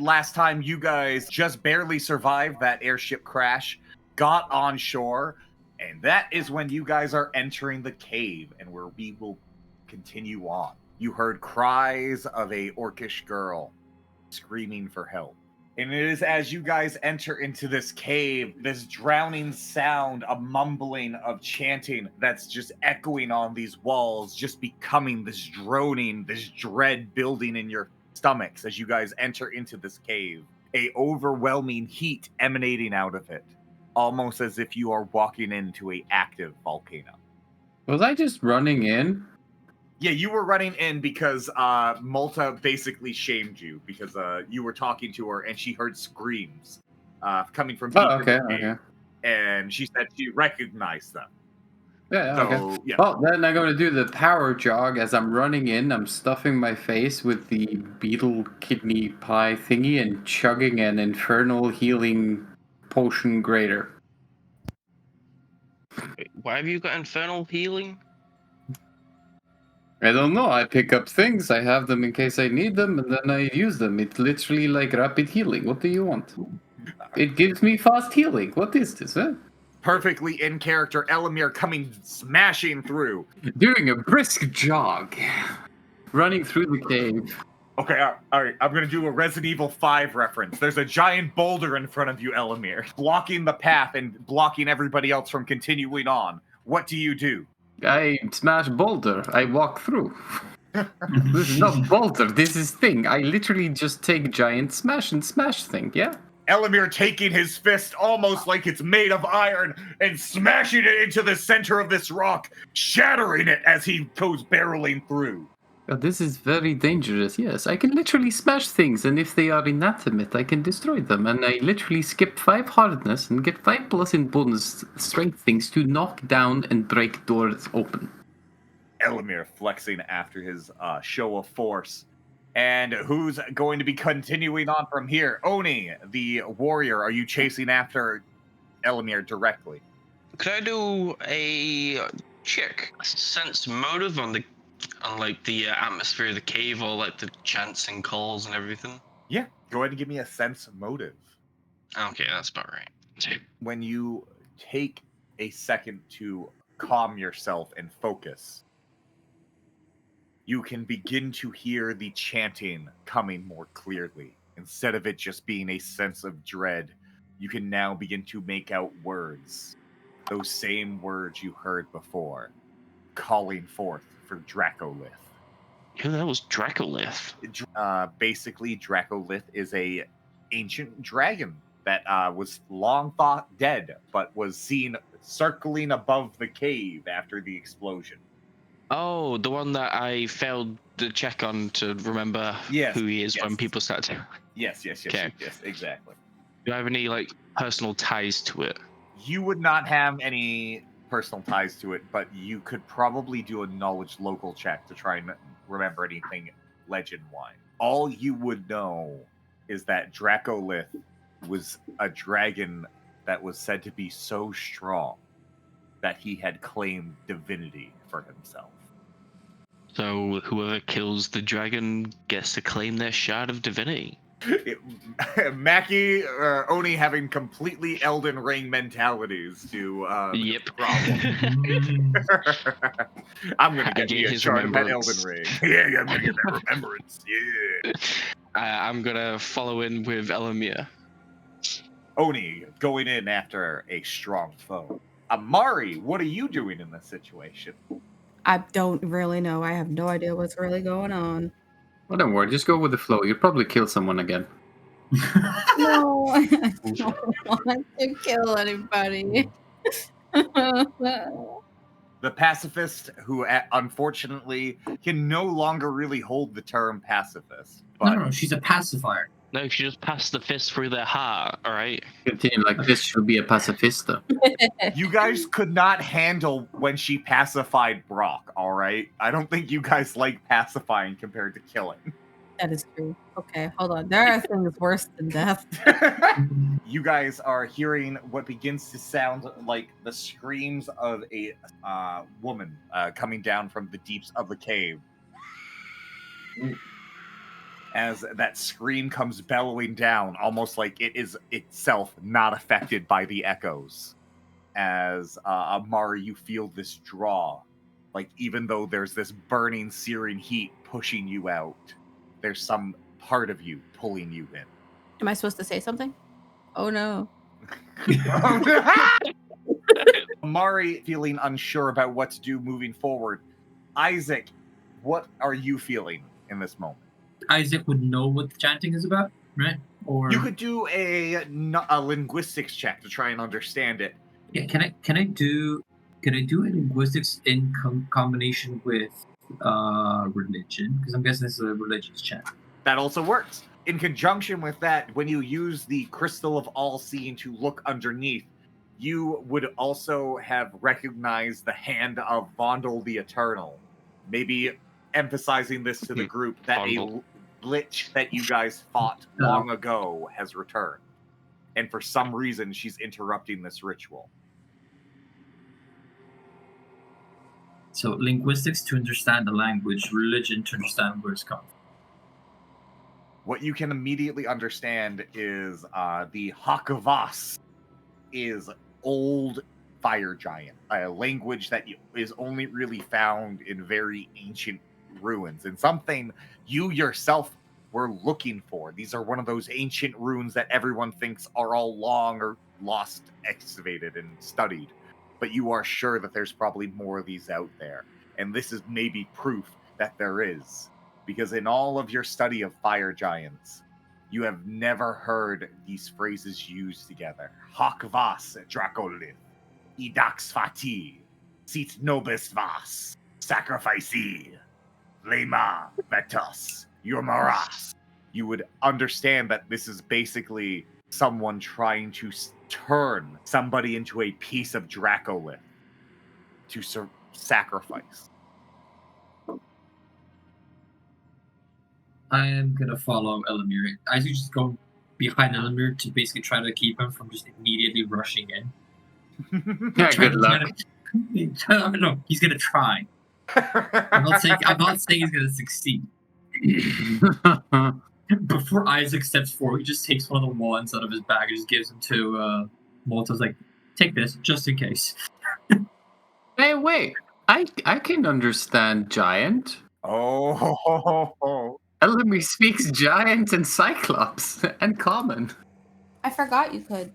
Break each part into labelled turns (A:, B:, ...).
A: last time you guys just barely survived that airship crash, got on shore, and that is when you guys are entering the cave and where we will continue on. You heard cries of a orcish girl screaming for help. And it is as you guys enter into this cave, this drowning sound, a mumbling of chanting that's just echoing on these walls, just becoming this droning, this dread building in your stomachs as you guys enter into this cave. A overwhelming heat emanating out of it, almost as if you are walking into an active volcano.
B: Was I just running in?
A: Yeah, you were running in because Malta basically shamed you because you were talking to her and she heard screams coming from deep in the cave. And she said she recognized them.
B: Yeah. Well, then I'm going to do the power jog as I'm running in. I'm stuffing my face with the beetle kidney pie thingy and chugging an infernal healing potion greater.
C: Wait, why have you got infernal healing?
B: I don't know. I pick up things. I have them in case I need them, and then I use them. It's literally like rapid healing. What do you want? It gives me fast healing. What is this, huh?
A: Perfectly in character, Elamir coming smashing through.
B: Doing a brisk jog. Running through the cave.
A: Okay, all right. I'm going to do a Resident Evil 5 reference. There's a giant boulder in front of you, Elamir, blocking the path and blocking everybody else from continuing on. What do you do?
B: I smash boulder. I walk through. This is not boulder. This is thing. I literally just take giant smash and smash thing, yeah?
A: Elamir taking his fist almost like it's made of iron and smashing it into the center of this rock, shattering it as he goes barreling through.
B: Oh, this is very dangerous, yes. I can literally smash things, and if they are inanimate, I can destroy them. And I literally skip 5 hardness and get 5+ in bonus strength things to knock down and break doors open.
A: Elamir flexing after his show of force. And who's going to be continuing on from here? Oni, the warrior, are you chasing after Elamir directly?
C: Could I do a check, a sense motive on the atmosphere of the cave, or like the chants and calls and everything?
A: Yeah, go ahead and give me a sense motive.
C: Okay, that's about right.
A: When you take a second to calm yourself and focus, you can begin to hear the chanting coming more clearly. Instead of it just being a sense of dread, you can now begin to make out words. Those same words you heard before, calling forth for Dracolith.
C: Who the hell was Dracolith?
A: Basically, Dracolith is a ancient dragon that was long thought dead, but was seen circling above the cave after the explosion.
C: Oh, the one that I failed to check on to remember who he is when people start to...
A: Yes, exactly.
C: Do I have any, like, personal ties to it?
A: You would not have any personal ties to it, but you could probably do a knowledge local check to try and remember anything legend-wise. All you would know is that Dracolith was a dragon that was said to be so strong that he had claimed divinity for himself.
C: So whoever kills the dragon gets to claim their shard of divinity.
A: Mackie or Oni having completely Elden Ring mentalities to
C: Yep.
A: problem. I'm gonna get you a shard of that Elden Ring. Yeah, I'm gonna get that remembrance. Yeah.
C: I'm gonna follow in with Elamir.
A: Oni going in after a strong foe. Amari, what are you doing in this situation?
D: I don't really know. I have no idea what's really going on.
B: Well, don't worry. Just go with the flow. You'll probably kill someone again.
D: No, I don't want to kill anybody.
A: The pacifist, who unfortunately can no longer really hold the term pacifist. But
E: No, she's a pacifier.
C: No, she just passed the fist through their heart, alright?
B: Continue like this, she'll be a pacifista.
A: You guys could not handle when she pacified Brock, alright? I don't think you guys like pacifying compared to killing.
D: That is true. Okay, hold on. There are things worse than death.
A: You guys are hearing what begins to sound like the screams of a woman coming down from the deeps of the cave. as that scream comes bellowing down, almost like it is itself not affected by the echoes. As Amari, you feel this draw. Like, even though there's this burning, searing heat pushing you out, there's some part of you pulling you in.
D: Am I supposed to say something? Oh, no.
A: Amari feeling unsure about what to do moving forward. Isaac, what are you feeling in this moment?
E: Isaac would know what the chanting is about, right? Or
A: you could do a linguistics check to try and understand it.
E: Yeah, can I do a linguistics in combination with religion? Because I'm guessing this is a religious chant.
A: That also works. In conjunction with that, when you use the Crystal of All-Seeing to look underneath, you would also have recognized the hand of Vondel the Eternal. Maybe emphasizing this to the group that a lich that you guys fought long ago has returned. And for some reason, she's interrupting this ritual.
E: So linguistics to understand the language, religion to understand where it's coming from.
A: What you can immediately understand is the Hakavas is old fire giant, a language that is only really found in very ancient ruins, and something you yourself were looking for. These are one of those ancient runes that everyone thinks are all long or lost, excavated, and studied. But you are sure that there's probably more of these out there. And this is maybe proof that there is. Because in all of your study of fire giants, you have never heard these phrases used together. Hakvas Dracolith, Idax Fati, Sit Nobis Vas, Sacrificee, Lema Vetus, Yurmaras. You would understand that this is basically someone trying to turn somebody into a piece of Dracolith to sacrifice.
E: I am gonna follow Elamir. I should just go behind Elamir to basically try to keep him from just immediately rushing in.
B: Yeah, good luck.
E: No, he's gonna try. I'm not saying he's gonna succeed. Before Isaac steps forward, he just takes one of the wands out of his bag and just gives him to Malta's like, take this, just in case.
B: Hey, wait. I can understand giant.
A: Oh.
B: Elamir speaks giant and cyclops and common.
D: I forgot you could.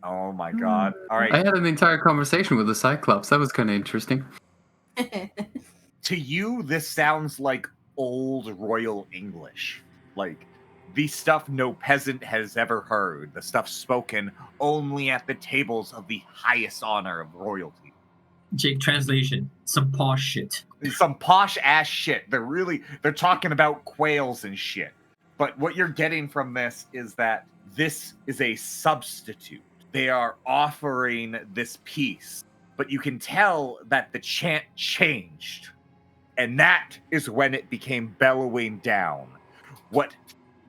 A: Oh my god. All right.
B: I had an entire conversation with the cyclops. That was kind of interesting.
A: To you, this sounds like old royal English. Like the stuff no peasant has ever heard. The stuff spoken only at the tables of the highest honor of royalty.
E: Jake, translation, some posh shit.
A: Some posh ass shit. They're talking about quails and shit. But what you're getting from this is that this is a substitute. They are offering this piece, but you can tell that the chant changed. And that is when it became bellowing down. What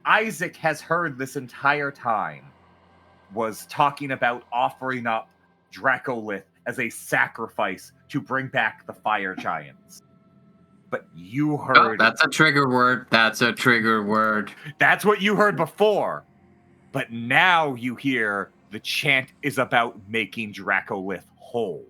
A: Isaac has heard this entire time was talking about offering up Dracolith as a sacrifice to bring back the fire giants. But you heard...
B: Oh, that's a trigger word. That's a trigger word.
A: That's what you heard before. But now you hear the chant is about making Dracolith whole.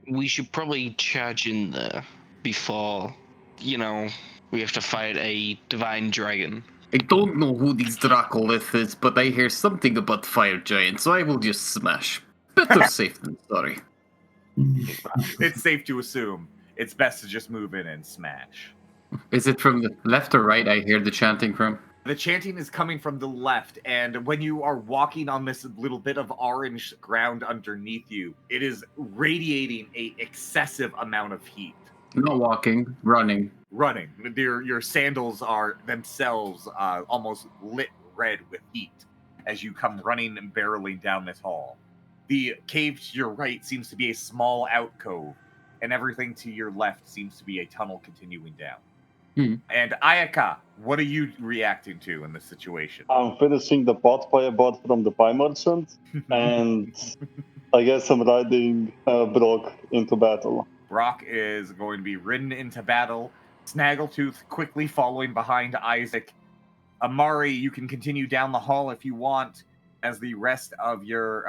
C: We should probably charge in there before, we have to fight a divine dragon.
B: I don't know who this Dracolith is, but I hear something about fire giants, so I will just smash. Better safe than sorry.
A: It's safe to assume it's best to just move in and smash.
B: Is it from the left or right I hear the chanting from?
A: The chanting is coming from the left, and when you are walking on this little bit of orange ground underneath you, it is radiating an excessive amount of heat.
B: Not walking, running.
A: Running. Your sandals are themselves almost lit red with heat as you come running and barreling down this hall. The cave to your right seems to be a small alcove, and everything to your left seems to be a tunnel continuing down. And Ayaka, what are you reacting to in this situation?
F: I'm finishing the pot by a bot from the pie merchant, and I guess I'm riding Brock into battle.
A: Brock is going to be ridden into battle. Snaggletooth quickly following behind Isaac. Amari, you can continue down the hall if you want. As the rest of your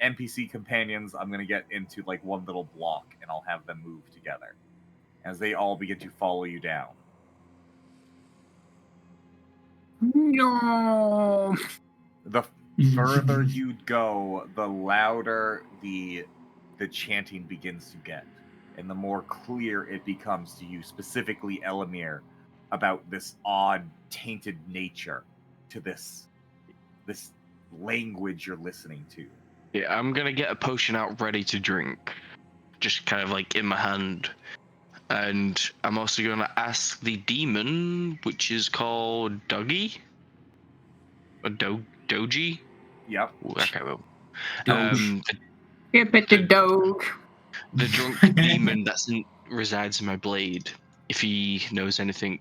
A: NPC companions, I'm going to get into like one little block, and I'll have them move together as they all begin to follow you down.
B: No.
A: The further you go, the louder the chanting begins to get, and the more clear it becomes to you, specifically Elamir, about this odd, tainted nature to this language you're listening to.
C: Yeah, I'm gonna get a potion out ready to drink, just kind of like in my hand, and I'm also gonna ask the demon, which is called Dougie, or Doji.
A: Yep.
C: Ooh, I can't remember.
E: Doge.
B: Give it to Doge.
C: The drunk demon that resides in my blade, if he knows anything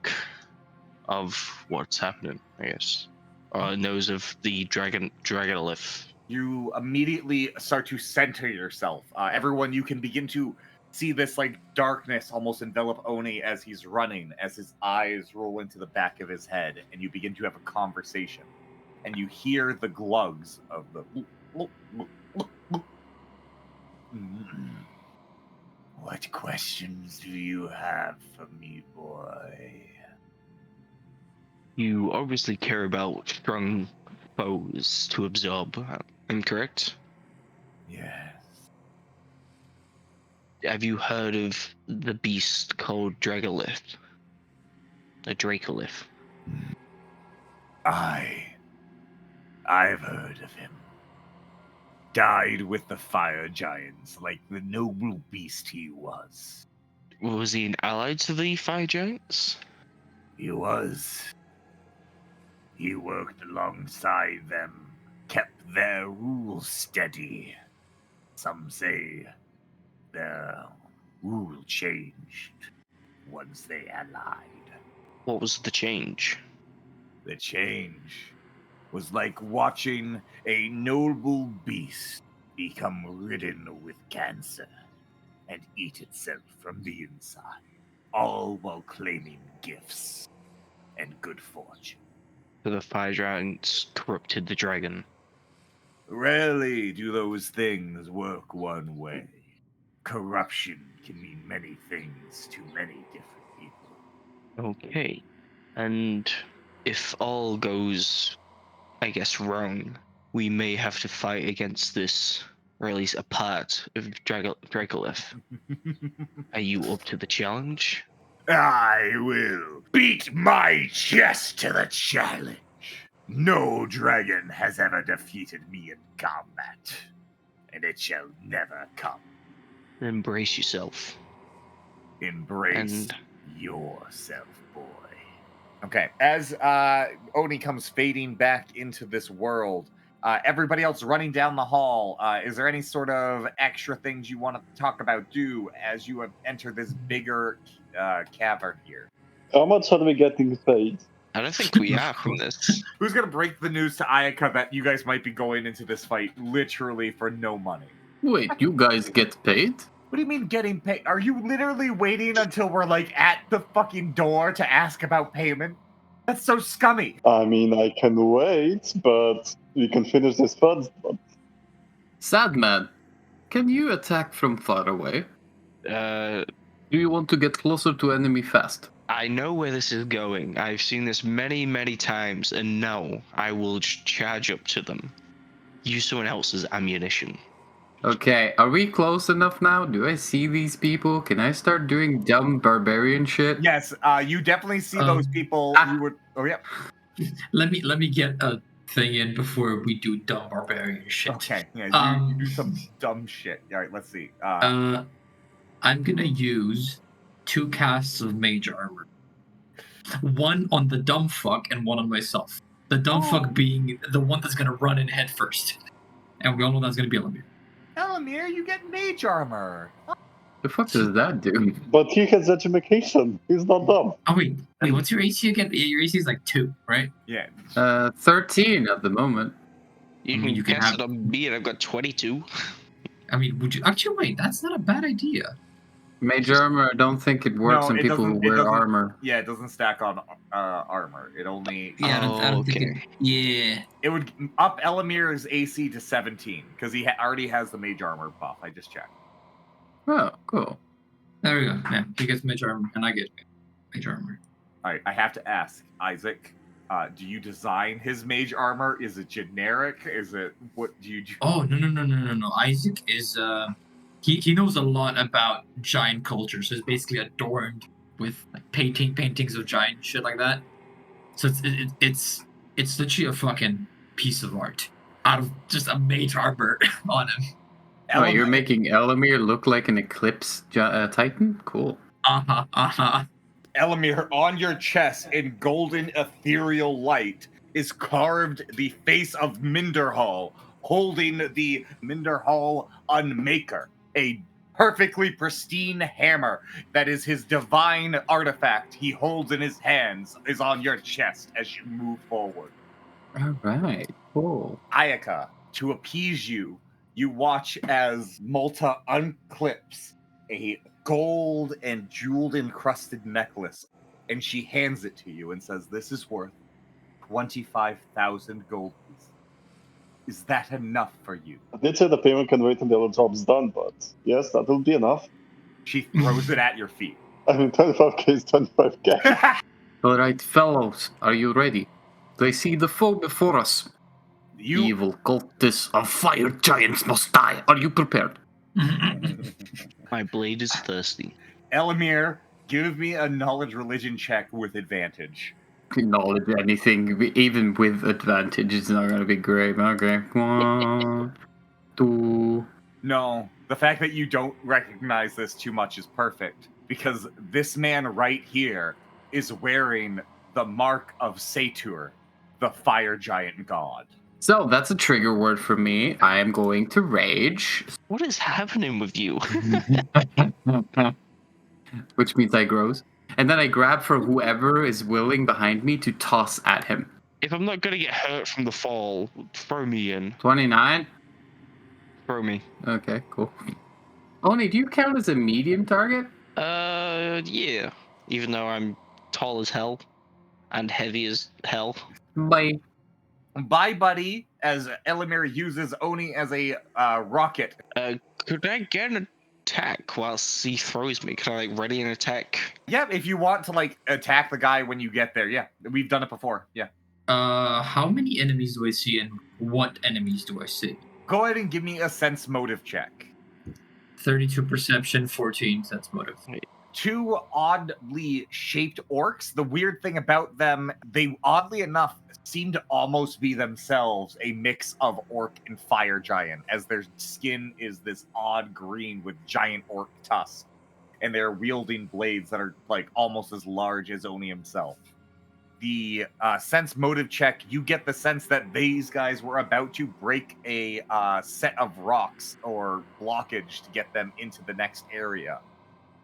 C: of what's happening, I guess, or knows of the dragonolith.
A: You immediately start to center yourself. Everyone, you can begin to see this like darkness almost envelop Oni as he's running, as his eyes roll into the back of his head, and you begin to have a conversation. And you hear the glugs of the... What questions do you have for me, boy?
C: You obviously care about strong foes to absorb, am I correct?
A: Yes.
C: Have you heard of the beast called Dragolith? The Dracolith?
A: I've heard of him. Died with the fire giants like the noble beast he was.
C: Was he an ally to the fire giants?
A: He was. He worked alongside them, kept their rule steady. Some say their rule changed once they allied.
C: What was the change?
A: The change was like watching a noble beast become ridden with cancer and eat itself from the inside, all while claiming gifts and good fortune.
C: So the fire giants corrupted the dragon.
A: Rarely do those things work one way. Corruption can mean many things to many different people.
C: Okay. And if all goes, I guess, wrong, we may have to fight against this, or at least a part of Dracolith. Are you up to the challenge?
A: I will beat my chest to the challenge. No dragon has ever defeated me in combat, and it shall never come.
C: Embrace yourself.
A: Embrace yourself, boy. Okay, as Oni comes fading back into this world, everybody else running down the hall, is there any sort of extra things you want to talk about, do, as you have entered this bigger cavern here?
F: How much are we getting paid?
C: I don't think we are from this.
A: Who's going to break the news to Ayaka that you guys might be going into this fight literally for no money?
B: Wait, you guys get paid?
A: What do you mean getting paid? Are you literally waiting until we're like at the fucking door to ask about payment? That's so scummy.
F: I mean, I can wait, but we can finish this first. But...
B: Sadman, can you attack from far away? Do you want to get closer to enemy fast?
C: I know where this is going. I've seen this many, many times, and no, I will charge up to them. Use someone else's ammunition.
B: Okay, are we close enough now? Do I see these people? Can I start doing dumb barbarian shit?
A: Yes, you definitely see those people. You would. Oh yeah.
E: Let me get a thing in before we do dumb barbarian shit.
A: Okay. Yeah. You do some dumb shit. All right. Let's see.
E: I'm gonna use 2 casts of mage armor. One on the dumb fuck and one on myself. The dumb fuck being the one that's gonna run in head first. And we all know that's gonna be Elamir.
A: Elamir, you get mage armor.
B: The fuck does that do?
F: But he has education. He's not dumb.
E: Oh wait, what's your AC again? Your AC is like 2, right?
A: Yeah.
B: 13 at the moment.
C: You can cast it on me, and I've got 22.
E: I mean, would you actually wait? That's not a bad idea.
B: Mage armor, I don't think it works on people who wear armor.
A: Yeah, it doesn't stack on armor. It only...
E: Yeah, I don't think it... Yeah.
A: It would up Elamir's AC to 17, because he already has the mage armor buff. I just checked.
B: Oh, cool.
E: There we go. Yeah, he gets mage armor, and I get mage armor.
A: All right, I have to ask, Isaac, do you design his mage armor? Is it generic? Is it... What do you do?
E: Oh, no. Isaac is... He knows a lot about giant cultures. So it's basically adorned with like paintings of giant shit like that. So it's literally a fucking piece of art out of just a mage armor on him.
B: Oh, you're making Elamir look like an Eclipse Titan? Cool.
A: Elamir, on your chest in golden ethereal light is carved the face of Minderhall, holding the Minderhall Unmaker, a perfectly pristine hammer that is his divine artifact he holds in his hands, is on your chest as you move forward.
B: All right, cool.
A: Ayaka, to appease you, you watch as Malta unclips a gold and jeweled encrusted necklace, and she hands it to you and says, "This is worth 25,000 gold pieces. Is that enough for you?"
F: I did say the payment can wait until the job's done, but yes, that will be enough.
A: She throws it at your feet.
F: I mean, 25k is 25k.
B: All right, fellows, are you ready? They see the foe before us. Evil cultists of fire giants must die. Are you prepared?
C: My blade is thirsty.
A: Elamir, give me a knowledge religion check with advantage.
B: Knowledge anything, even with advantage, is not going to be great. Okay. 1, 2.
A: No, the fact that you don't recognize this too much is perfect, because this man right here is wearing the mark of Satur, the fire giant god.
B: So that's a trigger word for me. I am going to rage.
C: What is happening with you?
B: Which means I grows. And then I grab for whoever is willing behind me to toss at him.
C: If I'm not going to get hurt from the fall, throw me in.
B: 29?
C: Throw me.
B: Okay, cool. Oni, do you count as a medium target?
C: Yeah. Even though I'm tall as hell and heavy as hell.
B: Bye.
A: Bye, buddy, as Elamir uses Oni as a rocket.
C: Could I get an attack whilst he throws me? Can I, like, ready an attack?
A: Yeah, if you want to, like, attack the guy when you get there, yeah. We've done it before, yeah.
E: How many enemies do I see, and what enemies do I see?
A: Go ahead and give me a sense motive check.
E: 32 perception, 14 sense motive.
A: Two oddly shaped orcs. The weird thing about them, they oddly enough seem to almost be themselves a mix of orc and fire giant, as their skin is this odd green with giant orc tusks, and they're wielding blades that are like almost as large as Oni himself. The sense motive check, you get the sense that these guys were about to break a set of rocks or blockage to get them into the next area,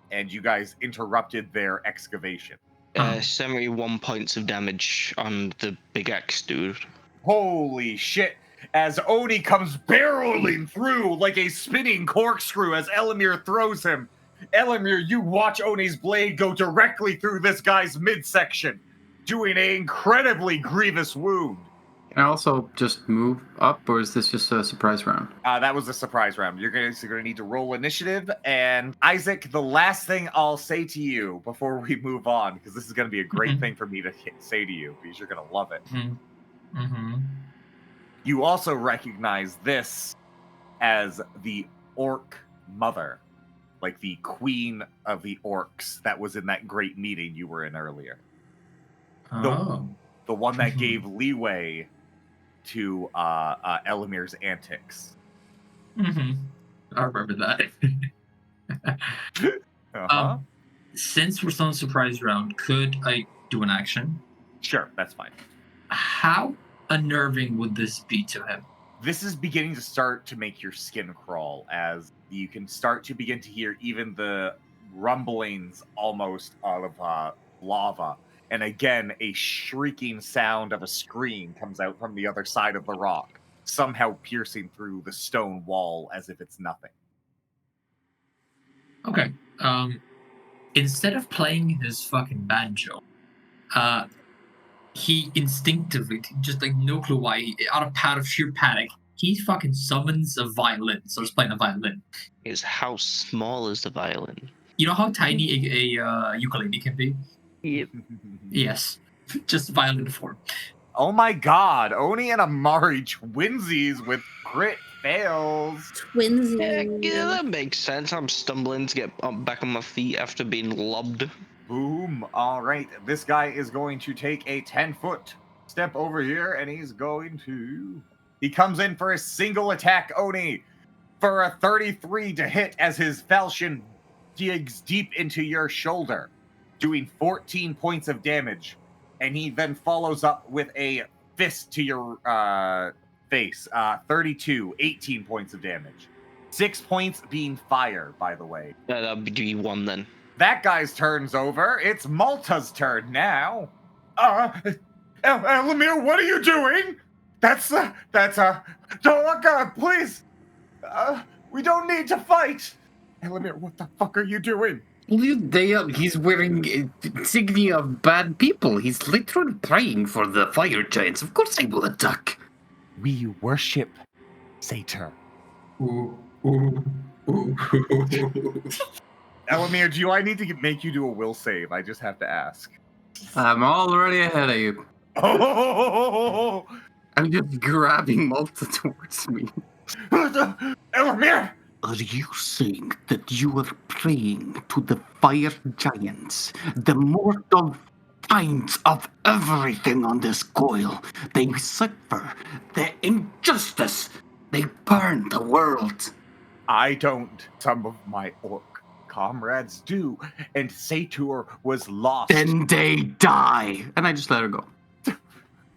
A: and you guys interrupted their excavation.
C: 71 points of damage on the big axe dude.
A: Holy shit. As Oni comes barreling through like a spinning corkscrew as Elamir throws him. Elamir, you watch Oni's blade go directly through this guy's midsection, doing an incredibly grievous wound.
B: Can I also just move up, or is this just a surprise round?
A: That was a surprise round. You're going to need to roll initiative. And Isaac, the last thing I'll say to you before we move on, because this is going to be a great thing for me to say to you, because you're going to love it. You also recognize this as the orc mother, like the queen of the orcs that was in that great meeting you were in earlier. The one that gave leeway to Elamir's antics.
E: I remember that. Since we're still in surprise round, could I do an action?
A: Sure, that's fine.
E: How unnerving would this be to him?
A: This is beginning to start to make your skin crawl, as you can start to begin to hear even the rumblings almost of lava. And again, a shrieking sound of a scream comes out from the other side of the rock, somehow piercing through the stone wall as if it's nothing.
E: Okay. Instead of playing his fucking banjo, he instinctively, just like no clue why, out of sheer panic, he fucking summons a violin, starts playing a violin.
C: Is how small is the violin?
E: You know how tiny a ukulele can be?
C: Yep.
E: Yes, just violin form.
A: Oh my god, Oni and Amari twinsies with crit fails.
D: Twinsy.
C: Yeah, that makes sense. I'm stumbling to get back on my feet after being lobbed.
A: Boom. All right, this guy is going to take a 10-foot step over here, and he's going to... He comes in for a single attack, Oni, for a 33 to hit as his falchion digs deep into your shoulder, doing 14 points of damage. And he then follows up with a fist to your face, 32, 18 points of damage. 6 points being fire, by the way.
C: That'll be one then.
A: That guy's turn's over. It's Malta's turn now. Elamir, what are you doing? That's Dorka, please. We don't need to fight. Elamir, what the fuck are you doing?
B: He's wearing insignia of bad people. He's literally praying for the fire giants. Of course I will attack.
A: We worship Satyr. Elamir, do I need to make you do a will save? I just have to ask.
B: I'm already ahead of you.
A: Oh!
B: I'm just grabbing Malta towards me.
A: Elamir!
G: Are you saying that you are praying to the fire giants, the mortal finds of everything on this coil? They suffer the injustice. They burn the world.
A: I don't. Some of my orc comrades do, and Satyr was lost.
G: Then they die. And I just let her go.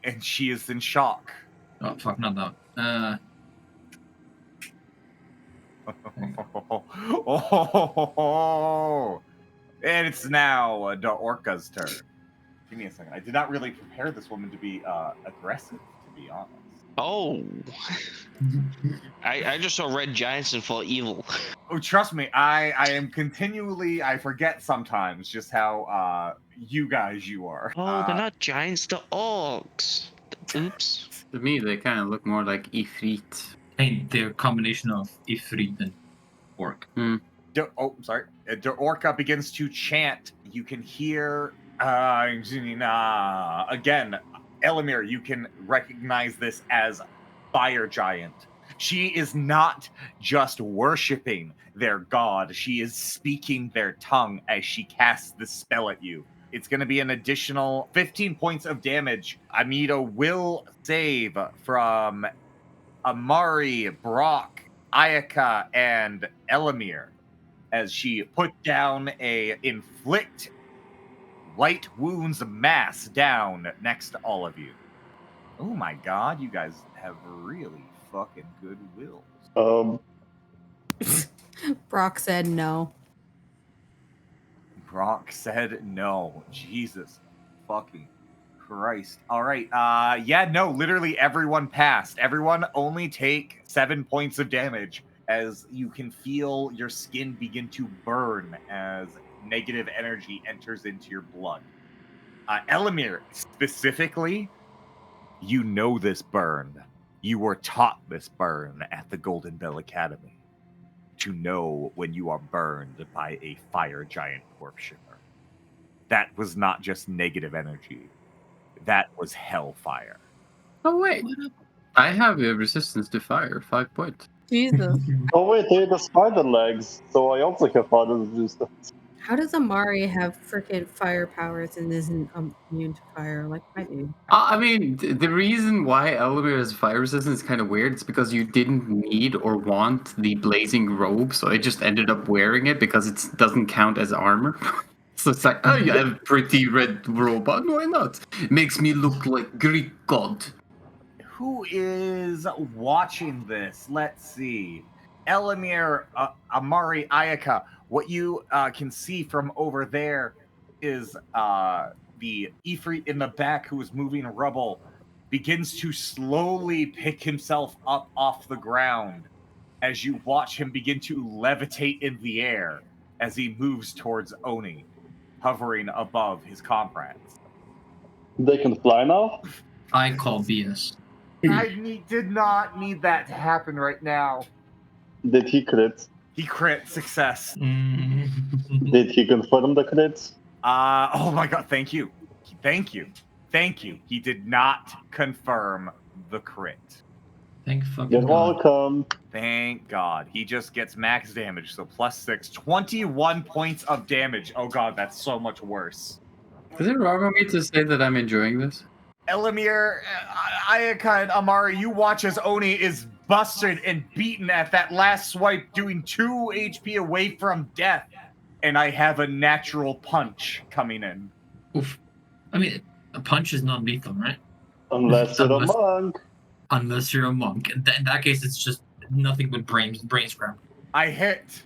A: And she is in shock.
E: Oh, fuck, not that.
A: Oh, and it's now the Orca's turn. Give me a second. I did not really prepare this woman to be aggressive, to be honest.
C: Oh. I just saw red giants and fought evil.
A: Oh, trust me, I am continually, I forget sometimes just how you guys you are.
C: Oh, they're not giants, they're orcs. Oops.
B: To me, they kind of look more like Ifrit.
E: And they're a combination of Ifrit and Orc.
A: Sorry. The Orca begins to chant. You can hear again, Elamir, you can recognize this as Fire Giant. She is not just worshiping their god, she is speaking their tongue as she casts the spell at you. It's going to be an additional 15 points of damage. I need a will save from Amari, Brock, Ayaka, and Elamir as she put down a inflict light wounds mass down next to all of you. Oh my god, you guys have really fucking good wills.
D: Brock said no.
A: Brock said no. Jesus fucking Christ. All right. Literally everyone passed. Everyone only take 7 points of damage as you can feel your skin begin to burn as negative energy enters into your blood. Elamir, specifically, you know this burn. You were taught this burn at the Golden Bell Academy to know when you are burned by a fire giant worshipper. That was not just negative energy. That was hellfire.
B: Oh, wait. I have a resistance to fire, 5 points.
D: Jesus.
F: Oh wait, they had the spider legs, so I also have fire resistance.
D: How does Amari have freaking fire powers and isn't immune to fire like I do?
B: I mean, the reason why Elamir has fire resistance is kind of weird. It's because you didn't need or want the blazing robe, so I just ended up wearing it because it doesn't count as armor. So it's like, oh, you have a pretty red robe on, why not? It makes me look like Greek god.
A: Who is watching this? Let's see. Elamir, Amari, Ayaka. What you can see from over there is the Ifrit in the back who is moving rubble begins to slowly pick himself up off the ground as you watch him begin to levitate in the air. as he moves towards Oni, hovering above his comrades.
F: They can fly now?
E: I call BS.
A: Did not need that to happen right now.
F: Did he crit?
A: He crit success.
F: Did he confirm the crits?
A: Oh my god, thank you. Thank you. Thank you. He did not confirm the crit.
E: Thank fucking
F: You're
E: God.
F: welcome.
A: Thank God. He just gets max damage, so +6. 21 points of damage. Oh god, that's so much worse.
B: Is it wrong of me to say that I'm enjoying this?
A: Elamir, Ayaka, and Amari, you watch as Oni is busted and beaten at that last swipe, doing 2 HP away from death. And I have a natural punch coming in.
E: Oof. I mean, a punch is not lethal, right?
F: Unless you're a monk.
E: Unless you're a monk. In that case, it's just nothing but brain scramble.
A: I hit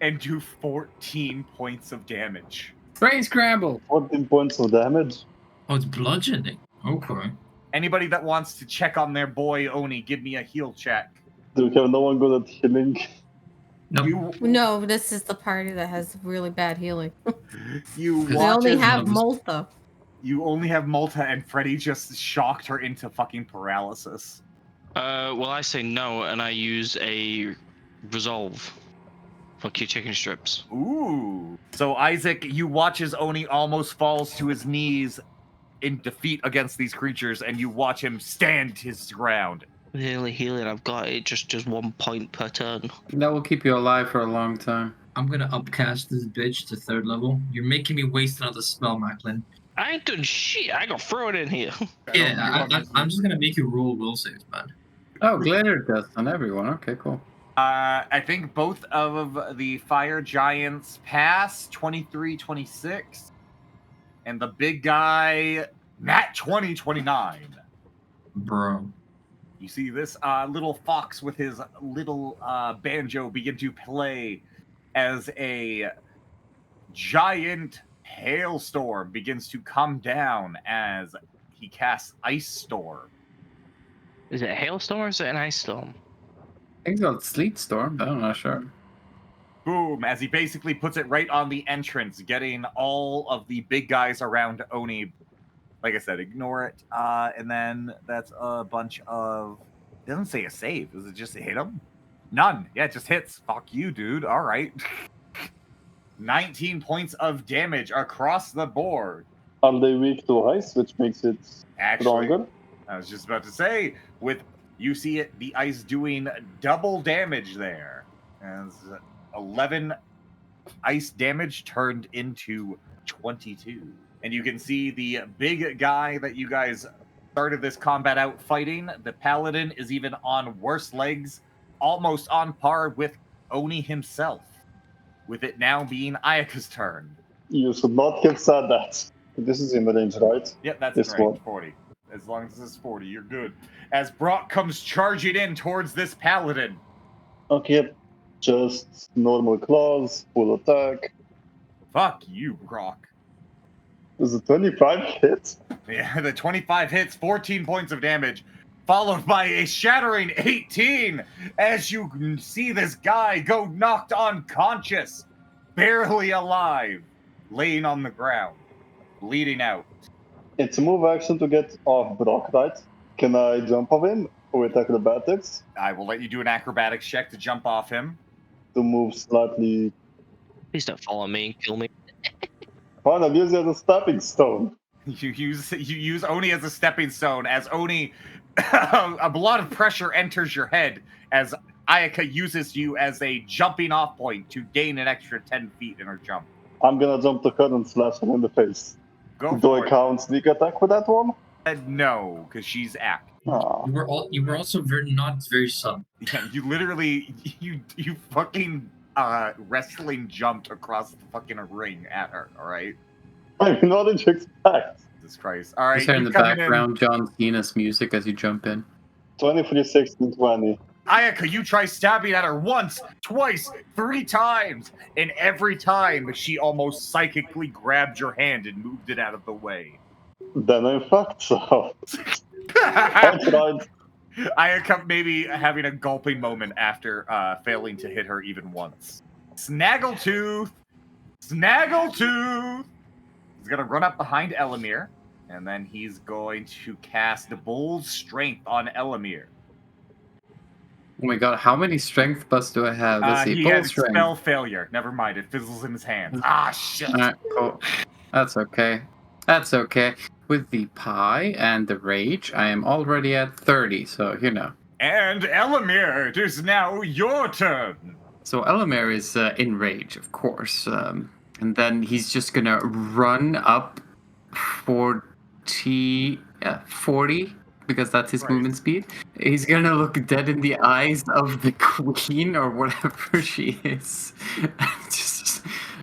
A: and do 14 points of damage.
B: Brain scramble!
F: 14 points of damage.
E: Oh, it's bludgeoning. Okay.
A: Anybody that wants to check on their boy Oni, give me a heal check.
F: Do we have no one good at healing?
E: No.
D: No, this is the party that has really bad healing.
A: You
D: We
A: watch
D: only
A: as-
D: have Malta.
A: You only have Malta, and Freddy just shocked her into fucking paralysis.
C: Well, I say no, and I use a resolve for Q chicken strips.
A: Ooh. So Isaac, you watch as Oni almost falls to his knees in defeat against these creatures, and you watch him stand his ground.
C: The only healing I've got, it just does 1 point per turn.
B: That will keep you alive for a long time.
E: I'm gonna upcast this bitch to 3rd level. You're making me waste another spell, Macklin.
C: I ain't done shit. I got throw it in here.
E: Yeah, I'm just gonna make you roll will saves, man.
B: Oh, glitter dust on everyone. Okay, cool.
A: I think both of the fire giants pass 23, 26, and the big guy nat 20, 29.
E: Bro.
A: You see this little fox with his little banjo begin to play as a giant hailstorm begins to come down as he casts Ice Storm.
C: Is it a hailstorm or is it an ice storm?
B: I think it's called Sleet Storm, but I'm not sure.
A: Boom, as he basically puts it right on the entrance, getting all of the big guys around Oni. Like I said, ignore it. And then that's a bunch of... It doesn't say a save. Does it just hit him? None. Yeah, it just hits. Fuck you, dude. All right. 19 points of damage across the board.
F: Are they weak to ice, which makes it
A: Actually,
F: stronger?
A: I was just about to say, with you see it, the ice doing double damage there. As 11 ice damage turned into 22. And you can see the big guy that you guys started this combat out fighting. The paladin is even on worse legs, almost on par with Oni himself. With it now being Ayaka's turn.
F: You should not have said that. This is in the range, right?
A: Yep, that's
F: This
A: in range,
F: one.
A: 40. As long as this is 40, you're good. As Brock comes charging in towards this paladin.
F: Okay, just normal claws, full attack.
A: Fuck you, Brock.
F: Is it 25 hits?
A: Yeah, the 25 hits, 14 points of damage, followed by a shattering 18 as you see this guy go knocked unconscious, barely alive, laying on the ground, bleeding out.
F: It's a move action to get off Brock, right? Can I jump off him with acrobatics
A: I will let you do an acrobatics check to jump off him.
F: to move slightly?
C: Please don't follow me and kill me.
F: Fine, I'll use it as a stepping stone.
A: You use Oni as a stepping stone, as Oni, a lot of pressure enters your head as Ayaka uses you as a jumping off point to gain an extra 10 feet in her jump.
F: I'm gonna jump to her and slash him in the face.
A: Go
F: Do
A: for
F: I
A: it.
F: count sneak attack for that one?
A: No, because she's active.
F: Ah.
E: You were also not very subtle.
A: Yeah, you literally, you fucking wrestling jumped across the fucking ring at her, alright?
F: I mean, what did you expect?
A: Jesus Christ. Alright,
B: Just hear in
A: you
B: the
A: come in.
B: background John Cena's music as you jump in.
F: 23, 16, 20.
A: Ayaka, you try stabbing at her once, twice, 3 times, and every time she almost psychically grabbed your hand and moved it out of the way.
F: Then I'm fucked, so. I tried.
A: Ayaka maybe having a gulping moment after failing to hit her even once. Snaggletooth, Snaggletooth! He's going to run up behind Elamir, and then he's going to cast Bull's Strength on Elamir.
B: Oh my god, how many strength buffs do I have? Let's see.
A: He
B: Bull
A: has
B: strength.
A: spell failure. Never mind, it fizzles in his hands. Ah, shit!
B: Alright, cool. That's okay. That's okay. With the pie and the rage, I am already at 30, so you know.
A: And Elamir, it is now your turn.
B: So Elamir is in rage, of course. And then he's just gonna run up 40, because that's his movement speed. He's gonna look dead in the eyes of the queen or whatever she is.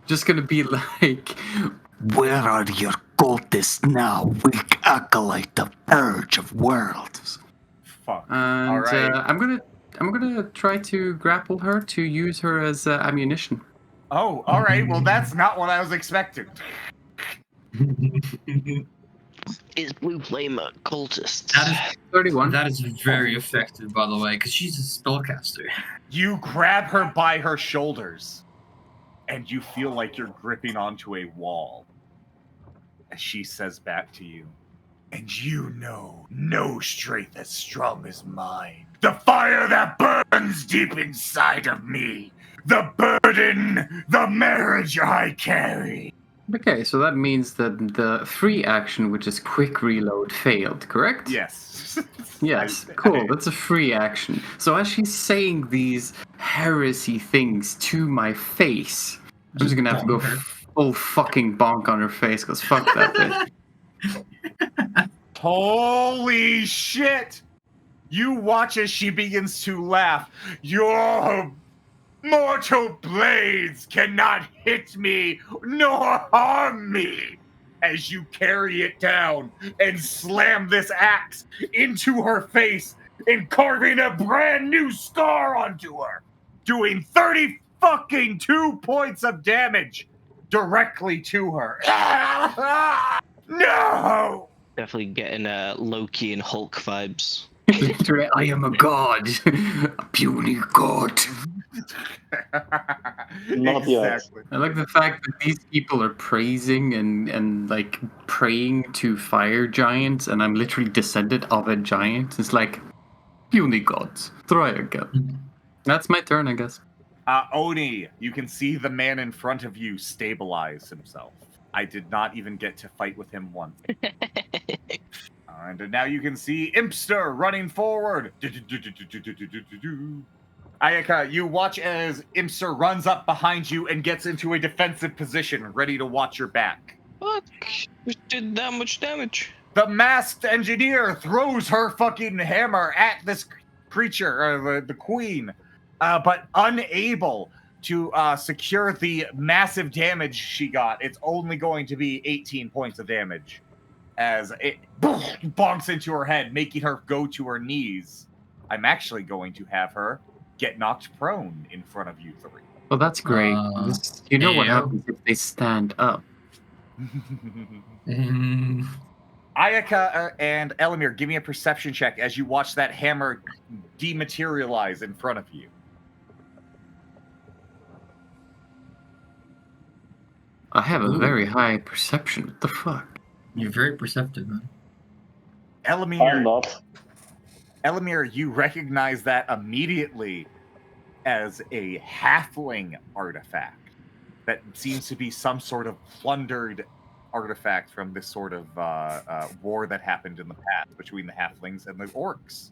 B: just gonna be like,
G: where are your cultists now, weak acolyte of purge of worlds?
A: Fuck.
B: And
A: All right.
B: I'm gonna try to grapple her to use her as ammunition.
A: Oh, all right. Well, that's not what I was expecting.
C: It's Blue Flame cultists.
E: That is
B: 31.
E: That is very effective, by the way, because she's a spellcaster.
A: You grab her by her shoulders, and you feel like you're gripping onto a wall. As she says back to you, and you know no strength as strong as mine. The fire that burns deep inside of me. The burden, the marriage I carry.
B: Okay, so that means that the free action, which is quick reload, failed, correct?
A: Yes.
B: Yes, cool. That's a free action. So as she's saying these heresy things to my face, I'm just gonna have to go full fucking bonk on her face, because fuck that bitch.
A: Holy shit! You watch as she begins to laugh. Your mortal blades cannot hit me nor harm me. As you carry it down and slam this axe into her face and carving a brand new scar onto her, doing 30 fucking 2 points of damage directly to her. No!
C: Definitely getting Loki and Hulk vibes.
B: Literally, I am a god. A puny god.
F: Not yet.
B: I like the fact that these people are praising and like praying to fire giants, and I'm literally descended of a giant. It's like, puny gods, try again. That's my turn, I guess.
A: Oni, you can see the man in front of you stabilize himself. I did not even get to fight with him once. And now you can see Impster running forward. Ayaka, you watch as Impster runs up behind you and gets into a defensive position, ready to watch your back.
C: Fuck, we did that much damage.
A: The masked engineer throws her fucking hammer at this creature, the queen, but unable to secure the massive damage she got. It's only going to be 18 points of damage as it bonks into her head, making her go to her knees. I'm actually going to have her get knocked prone in front of you three.
B: Well, that's great. You know what happens if they stand up.
A: Ayaka and Elamir, give me a perception check as you watch that hammer dematerialize in front of you.
B: I have a very high perception. What the fuck?
E: You're very perceptive, man.
F: I'm not.
A: Elamir, you recognize that immediately as a halfling artifact that seems to be some sort of plundered artifact from this sort of war that happened in the past between the halflings and the orcs.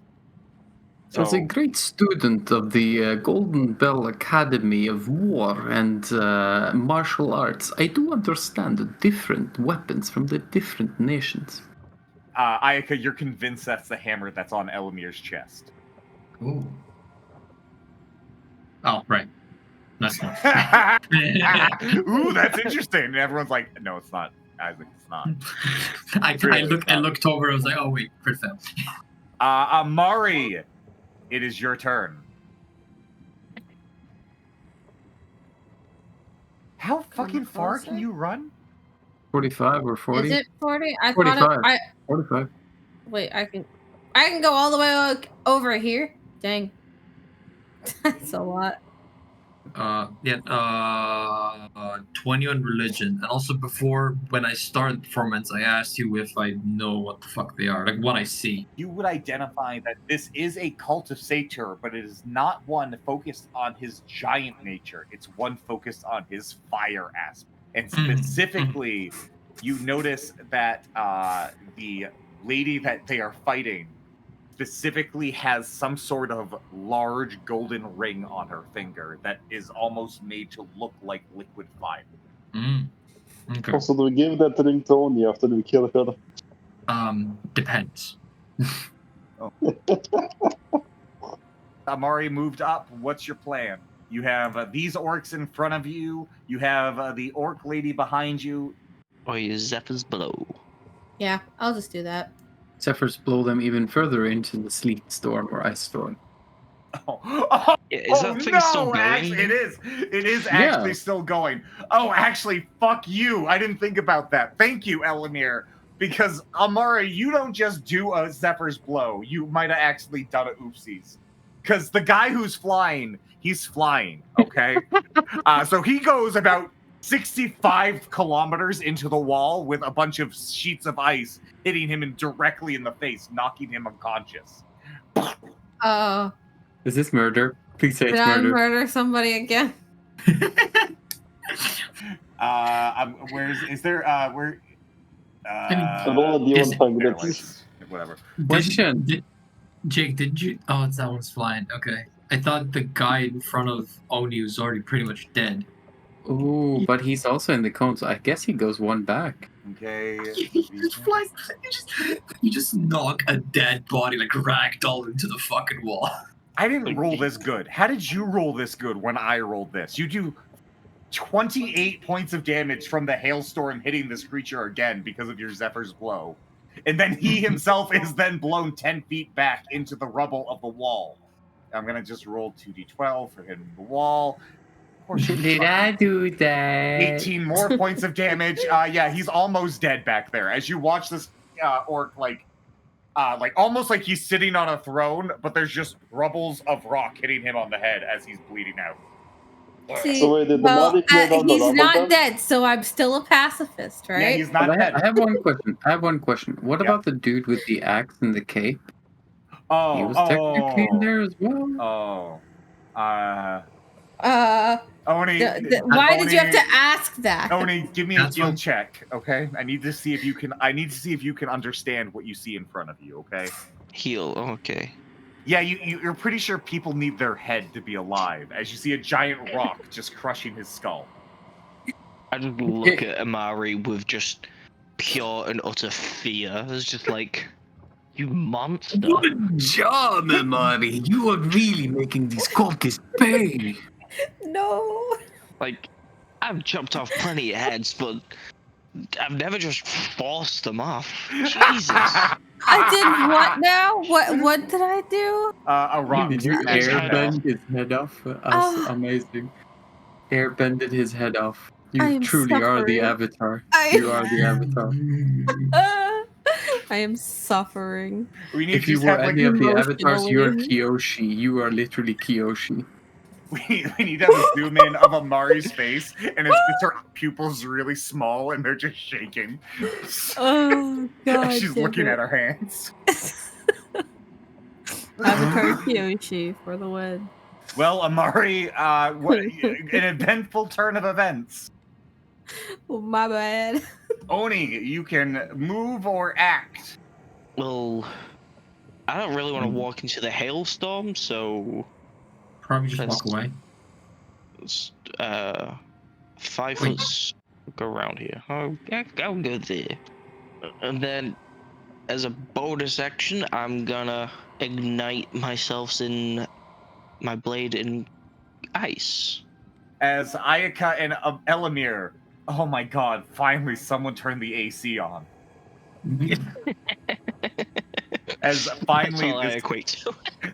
B: So, as a great student of the Golden Bell Academy of War and Martial Arts, I do understand the different weapons from the different nations.
A: Ayaka, you're convinced that's the hammer that's on Elamir's chest.
E: Ooh. Oh, right. That's not.
A: Ooh, that's interesting. And everyone's like, no, it's not. Isaac, it's not.
E: I looked over. I was like, oh wait, crit fail.
A: Amari, it is your turn. How fucking far can you run?
B: 45 or 40?
D: Is it 40? I
B: 45.
D: thought it,
B: 45.
D: wait, I can go all the way over here. Dang. That's a lot.
E: 20 on religion, and also before when I started the performance, I asked you if I know what the fuck they are, like what I see.
A: You would identify that this is a cult of Satyr, but it is not one focused on his giant nature. It's one focused on his fire aspect, and specifically, you notice that the lady that they are fighting specifically has some sort of large golden ring on her finger that is almost made to look like liquid fire.
E: Okay.
F: Also, do we give that ring to Oni after we kill her?
E: Depends.
A: Amari moved up. What's your plan? You have these orcs in front of you. You have the orc lady behind you.
C: Or use Zephyr's Blow.
D: Yeah, I'll just do that.
B: Zephyrs blow them even further into the sleet storm or ice storm.
C: Is that thing still going?
A: Actually, it is. It is actually still going. Oh, actually, fuck you. I didn't think about that. Thank you, Elamir. Because, Amari, you don't just do a Zephyr's Blow. You might have actually done a oopsies. Because the guy who's flying, he's flying, okay? So he goes about 65 kilometers into the wall with a bunch of sheets of ice hitting him directly in the face, knocking him unconscious.
B: Is this murder? Please say it's
D: Did I
B: murder.
D: murder somebody again?
A: Whatever.
B: Question.
E: Jake, did you? Oh, that one's flying. Okay. I thought the guy in front of Oni was already pretty much dead.
B: Ooh, but he's also in the cone, so I guess he goes one back.
A: Okay.
E: He just flies. You just knock a dead body like ragdoll into the fucking wall.
A: I didn't roll this good. How did you roll this good when I rolled this? You do 28 points of damage from the hailstorm hitting this creature again because of your Zephyr's Blow. And then he himself is then blown 10 feet back into the rubble of the wall. I'm going to just roll 2d12 for hitting the wall.
B: Did I do that?
A: 18 more points of damage. Yeah, he's almost dead back there. As you watch this orc, like almost like he's sitting on a throne, but there's just rubbles of rock hitting him on the head as he's bleeding out.
D: See,
F: So wait, did the body clear down the
D: he's
F: rubble
D: not
F: then?
D: dead, so I'm still a pacifist, right?
A: Yeah, he's not
B: But
A: dead.
B: I have one question. What about the dude with the axe and the cape? He was technically in there as well.
A: Oni,
D: why did you have to ask that?
A: Oni, give me a skill check, okay? I need to see if you can understand what you see in front of you, okay?
C: Heal, okay.
A: Yeah, you're pretty sure people need their head to be alive, as you see a giant rock just crushing his skull.
C: I just look at Amari with just pure and utter fear. It's just like, you monster.
G: Good job, Amari. You are really making these cultists pay.
D: No.
C: Like, I've chopped off plenty of heads, but I've never just forced them off. Jesus.
D: I did what now? What did I do?
A: A rock.
B: Did you airbend his head off? Amazing. Airbended his head off. You truly are the Avatar. You are the Avatar.
D: I am suffering.
B: If you were any of the avatars, you are Kyoshi. You are literally Kyoshi.
A: We need to have a zoom in of Amari's face, and it's just her pupils really small, and they're just shaking.
D: Oh God!
A: She's looking at her hands.
D: Avatar Kyoshi for the win.
A: Well, Amari, what an eventful turn of events.
D: Oh, my bad.
A: Oni, you can move or act.
C: Well, I don't really want to walk into the hailstorm, so
E: probably just walk away.
C: 5 foot. Go around here. I'll go there, and then as a bonus action, I'm gonna ignite myself in my blade in ice.
A: As Ayaka and Elamir, oh my God! Finally, someone turned the AC on. As finally,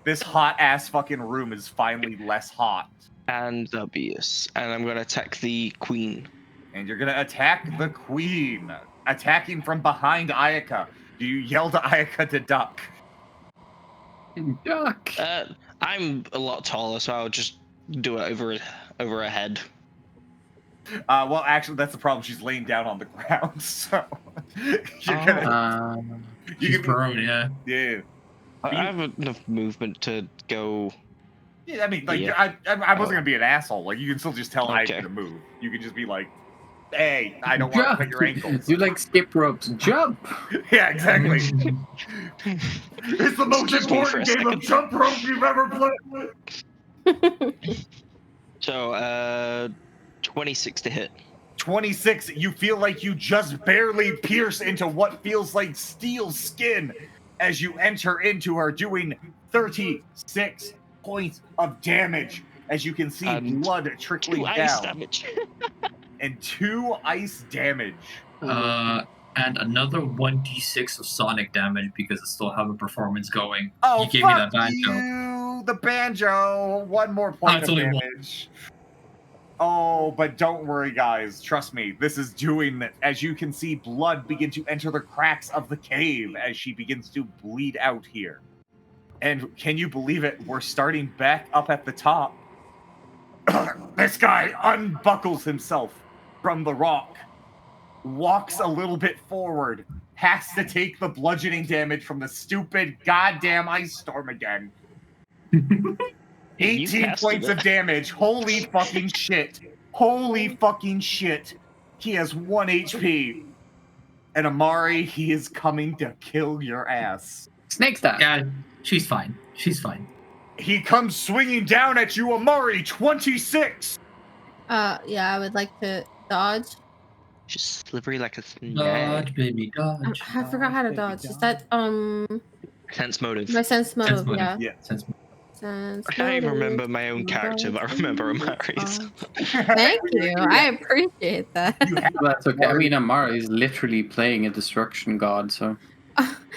A: this hot ass fucking room is finally less hot.
C: And obvious. And I'm gonna attack the queen.
A: And you're gonna attack the queen, attacking from behind Ayaka. Do you yell to Ayaka to duck?
B: Duck.
C: I'm a lot taller, so I'll just do it over over her head.
A: Well, actually, that's the problem. She's laying down on the ground, so you're gonna.
E: She's prone, yeah.
A: Yeah.
C: I have enough movement to go.
A: Yeah, I mean, like,
C: Yeah.
A: I wasn't gonna be an asshole. Like, you can still just tell Isaac to move. You can just be like, "Hey, I don't want to cut your ankles."
B: You like skip ropes? Jump!
A: Yeah, exactly. It's the most
C: Excuse me for
A: important
C: a
A: game of
C: second.
A: jump rope you've ever played.
C: So, 26 to hit.
A: 26. You feel like you just barely pierce into what feels like steel skin as you enter into her, doing 36 points of damage. As you can see,
C: And
A: blood trickling
C: 2
A: down.
C: ice damage.
A: And 2 ice damage.
E: And another 1d6 of sonic damage because I still have a performance going.
A: Oh,
E: you gave
A: fuck
E: me that banjo.
A: you, the banjo. 1 more point
E: it's
A: of
E: only
A: damage. Oh, but don't worry, guys. Trust me, this is doing it. As you can see, blood begin to enter the cracks of the cave as she begins to bleed out here. And can you believe it? We're starting back up at the top. This guy unbuckles himself from the rock, walks a little bit forward, has to take the bludgeoning damage from the stupid goddamn ice storm again. 18 points of damage. Holy fucking shit. Holy fucking shit. He has 1 HP. And Amari, he is coming to kill your ass.
B: Snake style.
E: Yeah, she's fine. She's fine.
A: He comes swinging down at you, Amari. 26.
D: Yeah, I would like to dodge.
C: Just slippery like a snake.
E: Dodge, baby, dodge.
D: I forgot how to dodge. Is that
C: Sense motive.
D: my sense motive? Yeah.
E: Sense
D: Sense
C: I can't even
D: motive.
C: remember my own character, but I remember Amari's.
D: Thank you. I appreciate that.
B: That's okay. I mean, Amara is literally playing a destruction god, so.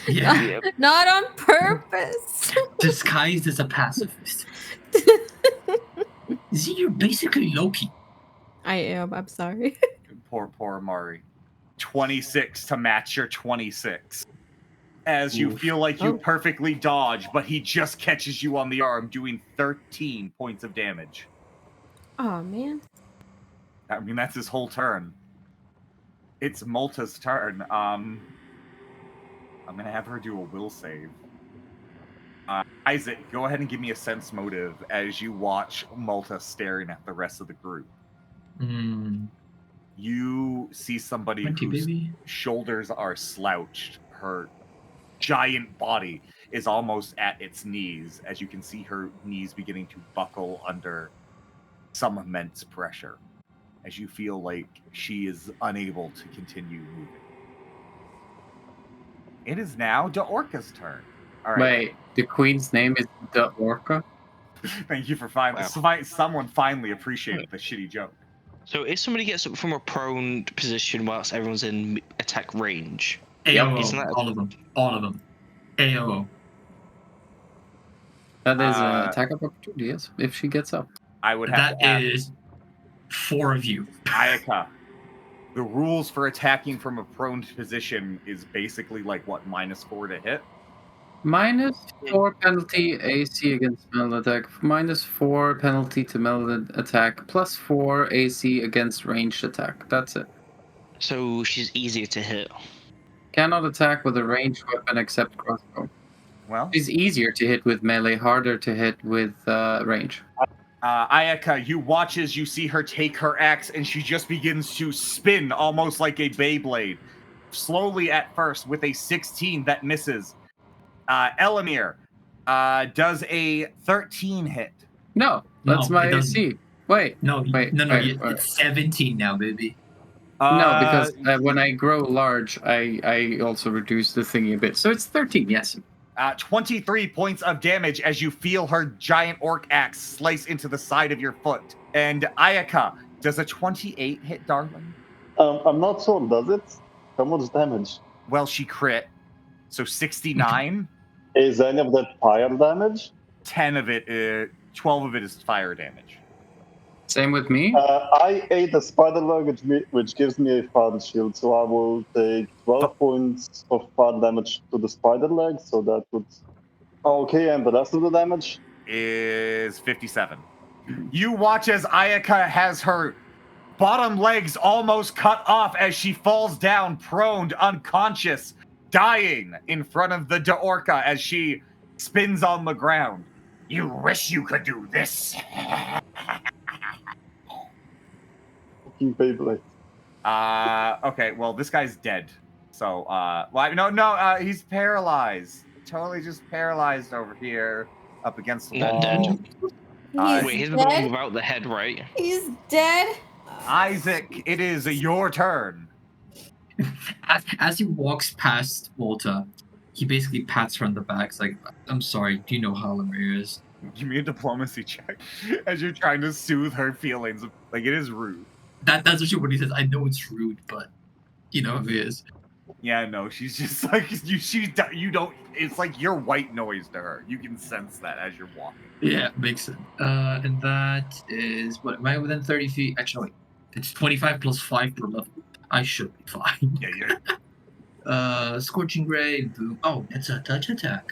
E: Yeah.
D: Not on purpose.
E: Disguised as a pacifist. See, you're basically Loki.
D: I am. I'm sorry.
A: Poor Amari. 26 to match your 26. As you feel like you perfectly dodge, but he just catches you on the arm, doing 13 points of damage.
D: Oh, man.
A: I mean, that's his whole turn. It's Malta's turn. I'm going to have her do a will save. Isaac, go ahead and give me a sense motive as you watch Malta staring at the rest of the group. You see somebody
E: 20,
A: whose
E: baby.
A: shoulders are slouched. Her giant body is almost at its knees, as you can see her knees beginning to buckle under some immense pressure, as you feel like she is unable to continue moving. It is now Orca's turn. All right.
B: Wait, the queen's name is the Orca?
A: Thank you for someone finally appreciated the shitty joke.
C: So if somebody gets up from a prone position whilst everyone's in attack range,
E: AOO.
C: isn't that
E: All of them. All of them. AOO.
B: That is an attack of opportunity, yes, if she gets up.
A: I would have to
E: That
A: ask,
E: is 4 of you.
A: Ayaka, the rules for attacking from a prone position is basically like what, -4 to hit?
B: -4 penalty AC against melee attack, -4 penalty to melee attack, +4 AC against ranged attack. That's it.
C: So she's easier to hit.
B: Cannot attack with a ranged weapon except crossbow.
A: Well,
B: She's easier to hit with melee, harder to hit with range.
A: Ayaka, you watch as you see her take her axe and she just begins to spin almost like a Beyblade. Slowly at first with a 16 that misses. Elamir does a 13 hit.
B: No, that's my AC. Wait. Wait.
E: It's 17 now, baby.
B: No, because when I grow large, I also reduce the thingy a bit. So it's 13, yes.
A: 23 points of damage as you feel her giant orc axe slice into the side of your foot. And Ayaka, does a 28 hit, darling?
F: I'm not sure, does it? How much damage?
A: Well, she crit. So 69.
F: Is any of that fire damage?
A: 12 of it is fire damage.
B: Same with me?
F: I ate a spider leg, which gives me a fire shield, so I will take 12 points of fire damage to the spider leg, so that would... Okay, and the rest of the damage?
A: Is 57. You watch as Ayaka has her bottom legs almost cut off as she falls down, prone, unconscious, dying in front of the Daorka as she spins on the ground. You wish you could do this.
F: Fucking Beyblade.
A: Okay, well, this guy's dead. So, he's paralyzed. Totally just paralyzed over here up against the
C: Not
A: wall.
C: dead.
D: He's
C: Wait, he's the one
D: dead?
C: without the head, right?
D: He's dead?
A: Isaac, it is your turn.
E: As he walks past Walter, he basically pats her on the back. It's like, I'm sorry, do you know how Lemire is?
A: Give me a diplomacy check as you're trying to soothe her feelings. Like, it is rude.
E: That's actually what he says. I know it's rude, but you know how it is.
A: Yeah, no, she's just like, you don't, it's like you're white noise to her. You can sense that as you're walking.
E: Yeah, makes sense. And that is, what, am I within 30 feet? Actually, wait, it's 25 plus 5 per level. I should be fine.
A: Yeah.
E: Scorching Ray, boom. Oh, it's a touch attack.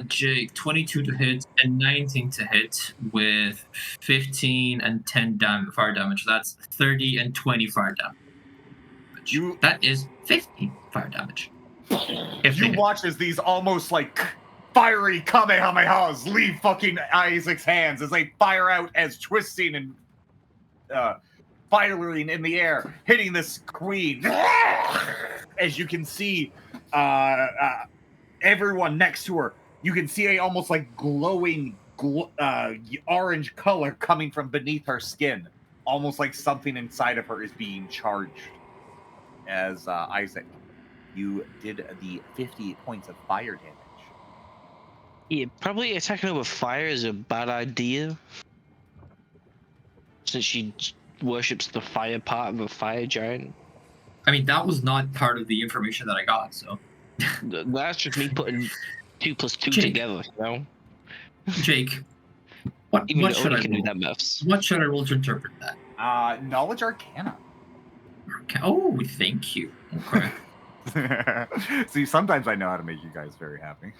E: Jake, 22 to hit and 19 to hit with 15 and 10 fire damage. That's 30 and 20 fire damage. That is 15 fire damage.
A: If you watch as these almost like fiery Kamehamehas leave fucking Isaac's hands as they fire out as twisting and firing in the air, hitting this queen. As you can see, everyone next to her, you can see a almost like glowing orange color coming from beneath her skin. Almost like something inside of her is being charged. As Isaac, you did the 50 points of fire damage.
C: Yeah, probably attacking her with fire is a bad idea. Since she worships the fire part of a fire giant.
E: I mean, that was not part of the information that I got, so.
C: That's just me putting 2 plus 2
E: Jake.
C: together, you know?
E: Jake, what should I
C: can do
E: roll?
C: that maths.
E: What should I roll to interpret that?
A: Knowledge Arcana.
E: Oh, thank you. Okay.
A: See, sometimes I know how to make you guys very happy.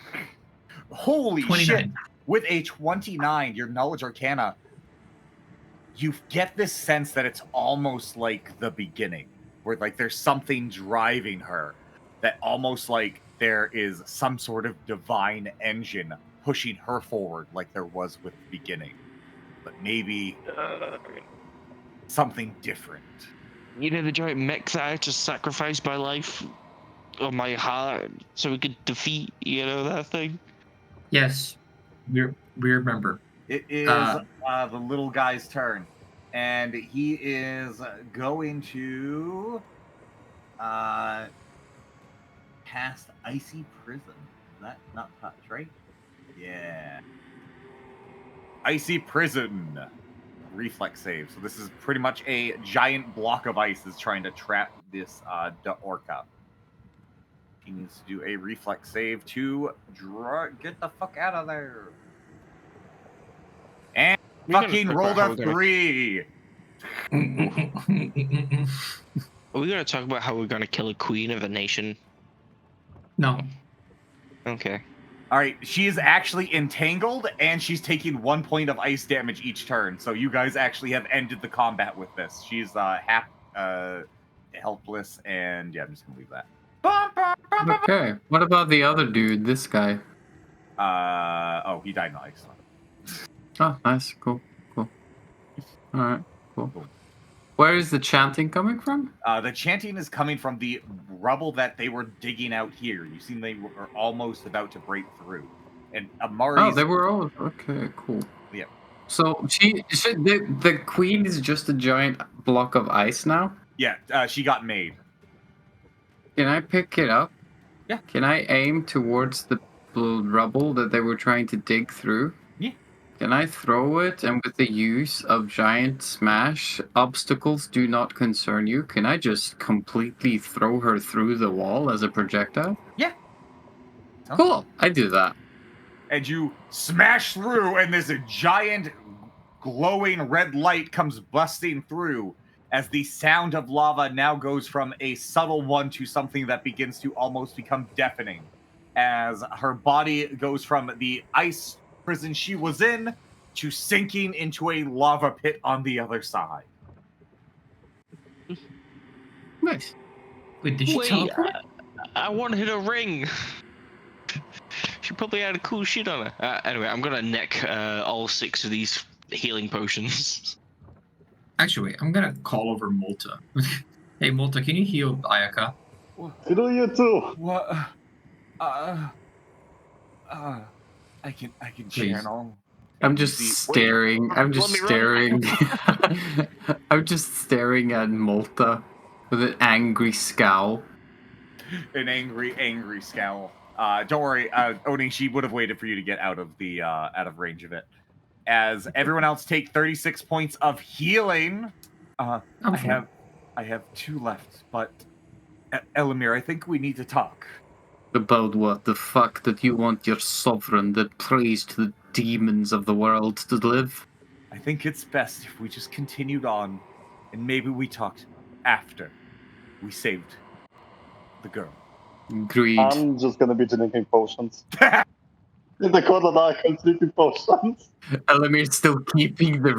A: Holy
E: 29.
A: shit. With a 29, your Knowledge Arcana, you get this sense that it's almost like the beginning, where like there's something driving her, that almost like there is some sort of divine engine pushing her forward like there was with the beginning. But maybe something different.
C: You know the giant mech that I just sacrificed my life or my heart so we could defeat, you know, that thing?
E: Yes, we remember.
A: It is the little guy's turn. And he is going to cast Icy Prison. Is that not touch, right? Yeah. Icy Prison. Reflex save. So this is pretty much a giant block of ice is trying to trap this Daorka. He needs to do a reflex save to get the fuck out of there. And fucking rolled a 3.
C: Are we going to talk about how we're going to kill a queen of a nation?
E: No.
C: Okay.
A: All right, she is actually entangled, and she's taking 1 point of ice damage each turn. So you guys actually have ended the combat with this. She's helpless, and yeah, I'm just gonna leave that.
B: Okay. What about the other dude? This guy.
A: He died in ice.
B: Oh, nice. Cool. All right. Cool. Where is the chanting coming from?
A: The chanting is coming from the rubble that they were digging out here. You see, they were almost about to break through. And Amari's...
B: Oh, they were all... Okay, cool.
A: Yeah.
B: So the queen is just a giant block of ice now?
A: Yeah, she got made.
B: Can I pick it up?
A: Yeah.
B: Can I aim towards the rubble that they were trying to dig through?
A: Yeah.
B: Can I throw it, and with the use of giant smash, obstacles do not concern you? Can I just completely throw her through the wall as a projectile?
A: Yeah.
B: Cool. I do that.
A: And you smash through, and there's a giant glowing red light comes busting through as the sound of lava now goes from a subtle one to something that begins to almost become deafening. As her body goes from the ice prison she was in to sinking into a lava pit on the other side.
E: Nice. Wait, did she teleport?
C: I wanted a ring. She probably had a cool shit on her. Anyway, I'm gonna neck all 6 of these healing potions.
E: Actually, wait, I'm gonna call over Molta. Hey, Molta, can you heal Ayaka?
F: Do you too?
A: What? I can
E: Please.
A: channel.
B: I'm just staring. I'm just staring. I'm just staring at Malta with an angry scowl.
A: An angry scowl. Don't worry, Onishi would have waited for you to get out of range of it. As everyone else take 36 points of healing. I have 2 left, but Elamir, I think we need to talk.
B: About what? The fact that you want your sovereign that prays to the demons of the world to live?
A: I think it's best if we just continued on, and maybe we talked after we saved the girl.
B: Agreed.
F: I'm just gonna be drinking potions. In the corner, I can drinking potions.
B: Elamir's still keeping the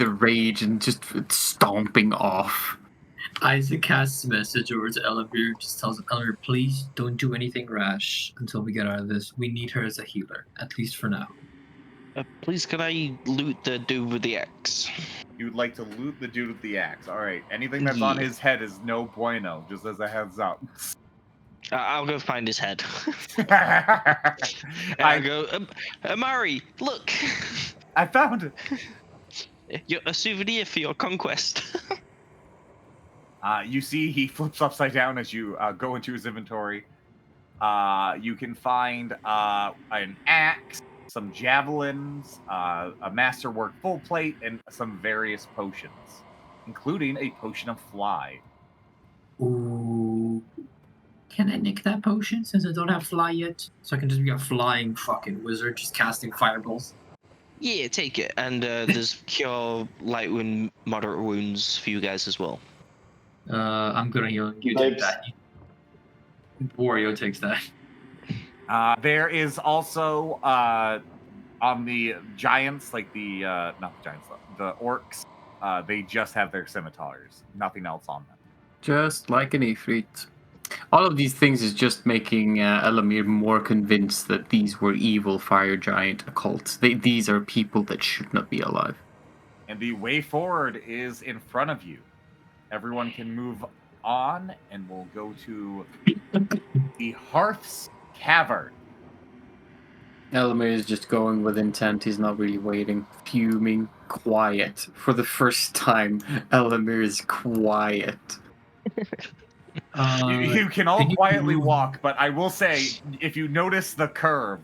B: rage, and just stomping off.
E: Isaac casts a message over to Elamir, just tells him, Elamir, please don't do anything rash until we get out of this. We need her as a healer, at least for now.
C: Please, can I loot the dude with the axe?
A: You would like to loot the dude with the axe. All right. Anything that's on his head is no bueno, just as a heads up.
C: I'll go find his head.
A: I
C: go, Amari, look!
A: I found it.
C: A souvenir for your conquest.
A: You see he flips upside down as you go into his inventory. You can find an axe, some javelins, a masterwork full plate, and some various potions, including a potion of fly.
E: Ooh. Can I nick that potion since I don't have fly yet? So I can just be a flying fucking wizard just casting fireballs?
C: Yeah, take it. And there's cure light wound, moderate wounds for you guys as well.
E: I'm gonna heal. You take that. Wario takes that.
A: There is also on the giants, like the not the giants, the orcs. They just have their scimitars. Nothing else on them.
B: Just like an Ifrit. All of these things is just making Elamir more convinced that these were evil fire giant occults. These are people that should not be alive.
A: And the way forward is in front of you. Everyone can move on, and we'll go to the Hearth's Cavern.
B: Elamir is just going with intent. He's not really waiting. Fuming. Quiet. For the first time, Elamir is quiet.
A: You can all quietly walk, but I will say, if you notice the curve,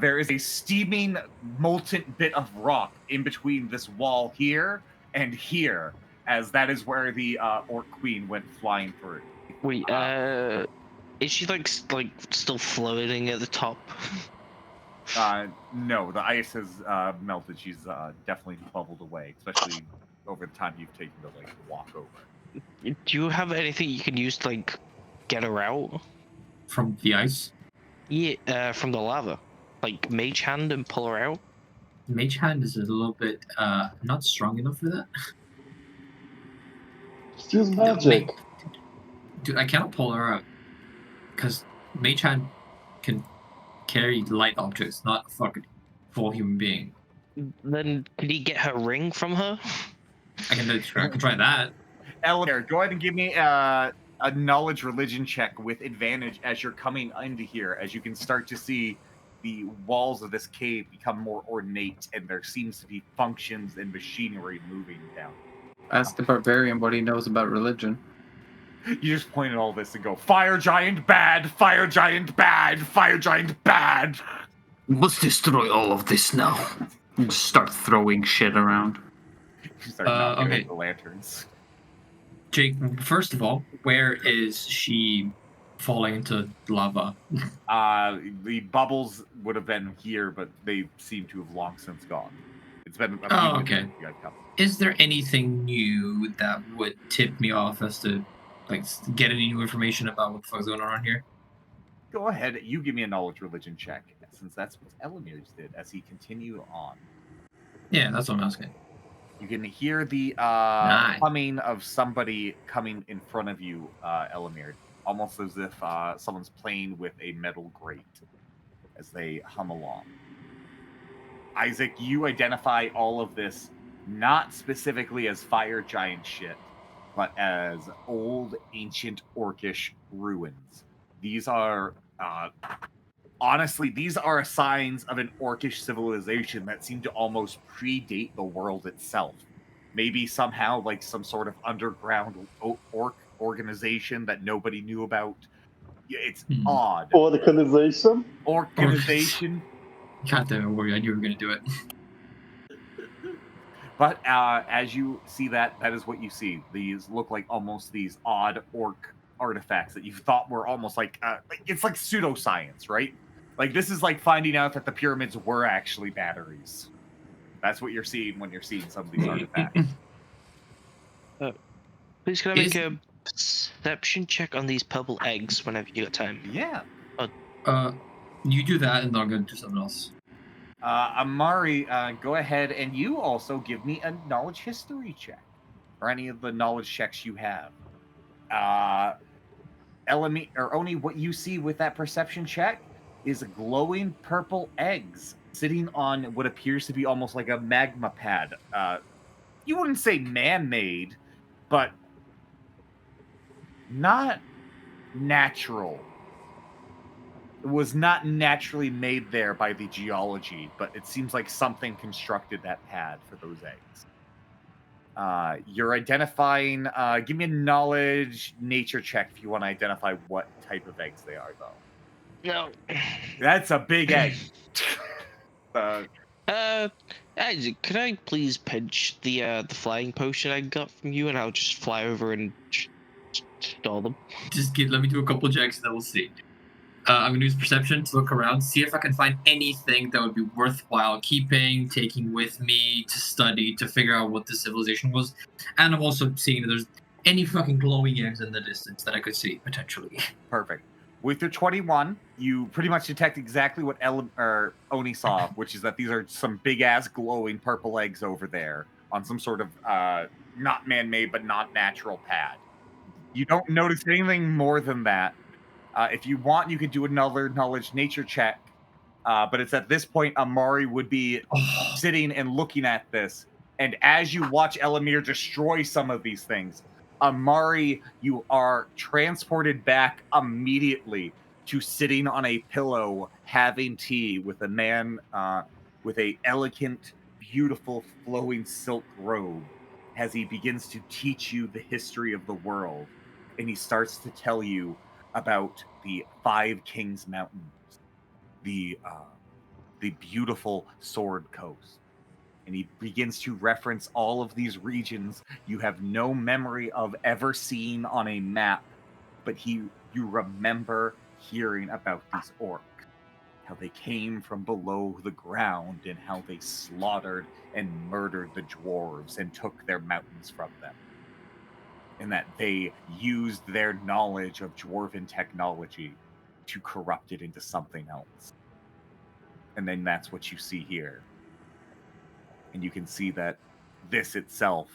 A: there is a steaming, molten bit of rock in between this wall here and here, as that is where the Orc Queen went flying through.
C: Wait, is she like still floating at the top?
A: No, the ice has melted. She's definitely bubbled away, especially over the time you've taken to like walk over.
C: Do you have anything you can use to like get her out?
E: From the ice?
C: Yeah, from the lava. Like mage hand and pull her out?
E: Mage hand is a little bit not strong enough for that.
F: Just use magic.
E: Dude, I cannot pull her out. Because mage hand can carry light objects, not a fucking full human being.
C: Then can you get her ring from her?
E: I can try that.
A: Elamir, go ahead and give me a knowledge religion check with advantage as you're coming into here, as you can start to see the walls of this cave become more ornate, and there seems to be functions and machinery moving down.
B: Ask the barbarian what he knows about religion.
A: You just point at all this and go, fire giant bad, fire giant bad, fire giant bad.
G: Must destroy all of this now.
B: Just start throwing shit around.
A: You start knocking
E: okay.
A: over the lanterns.
E: Jake, first of all, where is she falling into lava?
A: The bubbles would have been here, but they seem to have long since gone. It's been a few
E: okay.
A: minutes.
E: Is there anything new that would tip me off as to like get any new information about what the fuck's going on here?
A: Go ahead, you give me a knowledge religion check since that's what Elamir's did as he continued on.
E: Yeah, that's what I'm asking.
A: You can hear the
E: Nice.
A: humming of somebody coming in front of you, Elamir, almost as if someone's playing with a metal grate as they hum along. Isaac, you identify all of this not specifically as fire giant shit, but as old, ancient, orcish ruins. These are, honestly, these are signs of an orcish civilization that seem to almost predate the world itself. Maybe somehow like some sort of underground orc organization that nobody knew about. It's odd.
F: Organization?
A: Organization.
E: God damn it, Warrior, I knew you were going to do it.
A: But as you see that is what you see. These look like almost these odd orc artifacts that you thought were almost like it's like pseudoscience, right? Like this is like finding out that the pyramids were actually batteries. That's what you're seeing when you're seeing some of these artifacts.
C: Please can I make a perception check on these purple eggs whenever you got time?
A: Yeah.
E: You do that, and then I'm going to do something else.
A: Amari, go ahead and you also give me a knowledge history check, or any of the knowledge checks you have. Elami or Oni, what you see with that perception check is glowing purple eggs sitting on what appears to be almost like a magma pad. You wouldn't say man-made, but not natural. It was not naturally made there by the geology, but it seems like something constructed that pad for those eggs. You're identifying, give me a knowledge nature check if you want to identify what type of eggs they are, though.
C: No.
A: That's a big egg.
C: Isaac, could I please pinch the flying potion I got from you, and I'll just fly over and stall them?
E: Let me do a couple checks, and then we'll see. I'm going to use perception to look around, see if I can find anything that would be worthwhile keeping, taking with me to study, to figure out what the civilization was. And I'm also seeing if there's any fucking glowing eggs in the distance that I could see, potentially.
A: Perfect. With your 21, you pretty much detect exactly what Oni saw, which is that these are some big-ass glowing purple eggs over there on some sort of not man-made but not natural pad. You don't notice anything more than that. If you want, you could do another knowledge nature check, but it's at this point Amari would be sitting and looking at this, and as you watch Elamir destroy some of these things, Amari, you are transported back immediately to sitting on a pillow having tea with a man with a elegant, beautiful, flowing silk robe as he begins to teach you the history of the world, and he starts to tell you about the Five Kings Mountains, the beautiful Sword Coast. And he begins to reference all of these regions you have no memory of ever seeing on a map, but you remember hearing about these orcs, how they came from below the ground and how they slaughtered and murdered the dwarves and took their mountains from them. And that they used their knowledge of dwarven technology to corrupt it into something else. And then that's what you see here. And you can see that this itself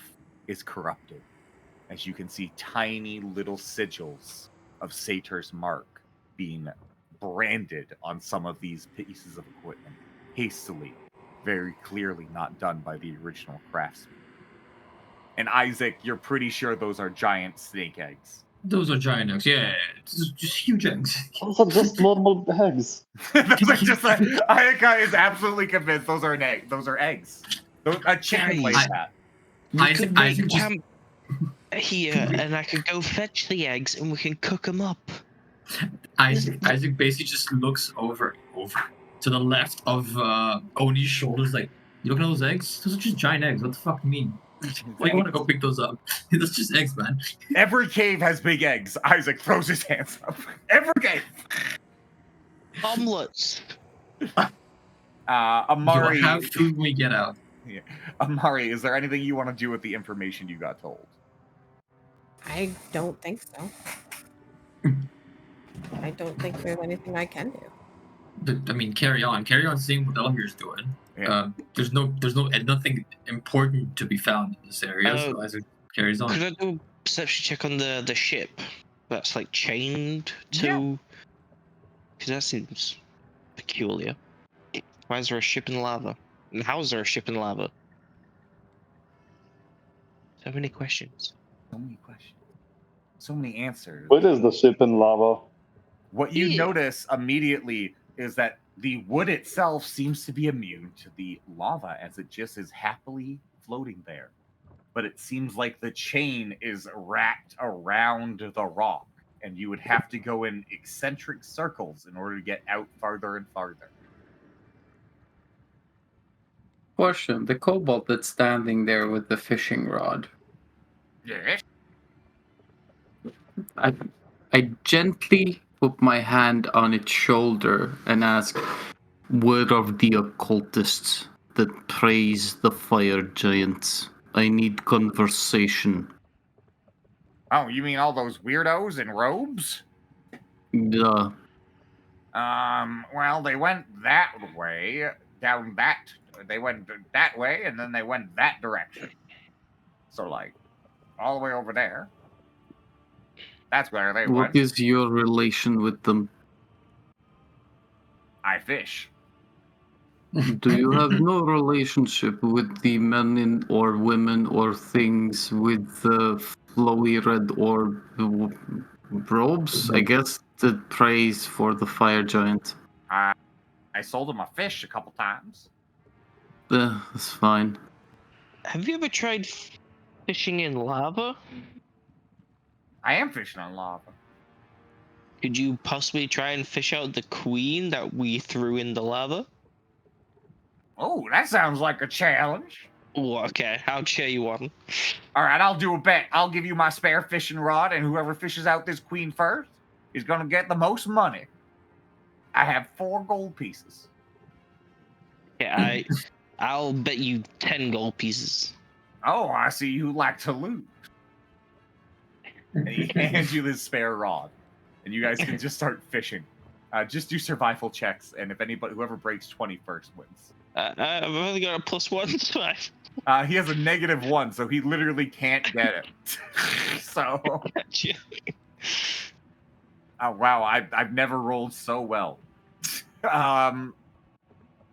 A: is corrupted. As you can see tiny little sigils of Satyr's mark being branded on some of these pieces of equipment, hastily, very clearly not done by the original craftsman. And Isaac, you're pretty sure those are giant snake eggs.
E: Those are giant eggs, yeah. Just huge eggs.
F: Those are just normal eggs.
A: Ayaka is absolutely convinced those are an egg. Those are eggs. A chicken lays that.
C: You could make camp here, and I could go fetch the eggs, and we can cook them up.
E: Isaac basically just looks over to the left of Oni's shoulders, like, you looking at those eggs? Those are just giant eggs. What the fuck do you mean? Why you want to go pick those up? That's just eggs, man.
A: Every cave has big eggs. Isaac throws his hands up. Every cave.
C: Omelets.
A: Amari,
E: you'll have food when we get out.
A: Yeah. Amari, is there anything you want to do with the information you got told?
D: I don't think so. I don't think there's anything I can do.
E: I mean, carry on seeing what Elmir's doing.
A: Yeah.
E: There's nothing important to be found in this area, so Isaac carries on.
C: Could I do a perception check on the ship that's like chained to? Because that seems peculiar. Why is there a ship in lava? And how is there a ship in lava? So many questions.
A: So many questions. So many answers.
F: What is the ship in lava?
A: What you notice immediately is that the wood itself seems to be immune to the lava as it just is happily floating there. But it seems like the chain is wrapped around the rock, and you would have to go in eccentric circles in order to get out farther and farther.
B: Question: the kobold that's standing there with the fishing rod.
A: Yes.
B: I gently put my hand on its shoulder and ask, "Where are the occultists that praise the fire giants? I need conversation."
A: Oh, you mean all those weirdos in robes?
B: Duh.
A: Well, they went that way, down that. They went that way, and then they went that direction. So, like, all the way over there. That's where they went.
B: What is your relation with them?
A: I fish.
B: Do you have no relationship with the men or women or things with the flowy red orb robes? I guess that praise for the fire giant.
A: I sold him a fish a couple times.
B: That's fine.
C: Have you ever tried fishing in lava?
A: I am fishing on lava.
C: Could you possibly try and fish out the queen that we threw in the lava?
A: Oh, that sounds like a challenge.
C: Oh, okay. I'll show you one.
A: All right, I'll do a bet. I'll give you my spare fishing rod, and whoever fishes out this queen first is going to get the most money. I have 4 gold pieces.
C: Yeah, I'll bet you 10 gold pieces.
A: Oh, I see you like to lose. And he hands you this spare rod, and you guys can just start fishing. Just do survival checks, and if whoever breaks 20 first wins.
C: I've only got a +1, so
A: he has a -1, so he literally can't get it. So,
C: Gotcha.
A: oh wow, I've never rolled so well.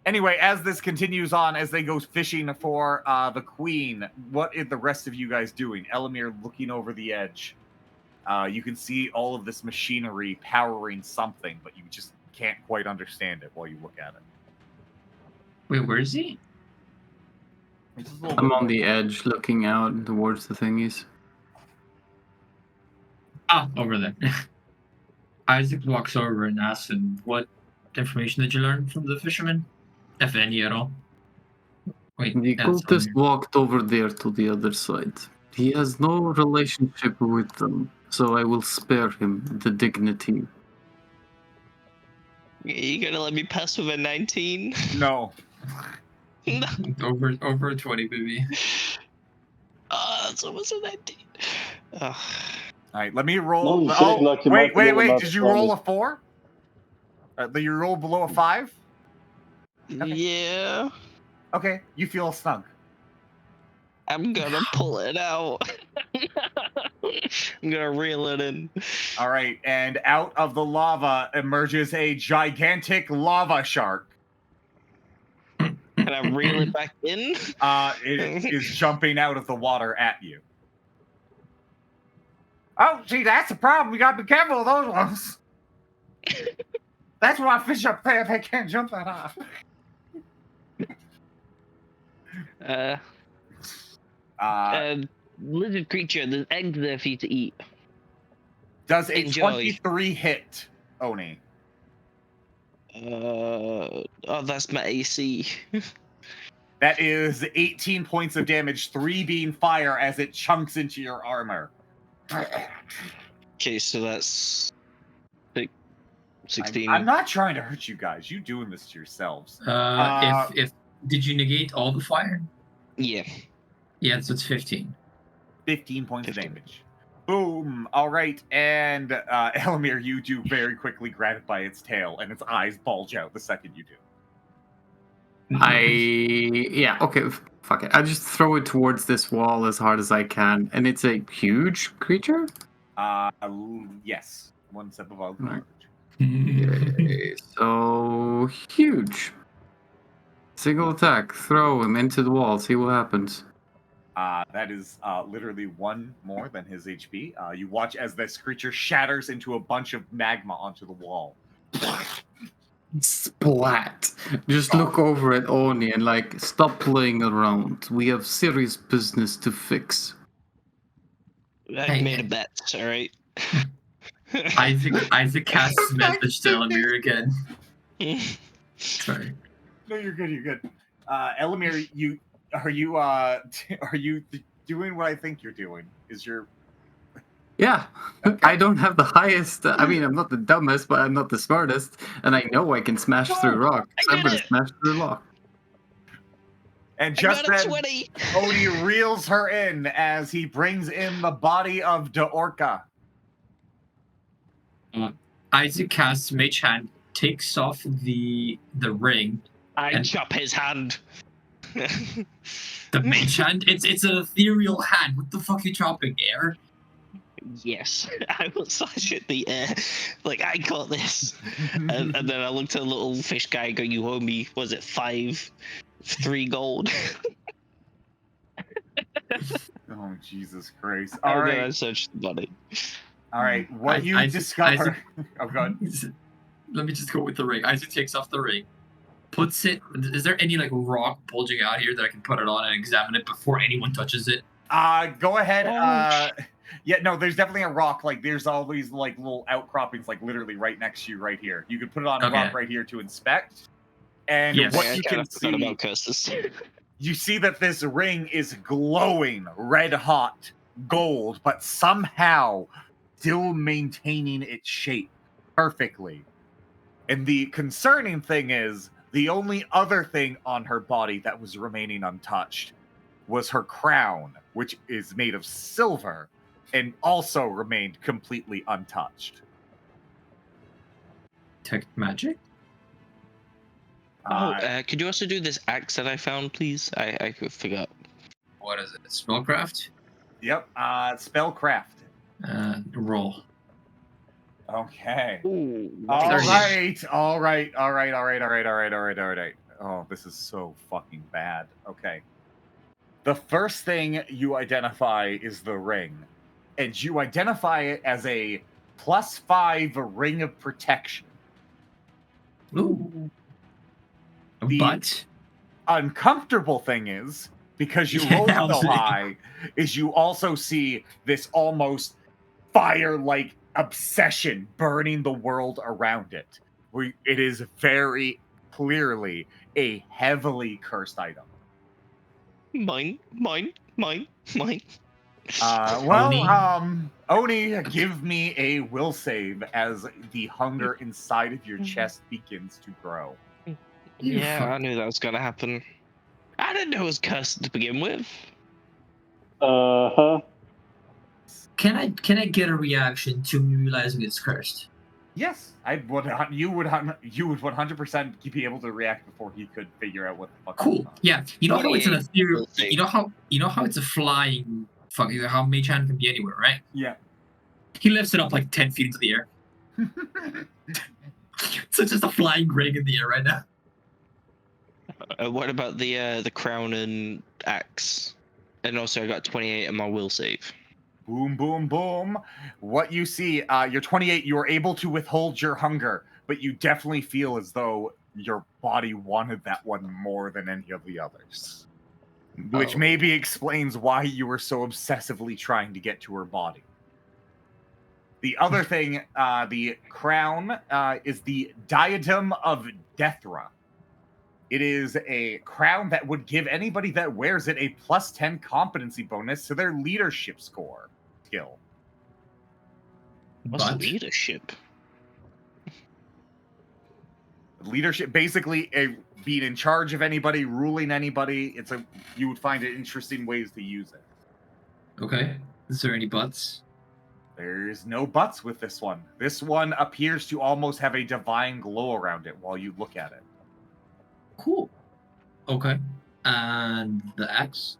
A: Anyway, as this continues on, as they go fishing for the queen, what is the rest of you guys doing? Elamir looking over the edge. You can see all of this machinery powering something, but you just can't quite understand it while you look at it.
E: Wait, where is he?
B: I'm on the edge looking out towards the thingies.
E: Ah, over there. Isaac walks over and asks him, what information did you learn from the fisherman? If any at all. Wait,
B: The cultist walked over there to the other side. He has no relationship with them, so I will spare him the dignity.
C: You gonna let me pass with a 19?
A: No.
C: No.
E: Over 20, baby.
C: That's almost a 19.
A: All right, let me roll.
F: No, you like you might be
A: wait.
F: able
A: Did
F: to
A: you roll a 4? Did you roll below a 5?
C: Okay. Yeah.
A: Okay, you feel snug.
C: I'm gonna pull it out. I'm gonna reel it in.
A: All right, and out of the lava emerges a gigantic lava shark.
C: Can I reel it back in?
A: It is jumping out of the water at you. Oh, see, that's the problem. You gotta be careful of those ones. That's why fish up there, they can't jump that high.
C: Lizard creature, there's eggs there for you to eat.
A: Does a
C: Enjoy.
A: 23 hit, Oni?
C: Oh, that's my AC.
A: That is 18 points of damage, 3 being fire as it chunks into your armor.
C: Okay, so that's 16.
A: I'm not trying to hurt you guys. You doing this to yourselves.
E: If did you negate all the fire?
C: Yeah.
E: Yeah, so it's 15.
A: 15 points of damage. Boom. All right. And Elamir, you do very quickly grab it by its tail, and its eyes bulge out the second you do.
B: Okay, fuck it. I just throw it towards this wall as hard as I can, and it's a huge creature?
A: Yes. One step above
B: Right.
A: large.
B: Okay, so huge. Single attack, throw him into the wall, see what happens.
A: That is literally one more than his HP. You watch as this creature shatters into a bunch of magma onto the wall.
B: Splat. Just look over at Oni and stop playing around. We have serious business to fix.
C: I made a bet, alright?
E: Isaac casts message to Elamir again. Sorry.
A: No, you're good. You're good. Elamir, are you doing what I think you're doing?
B: Yeah,
A: okay.
B: I don't have the highest. I'm not the dumbest, but I'm not the smartest, and I know I can smash through rock. So I'm gonna smash through rock.
A: And just then,
C: 20.
A: Oni reels her in as he brings in the body of Daorka.
E: Isaac casts Mage Hand, takes off the ring.
C: I chop his hand.
E: The Mage Hand? It's an ethereal hand. What the fuck are you chopping, air?
C: Yes, I will slash at the air. Like, I got this. and then I looked at the little fish guy and go, you owe me, was it 3 gold?
A: Oh, Jesus Christ. All right.
C: I searched the body.
A: All right, what you discover... Oh, God.
E: Let me just go with the ring. Isaac takes off the ring, puts it... Is there any, rock bulging out here that I can put it on and examine it before anyone touches it?
A: Go ahead. Yeah, no, there's definitely a rock. There's all these, little outcroppings, literally right next to you right here. You could put it on a rock right here to inspect. And what you can see...
C: about curses.
A: You see that this ring is glowing red-hot gold, but somehow still maintaining its shape perfectly. And the concerning thing is, the only other thing on her body that was remaining untouched was her crown, which is made of silver, and also remained completely untouched.
E: Detect magic?
C: Could you also do this axe that I found, please? I forgot.
E: What is it? Spellcraft?
A: Yep, spellcraft.
E: Roll.
A: Okay.
C: Ooh,
A: All right. Oh, this is so fucking bad. Okay. The first thing you identify is the ring, and you identify it as a +5 ring of protection.
E: Ooh.
A: The uncomfortable thing is, because you rolled so high, is you also see this almost fire-like obsession burning the world around it. It is very clearly a heavily cursed item.
C: Mine.
A: Oni, give me a will save as the hunger inside of your chest begins to grow.
C: Yeah, I knew that was gonna happen. I didn't know it was cursed to begin with.
F: Uh-huh.
E: Can I get a reaction to me realizing it's cursed?
A: Yes, you would 100% be able to react before he could figure out what the fuck.
E: Cool. Yeah. You know how it's an ethereal. You know how it's a flying. Fuck. How Mage Hand can be anywhere, right?
A: Yeah.
E: He lifts it up 10 feet into the air. So it's just a flying ring in the air right now.
C: What about the crown and axe? And also, I got 28 on my will save.
A: Boom, boom, boom. What you see, you're 28, you're able to withhold your hunger, but you definitely feel as though your body wanted that one more than any of the others. Which maybe explains why you were so obsessively trying to get to her body. The other thing, the crown, is the Diadem of Deathra. It is a crown that would give anybody that wears it a +10 competency bonus to their leadership skill.
C: What's leadership?
A: Leadership, basically, being in charge of anybody, ruling anybody. You would find it interesting ways to use it.
E: Okay. Is there any buts?
A: There's no buts with this one. This one appears to almost have a divine glow around it while you look at it.
E: Cool. Okay. And the axe?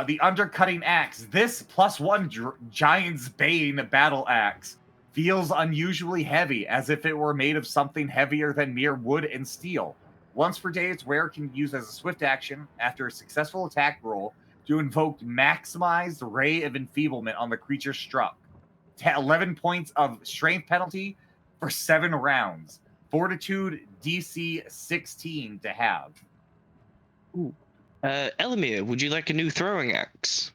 A: The undercutting axe. This +1 Giant's Bane battle axe feels unusually heavy, as if it were made of something heavier than mere wood and steel. Once per day, its wearer can be used as a swift action after a successful attack roll to invoke maximized Ray of Enfeeblement on the creature struck. 11 points of strength penalty for 7 rounds. Fortitude DC 16 to have.
C: Ooh. Elamir, would you like a new throwing axe?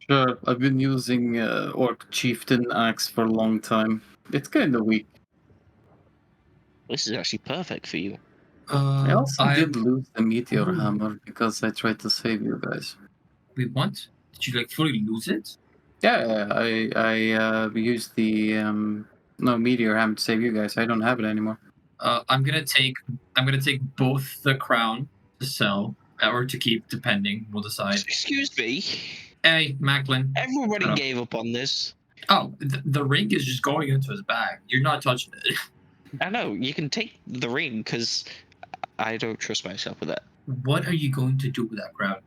B: Sure, I've been using Orc Chieftain axe for a long time. It's kind of weak.
C: This is actually perfect for you.
B: I also did lose the Meteor Hammer because I tried to save you guys.
E: Wait, what? Did you like fully lose it?
B: Yeah, I used the Meteor Hammer to save you guys. I don't have it anymore.
E: I'm gonna take both the crown to sell or to keep, depending. We'll decide.
C: Excuse me.
E: Hey, Macklin.
C: Everybody gave up on this.
E: Oh, the ring is just going into his bag. You're not touching it.
C: I know, you can take the ring, because I don't trust myself with that.
E: What are you going to do with that crown?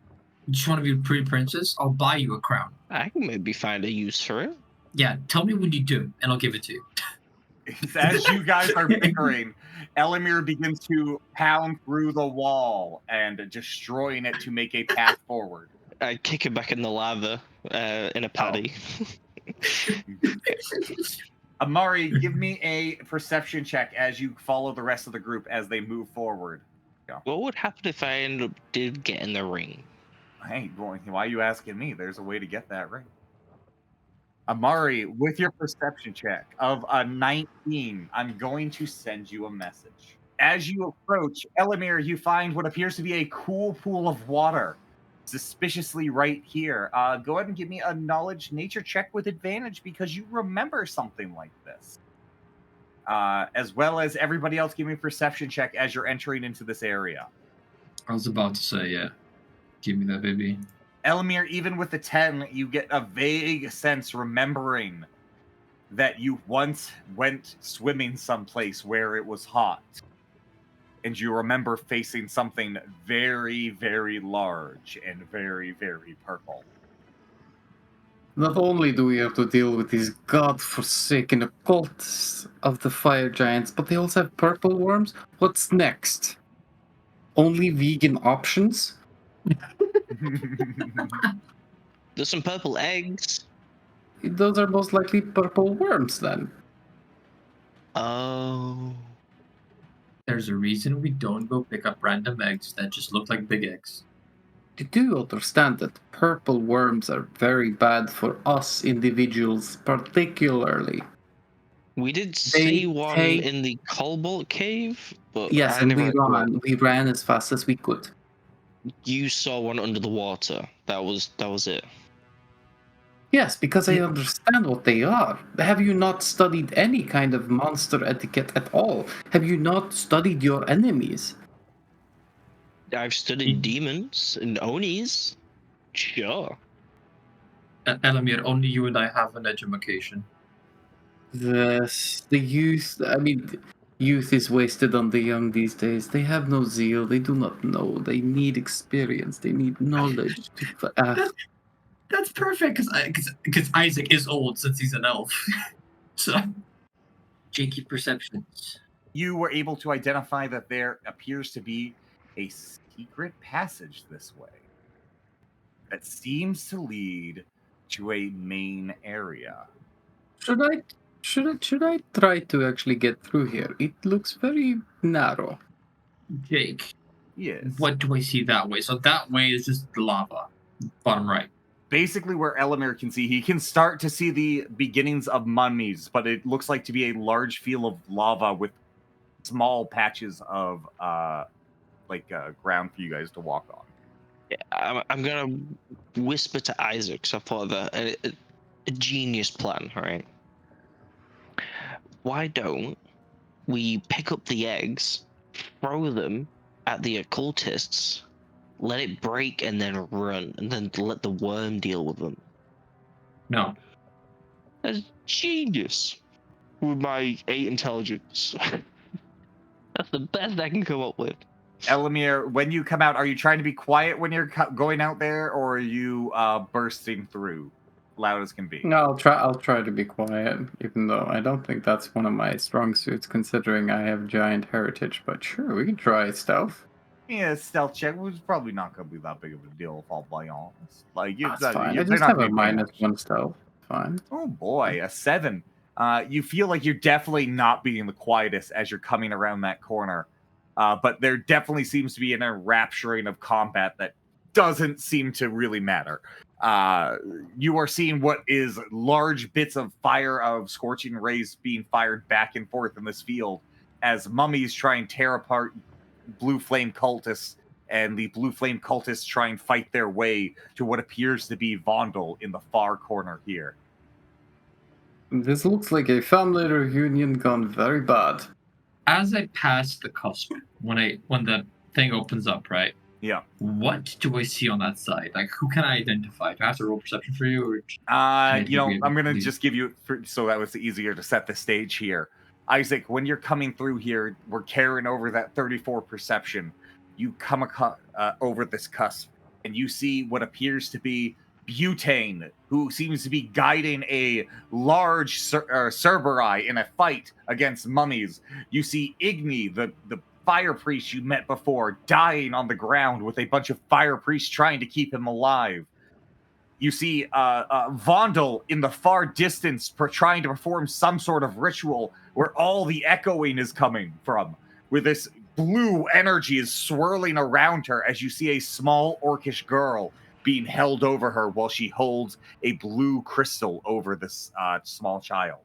E: You just want to be a pretty princess? I'll buy you a crown.
C: I can maybe find a use for it.
E: Yeah, tell me when you do, and I'll give it to you.
A: As you guys are bickering, Elamir begins to pound through the wall and destroying it to make a path forward.
C: I kick it back in the lava in a paddy.
A: Amari, give me a perception check as you follow the rest of the group as they move forward.
C: What would happen if I did get in the ring?
A: Hey, boy, why are you asking me? There's a way to get that ring. Amari, with your perception check of a 19, I'm going to send you a message. As you approach Elamir, you find what appears to be a cool pool of water, suspiciously right here. Go ahead and give me a knowledge nature check with advantage because you remember something like this. As well as everybody else, give me a perception check as you're entering into this area.
E: I was about to say, yeah. Give me that, baby.
A: Elamir, even with the 10, you get a vague sense remembering that you once went swimming someplace where it was hot. And you remember facing something very, very large and very, very purple.
B: Not only do we have to deal with these godforsaken occultists of the fire giants, but they also have purple worms? What's next? Only vegan options?
C: There's some purple eggs.
B: Those are most likely purple worms, then.
C: Oh.
E: There's a reason we don't go pick up random eggs that just look like big eggs.
B: You do understand that purple worms are very bad for us individuals, particularly.
C: We did see one in the Cobalt Cave, but
B: yes,
C: I
B: and
C: never
B: we ran as fast as we could.
C: You saw one under the water. That was it.
B: Yes, because I understand what they are. Have you not studied any kind of monster etiquette at all? Have you not studied your enemies?
C: I've studied demons and Onis. Sure.
E: Elamir, only you and I have an education.
B: Yes, the youth, youth is wasted on the young these days. They have no zeal. They do not know. They need experience. They need knowledge.
E: That's perfect, because Isaac is old since he's an elf. So, cheeky perceptions.
A: You were able to identify that there appears to be a secret passage this way that seems to lead to a main area.
B: Should I try to actually get through here? It looks very narrow.
E: Jake.
A: Yes.
E: What do I see that way? So that way is just lava. Bottom right.
A: Basically where Elamir can see, he can start to see the beginnings of mummies, but it looks like to be a large field of lava with small patches of ground for you guys to walk on.
C: Yeah, I'm gonna whisper to Isaac. So I thought of a genius plan, right? Why don't we pick up the eggs, throw them at the occultists, let it break, and then run, and then let the worm deal with them?
E: No.
C: That's genius. With my 8 intelligence. That's the best I can come up with.
A: Elamir, when you come out, are you trying to be quiet when you're going out there, or are you bursting through, loud as can be?
B: No, I'll try to be quiet, even though I don't think that's one of my strong suits, considering I have giant heritage. But sure, we can try stealth.
A: Yeah, stealth check was probably not going to be that big of a deal, if I'll be honest. Like,
B: That's fine. I
A: they're
B: just
A: not
B: have a
A: gonna be paying
B: -1 stealth. Fine.
A: Oh boy, a 7. You feel like you're definitely not being the quietest as you're coming around that corner. But there definitely seems to be an enrapturing of combat that doesn't seem to really matter. You are seeing what is large bits of fire of scorching rays being fired back and forth in this field as mummies try and tear apart blue flame cultists, and the blue flame cultists try and fight their way to what appears to be Vondel in the far corner here.
B: This looks like a family reunion gone very bad.
E: As I pass the cusp, when the thing opens up, right?
A: Yeah.
E: What do I see on that side? Like, who can I identify? Do I have to roll perception for you, or?
A: I'm gonna just give you so that was easier to set the stage here. Isaac, when you're coming through here, we're carrying over that 34 perception. You come over this cusp, and you see what appears to be Butane, who seems to be guiding a large Cerberus in a fight against mummies. You see Igni, the fire priest you met before, dying on the ground with a bunch of fire priests trying to keep him alive. You see Vondel in the far distance trying to perform some sort of ritual where all the echoing is coming from, where this blue energy is swirling around her as you see a small orcish girl being held over her while she holds a blue crystal over this small child.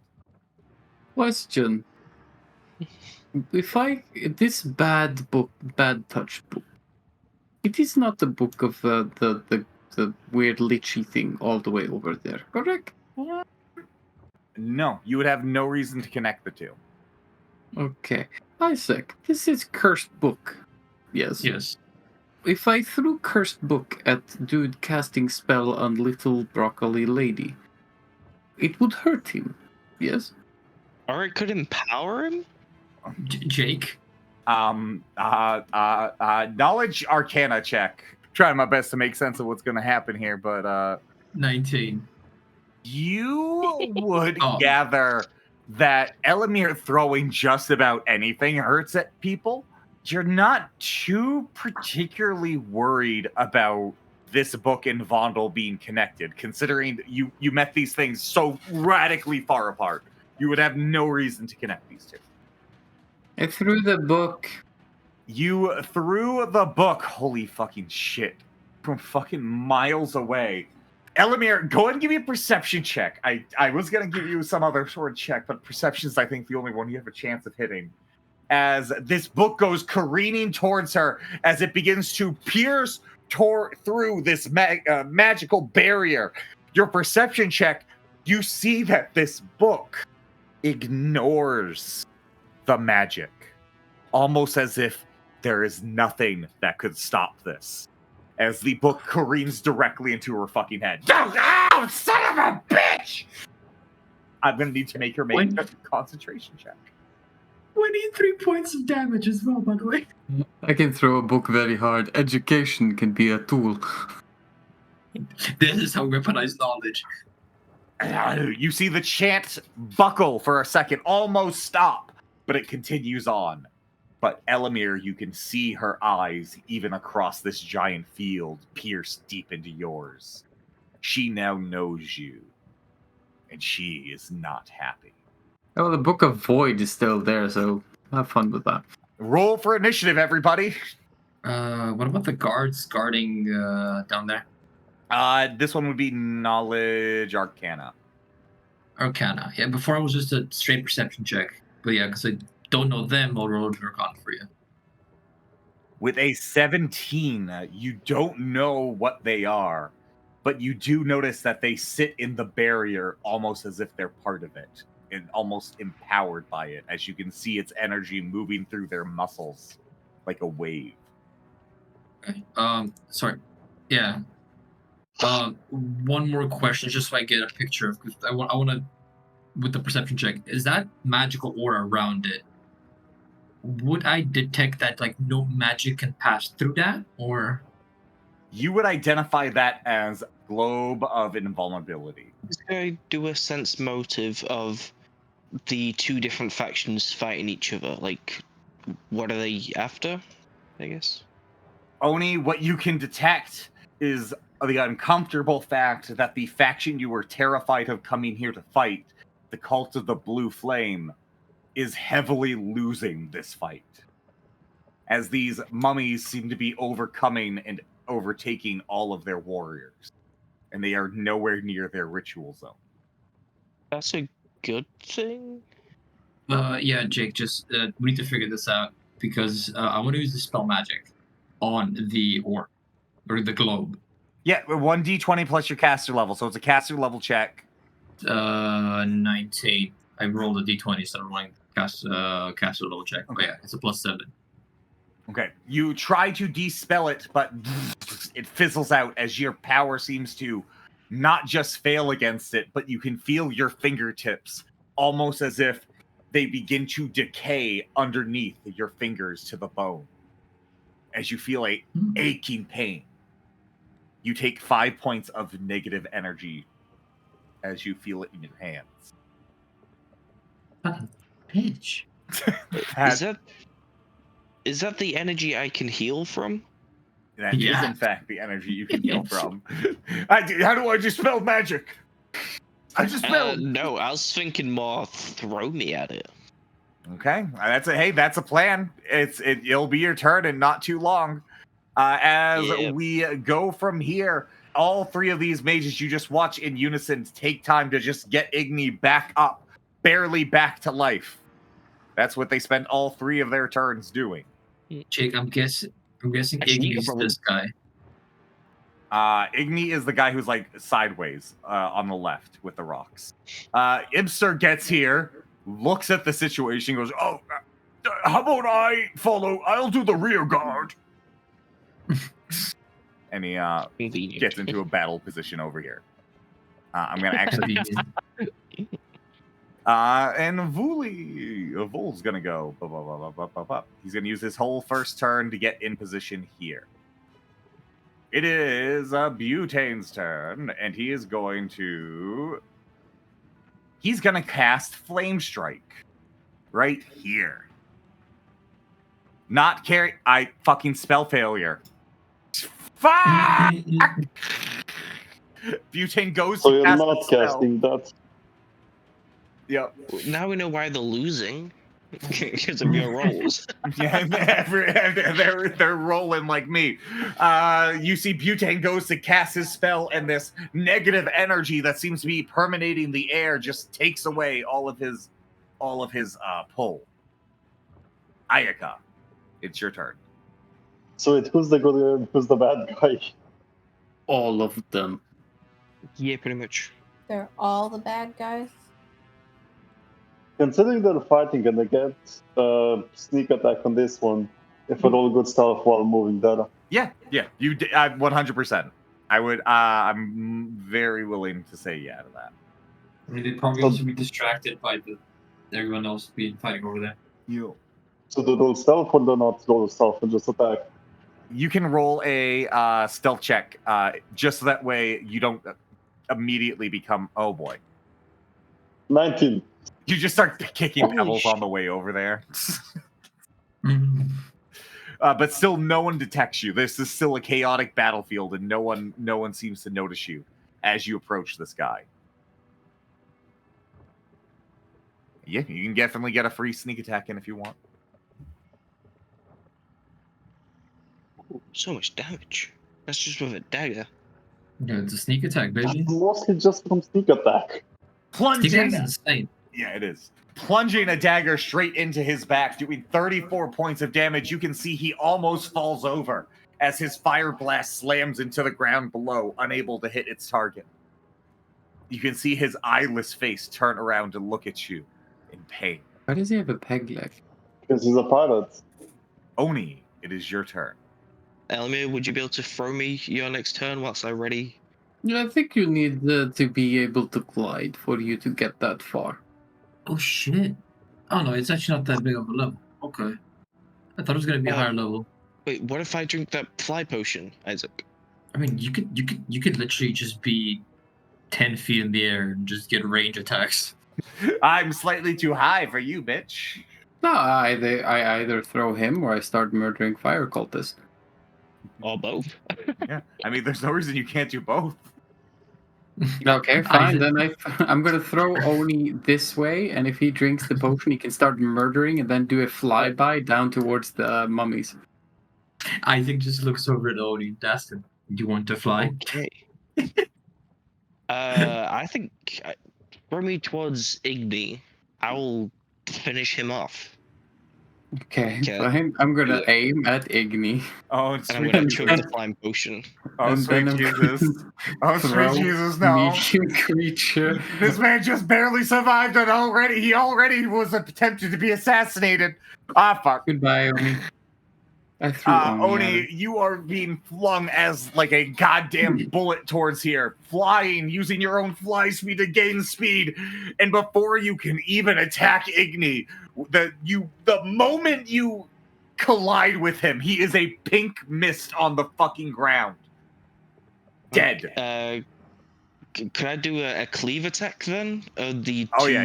B: Question. This bad touch book, it is not the book of the weird lychee thing all the way over there, correct?
A: No, you would have no reason to connect the two.
B: Okay. Isaac, this is cursed book. Yes.
E: Yes.
B: If I threw cursed book at dude casting spell on little broccoli lady, it would hurt him. Yes?
C: Or it could empower him?
E: Jake?
A: Knowledge Arcana check. Trying my best to make sense of what's going to happen here, but
E: 19.
A: You would gather that Elamir throwing just about anything hurts at people. You're not too particularly worried about this book and Vondel being connected, considering you met these things so radically far apart. You would have no reason to connect these two.
B: I threw the book.
A: You threw the book, holy fucking shit, from fucking miles away. Elamir, go ahead and give me a perception check. I was going to give you some other sort of check, but perception's, I think, the only one you have a chance of hitting. As this book goes careening towards her, as it begins to pierce through this magical barrier. Your perception check, you see that this book ignores the magic, almost as if there is nothing that could stop this. As the book careens directly into her fucking head. Oh, son of a bitch! I'm going to need to make her make a concentration check.
E: 23 points of damage as well, by the way.
B: I can throw a book very hard. Education can be a tool.
E: This is how weaponize knowledge.
A: You see the chant buckle for a second, almost stop, but it continues on. But Elamir, you can see her eyes, even across this giant field, pierce deep into yours. She now knows you, and she is not happy.
B: Oh, the Book of Void is still there, so have fun with that.
A: Roll for initiative, everybody.
E: What about the guards guarding down there?
A: This one would be Knowledge Arcana.
E: Arcana. Yeah, before it was just a straight perception check. But yeah, because I don't know them, I'll roll Arcana for you.
A: With a 17, you don't know what they are, but you do notice that they sit in the barrier almost as if they're part of it, and almost empowered by it, as you can see its energy moving through their muscles like a wave.
E: Okay. Sorry. Yeah. One more question, just so I get a picture of, because I want to with the perception check, is that magical aura around it? Would I detect that like no magic can pass through that, or
A: you would identify that as globe of invulnerability.
C: Let's go do a sense motive of the two different factions fighting each other. Like, what are they after? I guess.
A: Oni, what you can detect is the uncomfortable fact that the faction you were terrified of coming here to fight, the Cult of the Blue Flame, is heavily losing this fight. As these mummies seem to be overcoming and overtaking all of their warriors. And they are nowhere near their ritual zone.
C: That's a good thing.
E: yeah, Jake, just we need to figure this out because I want to use the spell magic on the orb or the globe.
A: Yeah, 1d20 plus your caster level, so it's a caster level check.
E: 19. I rolled a d20 so I'm rolling caster level check. Okay. But yeah, it's a +7.
A: Okay, you try to dispel it, but it fizzles out as your power seems to not just fail against it, but you can feel your fingertips almost as if they begin to decay underneath your fingers to the bone. As you feel a aching pain, you take 5 points of negative energy as you feel it in your hands.
E: Fucking bitch.
C: Is that the energy I can heal from?
A: That is, in fact, the energy you can heal from. How do I dispel magic? I dispelled.
C: No, I was thinking more throw me at it.
A: Okay, that's a plan. It'll be your turn and not too long. We go from here, all three of these mages you just watch in unison take time to just get Igni back up, barely back to life. That's what they spend all three of their turns doing.
E: Jake, I'm guessing Igni's this guy.
A: Igni is the guy who's like sideways on the left with the rocks. Ibster gets here, looks at the situation, goes, "Oh, how about I follow? I'll do the rear guard." And he gets into a battle position over here. I'm gonna actually. And Vul's gonna go. He's gonna use his whole first turn to get in position here. It is Butane's turn, and he is going to. He's gonna cast Flame Strike right here. Not carry. I fucking spell failure. Fuck! Butane goes
F: so
A: to
F: you're
A: cast
F: not casting that.
A: Yep.
C: Now we know why they're losing. Because of your rolls.
A: Yeah, they're rolling like me. You see Butane goes to cast his spell, and this negative energy that seems to be permeating the air just takes away all of his pull. Ayaka, it's your turn.
F: So who's the good guy, who's the bad guy?
B: All of them.
C: Yeah, pretty much.
D: They're all the bad guys.
F: Considering they're fighting and they get sneak attack on this one, if it all good stuff while moving that.
A: Yeah, you 100%. I would. I'm very willing to say yeah to that.
E: I mean, they'd probably also be distracted by everyone else fighting over there.
F: So do those stealth or do not roll stealth and just attack?
A: You can roll a stealth check, just so that way you don't immediately become. Oh boy.
F: 19.
A: You just start kicking pebbles on the way over there. But still, no one detects you. This is still a chaotic battlefield, and no one seems to notice you as you approach this guy. Yeah, you can definitely get a free sneak attack in if you want.
C: Ooh, so much damage. That's just with a dagger.
E: Yeah, it's a sneak attack, baby.
F: Mostly just from sneak attack.
A: Plunging.
E: Sneak attack is insane.
A: Yeah, it is. Plunging a dagger straight into his back, doing 34 points of damage. You can see he almost falls over as his fire blast slams into the ground below, unable to hit its target. You can see his eyeless face turn around and look at you in pain.
B: Why does he have a peg leg?
F: Because he's a pilot.
A: Oni, it is your turn.
C: Elmir, would you be able to throw me your next turn whilst I'm ready?
B: Yeah, I think you need to be able to glide for you to get that far.
E: Oh shit! Oh no, it's actually not that big of a level. Okay, I thought it was gonna be a higher level.
C: Wait, what if I drink that fly potion, Isaac?
E: I mean, you could literally just be 10 feet in the air and just get range attacks.
A: I'm slightly too high for you, bitch.
B: No, I either throw him or I start murdering fire cultists.
C: Or both.
A: Yeah, I mean, there's no reason you can't do both.
B: Okay, fine.
E: Isaac-
B: Then I'm gonna throw Oni this way, and if he drinks the potion, he can start murdering and then do a flyby down towards the mummies.
E: Isaac just looks over at Odie. That's him. Do you want to fly?
C: Okay. I think throw me towards Igni. I will finish him off.
B: Okay,
C: Okay.
B: fine. I'm gonna aim at Igni.
A: Oh,
C: And I'm
A: sweet
C: gonna
A: Jesus.
C: choke the flying potion.
A: Oh,
B: and
A: sweet
B: then I'm
A: Jesus. Oh,
B: throw
A: sweet Jesus, no.
B: medium creature.
A: This man just barely survived it already. He already was attempted to be assassinated. Ah, fuck.
B: Goodbye, Oni. I threw Oni. at
A: Oni,
B: him.
A: you are being flung as like a goddamn bullet towards here, flying, using your own fly speed to gain speed. And before you can even attack Igni, the moment you collide with him, he is a pink mist on the fucking ground. Dead.
C: Can I do a cleave attack then?
A: Oh
C: two...
A: yeah.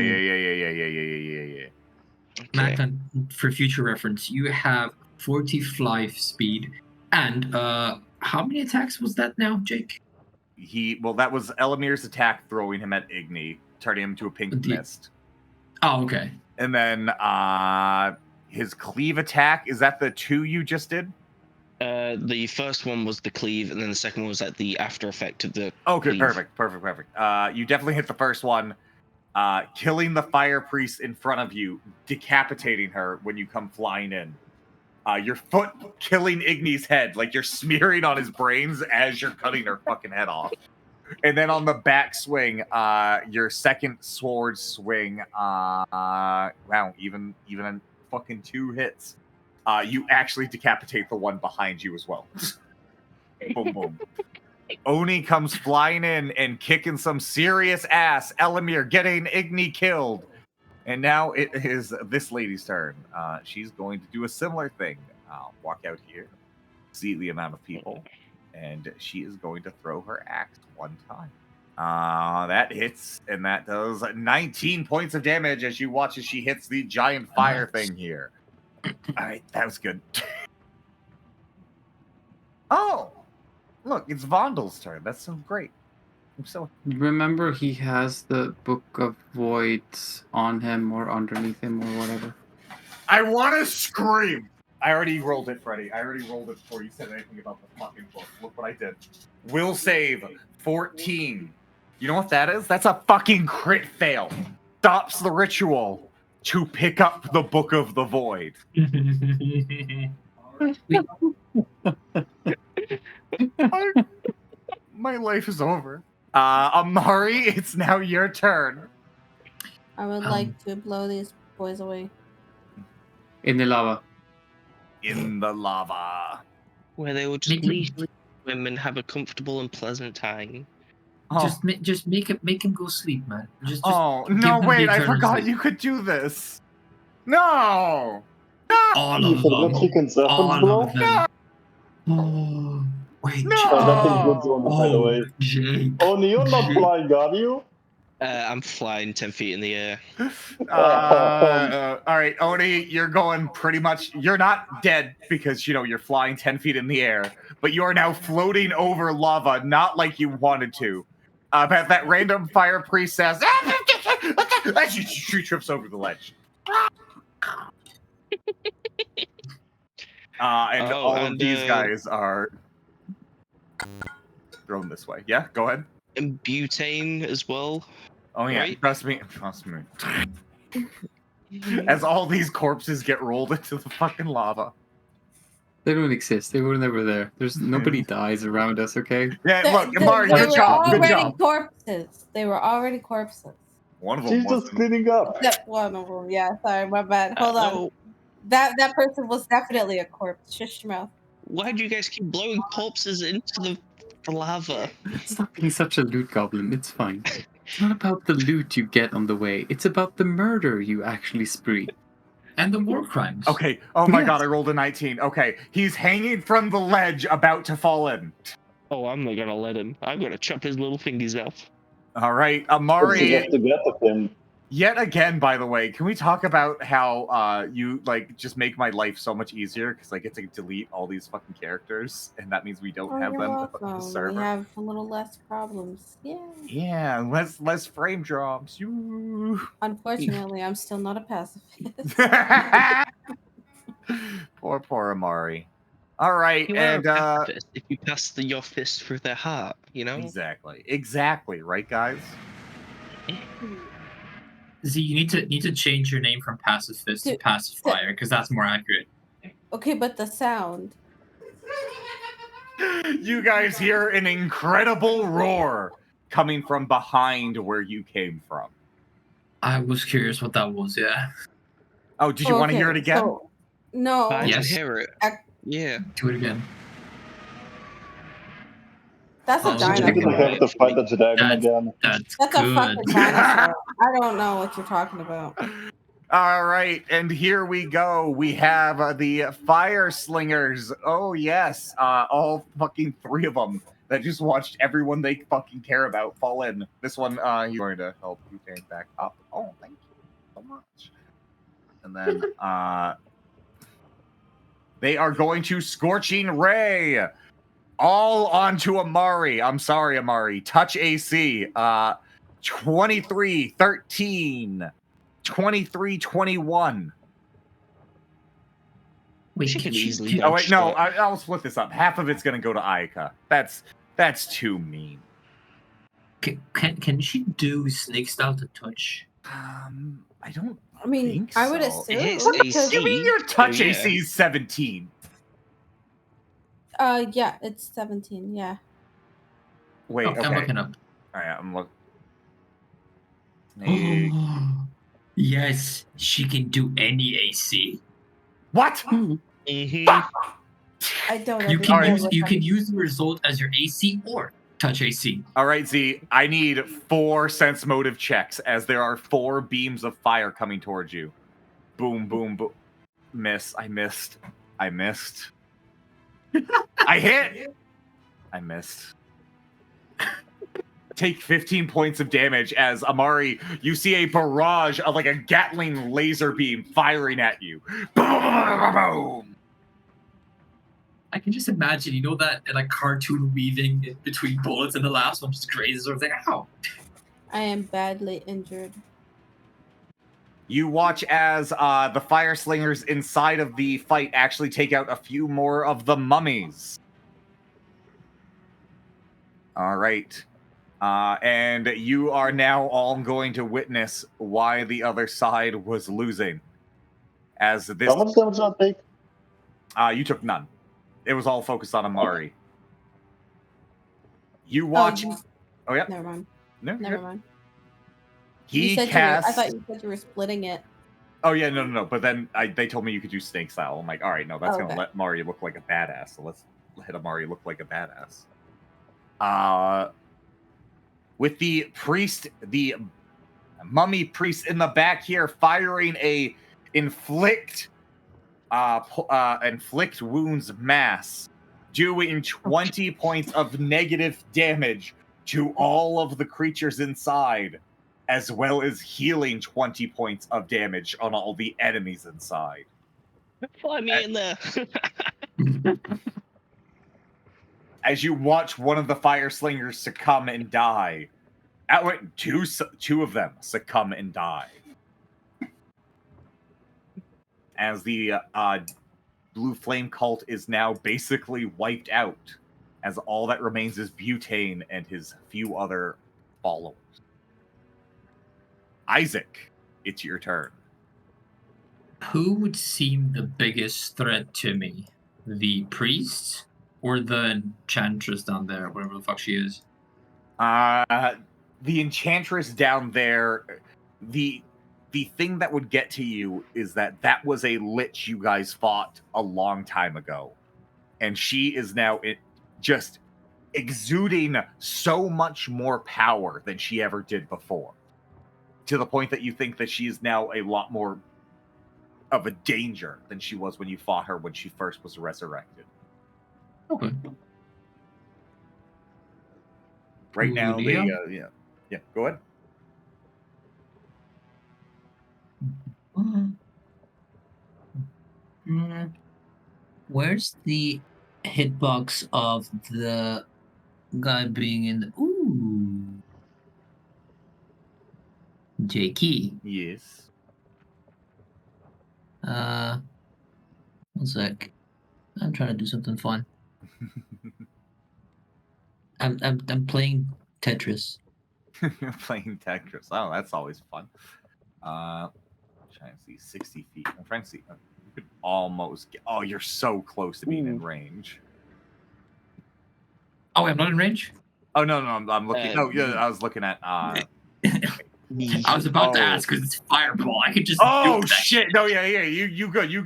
C: Okay.
E: Macklin, for future reference, you have 40 fly speed, and how many attacks was that now, Jake?
A: That was Elamir's attack throwing him at Igni, turning him to a pink mist.
E: Oh, okay.
A: And then his cleave attack, is that the 2 you just did?
C: The first one was the cleave, and then the second one was at the after effect of the
A: Okay,
C: cleave.
A: perfect. You definitely hit the first one, killing the fire priest in front of you, decapitating her when you come flying in. Your foot killing Igni's head, like you're smearing on his brains as you're cutting her fucking head off. And then on the back swing, your second sword swing, wow, even in fucking 2 hits, you actually decapitate the one behind you as well. Boom, boom. Oni comes flying in and kicking some serious ass. Elamir getting Igni killed. And now it is this lady's turn. She's going to do a similar thing. Walk out here, see the amount of people, and she is going to throw her axe 1 time. That hits, and that does 19 points of damage as you watch as she hits the giant fire thing here. All right, that was good. Oh, look, it's Vondel's turn. That's so great.
B: Remember, he has the Book of Voids on him or underneath him or whatever.
A: I want to scream. I already rolled it, Freddy. I already rolled it before you said anything about the fucking book. Look what I did. Will save 14. You know what that is? That's a fucking crit fail. Stops the ritual to pick up the Book of the Void. My life is over. Amari, it's now your turn.
D: I would like to blow these boys away.
B: In the lava.
A: In the lava.
C: Where they will just leisurely swim and have a comfortable and pleasant time.
A: Oh.
E: Just make him go sleep, man. Just
A: no, wait, I forgot you could do this. No!
E: All
F: You
E: of
F: forgot
E: them.
F: you can serpent
E: All
F: blow?
E: of them. Oh, wait.
A: No!
F: Oh, that's a good one, by the way.
E: Jake.
F: Oh, you're not flying, are you?
C: I'm flying 10 feet in the air.
A: All right, Oni, you're going pretty much. You're not dead because you're flying 10 feet in the air, but you are now floating over lava, not like you wanted to. But that random fire priest says, as she trips over the ledge. And all of these guys are thrown this way. Yeah, go ahead.
C: And butane as well.
A: Oh yeah,
C: right?
A: trust me. As all these corpses get rolled into the fucking lava.
B: They don't exist. They were never there. There's nobody dies around us, okay?
A: Yeah, look, Amari, good job. Good job.
D: Corpses. They were already corpses.
A: One of them
F: She's just cleaning up.
D: Except one of them. Yeah, sorry, my bad. Hold on.
C: No.
D: That person was definitely a corpse. Shush your mouth.
C: Why do you guys keep blowing corpses into the lava?
B: Stop being such a loot goblin. It's fine. It's not about the loot you get on the way. It's about the murder you actually spree.
E: And the war crimes.
A: Okay. Oh my
B: Yes.
A: god, I rolled a 19. Okay. He's hanging from the ledge, about to fall in.
C: Oh, I'm not gonna let him. I'm gonna chop his little fingers off.
A: All right.
F: What's
A: Amari,
F: left to get of him?
A: yet again, by the way, can we talk about how you like just make my life so much easier because I get to delete all these fucking characters, and that means we don't have
D: You're
A: them
D: welcome.
A: on the server.
D: We have a little less problems. Yeah.
A: Yeah, less frame drops.
D: Unfortunately, I'm still not a pacifist.
A: Poor Amari. All right,
C: You
A: and
C: are a pacifist if you pass your fist through their heart, you know?
A: exactly, right, guys?
E: Z, you need to change your name from pacifist to pacifier because that's more accurate.
D: Okay, but the sound.
A: You guys hear an incredible roar coming from behind where you came from.
E: I was curious what that was. Yeah.
A: Oh, did you want to hear it again?
D: So, no.
C: I
E: Yes.
C: can hear it. Yeah.
E: Do it again.
D: That's a
E: Oh,
F: You're
D: dinosaur.
F: gonna have to fight the dragon again.
E: That's
D: That's a
E: good.
D: fucking dinosaur. I don't know what you're talking about.
A: All right, and here we go. We have the fire slingers. Oh yes, all fucking 3 of them that just watched everyone they fucking care about fall in. This one, he's going to help you tank back up. Oh, thank you so much. And then, they are going to Scorching Ray. All onto Amari. I'm sorry, Amari. Touch AC. 23, 13, 23, 21.
E: Wait,
C: She
E: can
C: can
E: she
C: easily
E: do-
C: dodge
A: Oh wait, no,
C: that.
A: I'll split this up. Half of it's gonna go to Ayaka. That's too mean.
E: Can she do snake style to touch?
A: I don't.
D: I mean,
A: think
D: I would
A: so.
D: assume.
C: It hits
D: because-
A: You mean your touch
C: yeah.
A: AC is 17?
D: Yeah, it's 17. Yeah.
A: Wait,
E: Oh,
A: okay.
E: I'm looking up.
A: All right, I'm looking.
E: Yes, she can do any AC.
A: What?
C: Mm-hmm.
D: I don't
E: You
D: understand
E: can
A: Alright.
E: use
D: what
E: you
D: that
E: can
D: is.
E: use the result as your AC or touch AC.
A: All right, Z. I need 4 sense motive checks as there are 4 beams of fire coming towards you. Boom, boom, boom. Miss. I missed. I missed. I hit. I missed. Take 15 points of damage as Amari, you see a barrage of like a Gatling laser beam firing at you. Boom!
E: I can just imagine, you know, that like cartoon weaving in between bullets, and the last one just grazes her. It's like, ow.
D: I am badly injured.
A: You watch as the fire slingers inside of the fight actually take out a few more of the mummies. All right. And you are now all going to witness why the other side was losing. As this,
F: How much damage did I take?
A: you took none. It was all focused on Amari. You watch. Oh yeah.
D: Never mind.
A: No,
D: Never
A: good.
D: mind.
A: He
D: I
A: cast.
D: thought you said you were splitting it.
A: Oh yeah, no. But then they told me you could do snake style. I'm like, all right, no, that's
D: Okay.
A: gonna let Mari look like a badass. So let's let Amari look like a badass. With the priest, the mummy priest in the back here, firing a inflict wounds mass, doing 20 points of negative damage to all of the creatures inside, as well as healing 20 points of damage on all the enemies inside.
C: Fly me in there.
A: As you watch one of the fire slingers succumb and die. Two of them succumb and die. As the blue flame cult is now basically wiped out, as all that remains is Butane and his few other followers. Isaac, it's your turn.
E: Who would seem the biggest threat to me? The priest or the enchantress down there, whatever the fuck she is?
A: The enchantress down there, the thing that would get to you is that was a lich you guys fought a long time ago. And she is now just exuding so much more power than she ever did before, to the point that you think that she is now a lot more of a danger than she was when you fought her when she first was resurrected.
E: Okay.
A: Right now, they,
E: Julia?
A: yeah, go ahead.
E: Where's the hitbox of the guy being in the... Ooh. J-Key.
A: Yes.
E: 1 sec. I'm trying to do something fun. I'm playing Tetris.
A: Playing Tetris. Oh, that's always fun. Trying to see 60 feet. I'm trying to see. You could almost get. Oh, you're so close to being in range.
E: Oh, wait, I'm not in range?
A: Oh no, I'm looking. No, yeah, I was looking at.
E: I was about to ask because it's fireball. I could just.
A: Oh shit! No, yeah. You good. You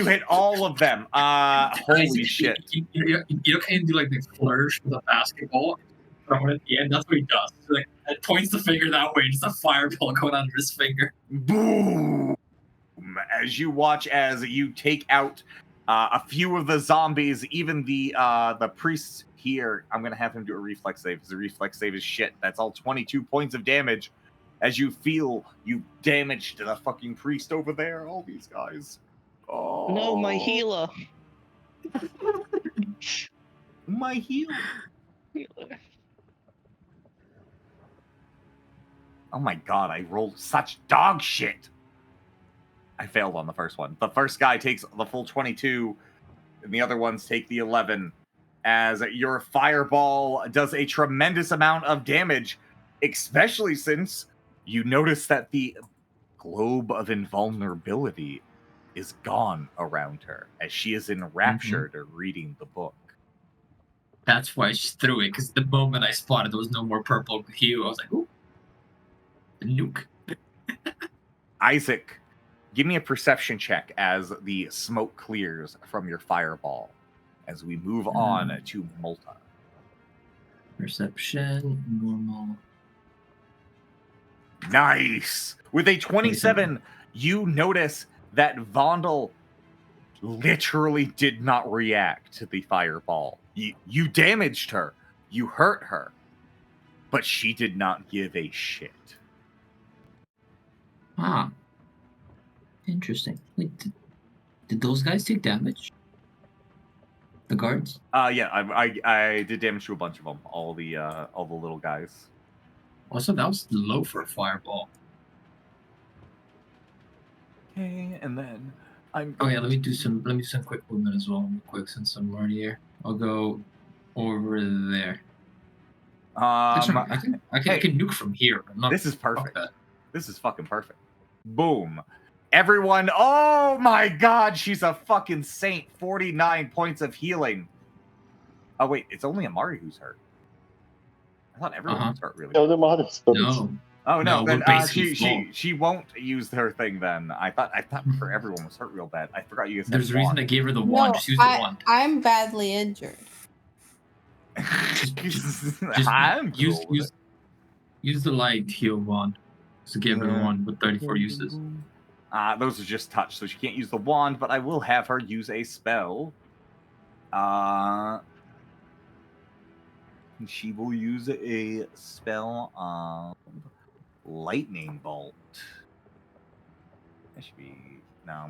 A: hit all of them. Holy shit!
E: You can't do like the flourish with a basketball. Throw it at the end. That's what he does. Like it points the finger that way. Just a fireball going under his finger.
A: Boom! As you watch, as you take out a few of the zombies, even the priests here. I'm gonna have him do a reflex save because the reflex save is shit. That's all 22 points of damage. As you feel you damaged the fucking priest over there, all these guys. Oh
C: No, my healer.
A: My healer. Oh my god, I rolled such dog shit. I failed on the first one. The first guy takes the full 22, and the other ones take the 11. As your fireball does a tremendous amount of damage, especially since you notice that the globe of invulnerability is gone around her, as she is enraptured reading the book.
E: That's why she threw it, because the moment I spotted there was no more purple hue, I was like, ooh, the nuke.
A: Isaac, give me a perception check as the smoke clears from your fireball, as we move on to Malta.
E: Perception, normal.
A: Nice! With a 27, you notice that Vondel literally did not react to the fireball. You damaged her. You hurt her. But she did not give a shit.
E: Ah. Interesting. Wait, did those guys take damage? The guards?
A: Yeah, I did damage to a bunch of them. All the little guys.
E: Also, that was low for a fireball.
A: Okay, and then I'm.
E: Oh yeah, let me do some quick movement as well, real quick, since I'm already here. I'll go over there. I can nuke from here.
A: This is perfect. This is fucking perfect. Boom. Everyone, oh my god, she's a fucking saint. 49 points of healing. Oh wait, it's only Amari who's hurt. I thought everyone was hurt, really.
E: No.
A: Oh no, then she won't use her thing then. I thought for everyone was hurt real bad. I forgot you guys.
E: There's a reason I gave her the wand. Just use the wand.
D: I'm badly injured.
E: Use the light heal wand. To give her the wand with 34 uses.
A: Those are just touch, so she can't use the wand, but I will have her use a spell. She will use a spell of lightning bolt. That should be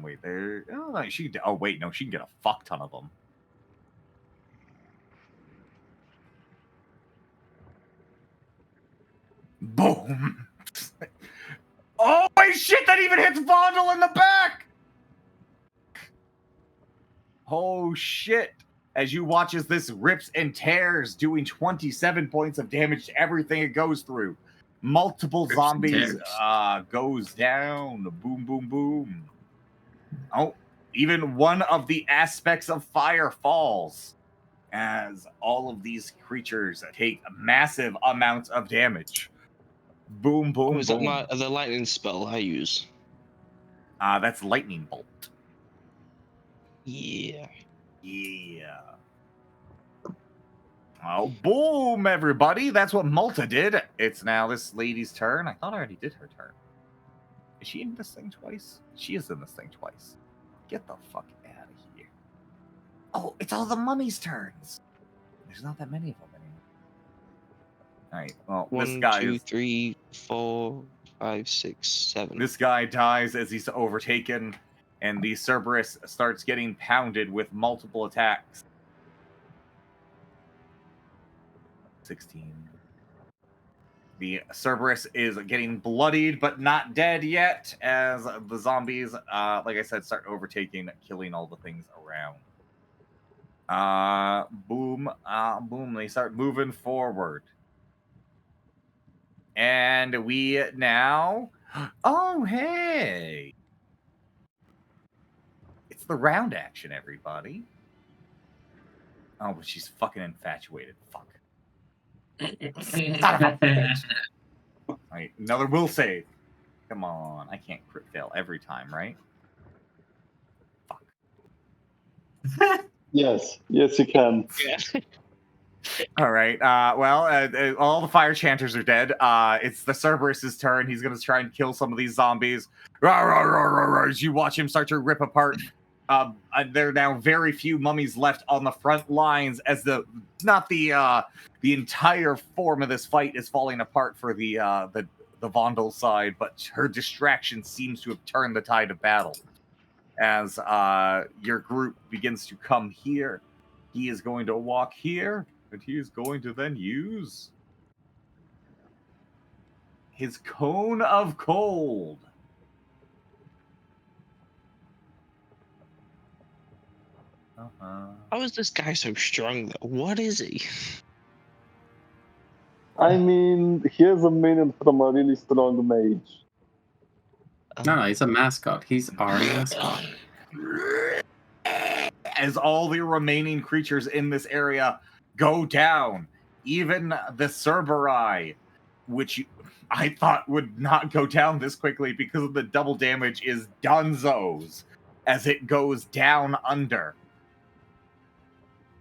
A: wait there. Oh, no, she can. Oh wait, no, she can get a fuck ton of them. Boom! Oh my shit! That even hits Vondel in the back. Oh shit! As you watch as this rips and tears, doing 27 points of damage to everything it goes through. Multiple zombies goes down. Boom, boom, boom. Oh, even one of the aspects of fire falls, as all of these creatures take massive amounts of damage. Boom, boom,
C: is
A: boom.
C: That the lightning spell I use?
A: That's lightning bolt.
C: Yeah.
A: Yeah. Oh, boom, everybody. That's what Malta did. It's now this lady's turn. I thought I already did her turn. Is she in this thing twice? She is in this thing twice. Get the fuck out of here. Oh, it's all the mummies' turns. There's not that many of them anymore. All right. Well, this
C: 1,
A: guy
C: 2,
A: is...
C: 3, 4, 5, 6, 7.
A: This guy dies as he's overtaken, and the Cerberus starts getting pounded with multiple attacks. 16. The Cerberus is getting bloodied, but not dead yet, as the zombies, like I said, start overtaking, killing all the things around. Boom, boom. They start moving forward. And we now... Oh, hey! It's the round action, everybody. Oh, but she's fucking infatuated. Fuck. Son of a bitch. All right, another will save. Come on. I can't crit fail every time, right? Fuck.
F: Yes, you can.
C: Yeah.
A: All right. Well, all the fire chanters are dead. It's the Cerberus's turn. He's going to try and kill some of these zombies. Rawr, rawr, rawr, rawr, rawr, as you watch him start to rip apart. There are now very few mummies left on the front lines, as the entire form of this fight is falling apart for the Vondel side, but her distraction seems to have turned the tide of battle. As your group begins to come here, he is going to walk here, and he is going to then use his Cone of Cold.
C: How is this guy so strong, though? What is he?
F: I mean, here's a minion from a really strong mage.
B: No, he's a mascot. He's our mascot.
A: As all the remaining creatures in this area go down, even the Cerberi, which I thought would not go down this quickly because of the double damage, is Dunzo's as it goes down under.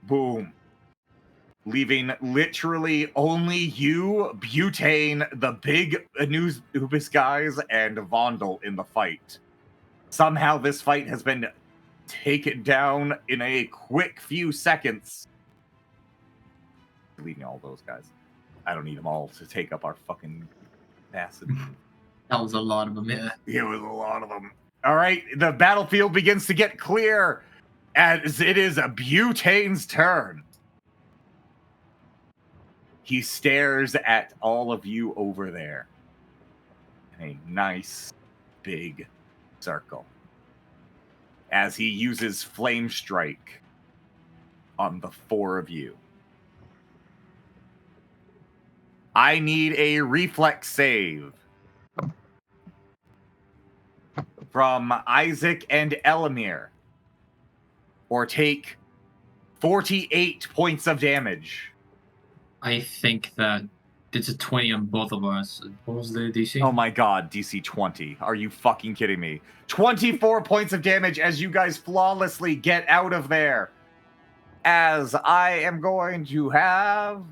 A: Boom. Leaving literally only you, Butane, the big Anubis guys, and Vondel in the fight. Somehow this fight has been taken down in a quick few seconds. Leaving all those guys. I don't need them all to take up our fucking acid.
E: That was a lot of them, yeah.
A: It was a lot of them. All right, the battlefield begins to get clear as it is Butane's turn. He stares at all of you over there in a nice big circle as he uses Flame Strike on the 4 of you. I need a reflex save from Isaac and Elamir, or take 48 points of damage.
E: I think that it's a 20 on both of us. What was the DC?
A: Oh my god, DC 20. Are you fucking kidding me? 24 points of damage as you guys flawlessly get out of there. As I am going to have...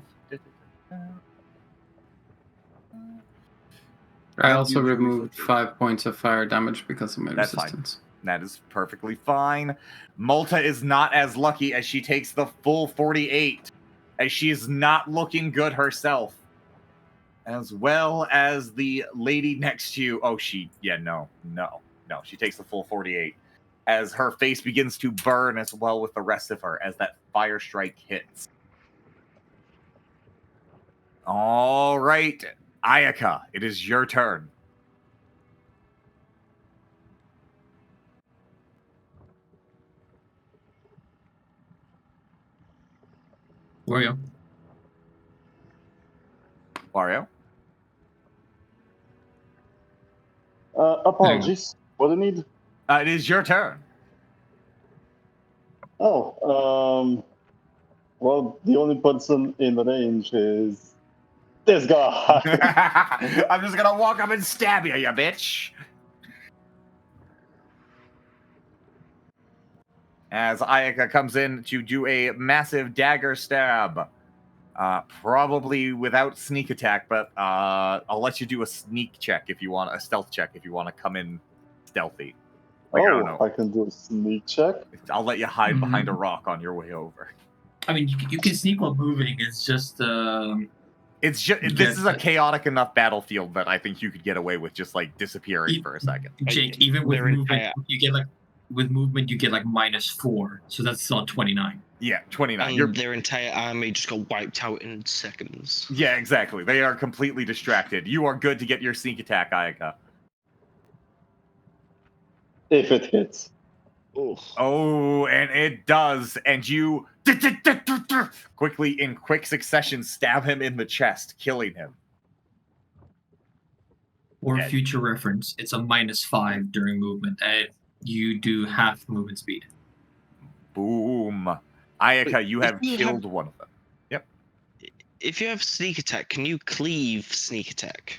B: I also removed 5 points of fire damage because of my
A: That's
B: resistance.
A: Fine. That is perfectly fine. Malta is not as lucky as she takes the full 48, as she is not looking good herself. As well as the lady next to you. Oh, she takes the full 48. As her face begins to burn as well with the rest of her as that fire strike hits. All right, Ayaka, it is your turn.
E: Wario.
A: Wario?
F: Apologies. What do you need?
A: It is your turn.
F: Oh, well, the only person in the range is this guy.
A: I'm just gonna walk up and stab you, you bitch. As Ayaka comes in to do a massive dagger stab Probably without sneak attack, but I'll let you do a sneak check if you want, a stealth check if you want to come in stealthy. Like, I don't know.
F: I can do a sneak check.
A: I'll let you hide behind a rock on your way over.
E: I mean, you can sneak while moving. It's just.
A: This is a chaotic enough battlefield that I think you could get away with just like disappearing for a second.
E: Jake, even with movement, you get like -4, so that's still 29.
A: Yeah, 29.
C: And their entire army just got wiped out in seconds.
A: Yeah, exactly. They are completely distracted. You are good to get your sneak attack, Ayaka.
F: If it hits.
A: Oh, and it does. And you quickly, in quick succession, stab him in the chest, killing him.
E: For future reference, it's a -5 during movement, and you do half movement speed.
A: Boom. Ayaka, you have killed one of them. Yep.
C: If you have sneak attack, can you cleave sneak attack?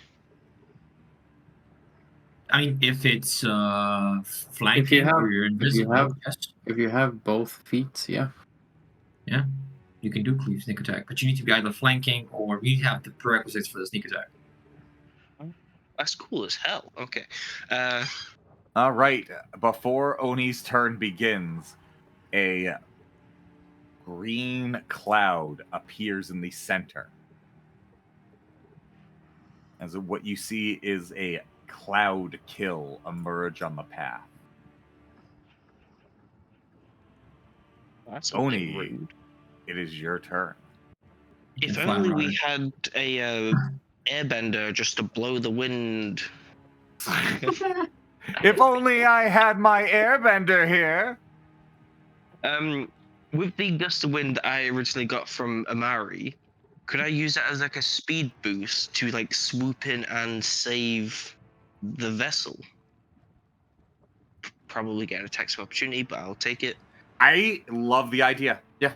E: I mean, if it's flanking or you're invisible,
B: if you have both feats, yeah,
E: you can do cleave sneak attack, but you need to be either flanking or we have the prerequisites for the sneak attack.
C: That's cool as hell. Okay.
A: All right. Before Oni's turn begins, a green cloud appears in the center. As what you see is a cloud kill emerge on the path.
C: That's
A: Oni,
C: rude.
A: it is your turn.
C: If only we had a airbender just to blow the wind.
A: If only I had my airbender here.
C: With the gust of wind I originally got from Amari, could I use that as like a speed boost to like swoop in and save the vessel? Probably get an attack of opportunity, but I'll take it.
A: I love the idea. Yeah.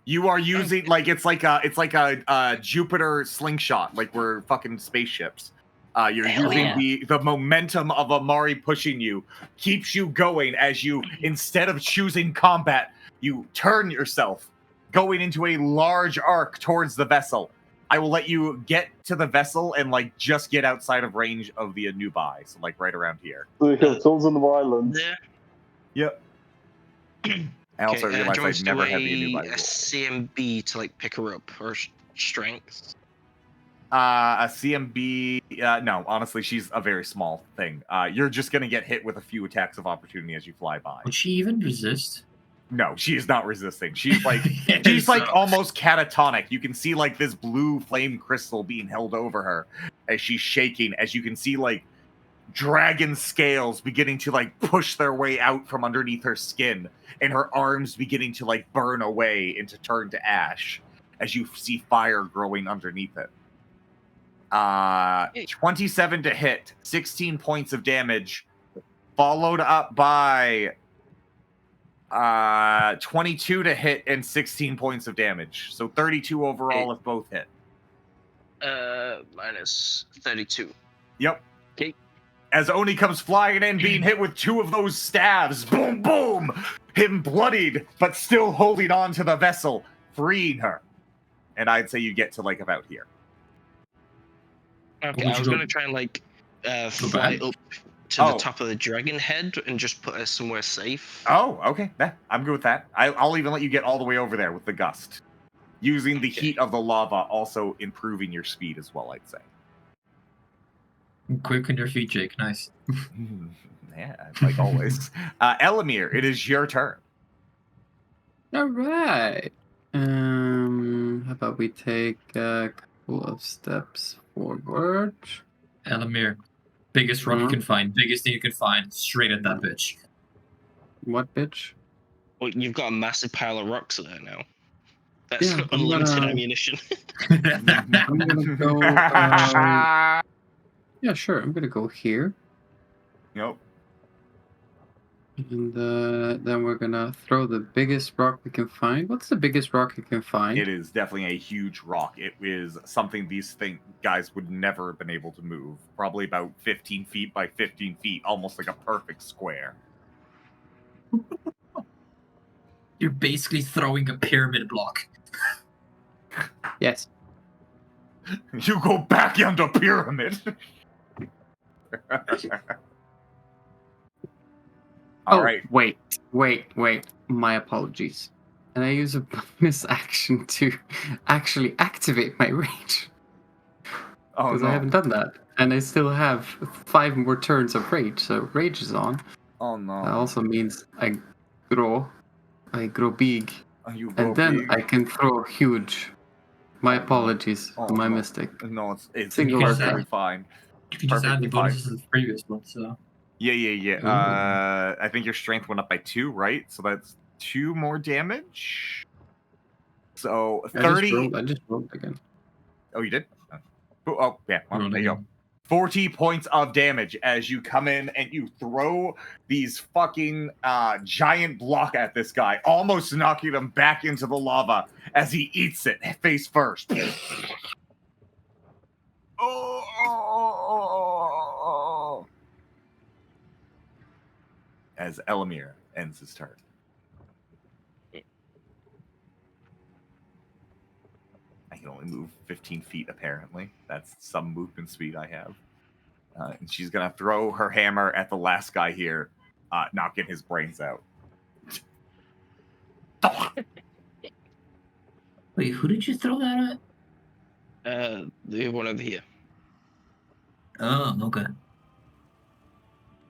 A: You are using it's like a Jupiter slingshot, like we're fucking spaceships. You're using the momentum of Amari pushing you, keeps you going as you, instead of choosing combat, you turn yourself, going into a large arc towards the vessel. I will let you get to the vessel and like just get outside of range of the Anubai, so like right around here.
F: So you have tools in the islands.
A: Yep. I also realized I've never had the Anubai rule.
C: A CMB to like pick her up, or strength.
A: A CMB, no, honestly, she's a very small thing. You're just gonna get hit with a few attacks of opportunity as you fly by.
E: Would she even resist?
A: No, she is not resisting. She's like, she's like almost catatonic. You can see like this blue flame crystal being held over her as she's shaking. As you can see, like dragon scales beginning to like push their way out from underneath her skin, and her arms beginning to like burn away and to turn to ash as you see fire growing underneath it. 27 to hit, 16 points of damage, followed up by 22 to hit and 16 points of damage. So 32 overall if both hit.
C: Minus 32.
A: Yep.
C: Okay.
A: As Oni comes flying in, being hit with 2 of those stabs. Boom, boom! Him bloodied, but still holding on to the vessel, freeing her. And I'd say you get to like about here.
C: Okay, I was going to try and like fly up to the top of the dragon head and just put her somewhere safe.
A: Oh, okay. Yeah, I'm good with that. I'll even let you get all the way over there with the gust. Using the heat of the lava, also improving your speed as well, I'd say.
E: Quick on your feet, Jake. Nice.
A: Yeah, like always. Elamir, it is your turn.
B: All right. How about we take a couple of steps forward?
E: Elamir, biggest rock you can find, biggest thing you can find, straight at that bitch.
B: What bitch?
C: Well, you've got a massive pile of rocks there now. That's unlimited ammunition.
B: I'm gonna go. Yeah, sure. I'm gonna go here.
A: Yep.
B: And then we're gonna throw the biggest rock we can find. What's the biggest rock you can find?
A: It is definitely a huge rock. It is something these guys would never have been able to move. Probably about 15 feet by 15 feet, almost like a perfect square.
E: You're basically throwing a pyramid block.
B: Yes.
A: You go back on the pyramid. All right.
B: Wait. My apologies. And I use a bonus action to actually activate my rage.
A: Oh
B: Because
A: no.
B: I haven't done that. And I still have 5 more turns of rage, so rage is on.
A: Oh no.
B: That also means I grow big.
A: You grow
B: And then
A: big.
B: I can throw huge. My
A: Oh, no.
B: apologies.
A: Oh,
B: my
A: no.
B: mistake.
A: No, it's
B: Single
A: perfectly
B: attack.
A: fine.
E: You can just add the
A: Perfectly fine.
E: bonuses to the previous one, so.
A: Yeah. I think your strength went up by 2, right? So that's 2 more damage. So 30.
B: I just rolled again.
A: Oh, you did? Oh, yeah. Well,
E: Rolled
A: there you go.
E: again.
A: 40 points of damage as you come in and you throw these fucking giant block at this guy, almost knocking him back into the lava as he eats it face first. As Elamir ends his turn. I can only move 15 feet, apparently. That's some movement speed I have. And she's going to throw her hammer at the last guy here, knocking his brains out.
E: Wait, who did you throw that at?
C: The one over here.
E: Oh, okay.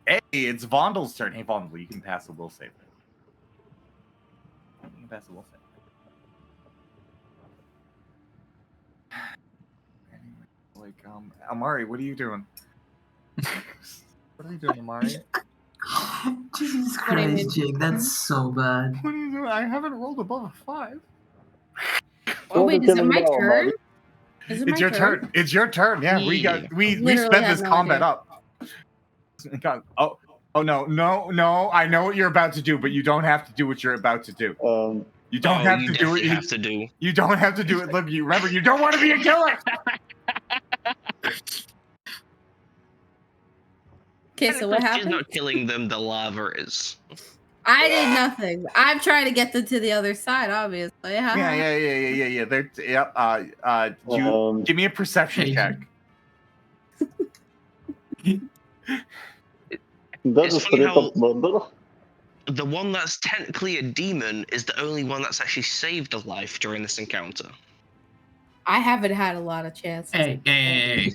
A: Hey, it's Vondel's turn. Hey, Vondel, you can pass a will save. You can pass a will save. Anyway, like, Amari, what are you doing? What are you doing, Amari?
E: Jesus
D: What do you mean?
E: Christ, Jake, that's so bad.
A: What are you doing? I haven't rolled above a 5.
D: Oh wait, is it
F: Killing
D: my
F: now,
D: turn?
F: Maddie.
D: Is it my
A: It's your turn. It's your turn. Yeah, we
D: Literally
A: sped
D: had
A: this
D: no
A: combat
D: idea.
A: up. Oh no! I know what you're about to do, but you don't have to do what you're about to do. You don't have to do it.
C: You have to do.
A: You don't have to do it. Look, you remember, you don't want to be a killer.
D: Okay, so what
C: She's
D: happened?
C: not killing them. The lava is.
D: I did nothing. I'm trying to get them to the other side, obviously.
A: Yeah. They're you give me a perception check.
F: That
C: It's
F: is
C: funny
F: straight
C: how-
F: up murder.
C: The one that's technically a demon is the only one that's actually saved a life during this encounter.
D: I haven't had a lot of chances.
E: Hey.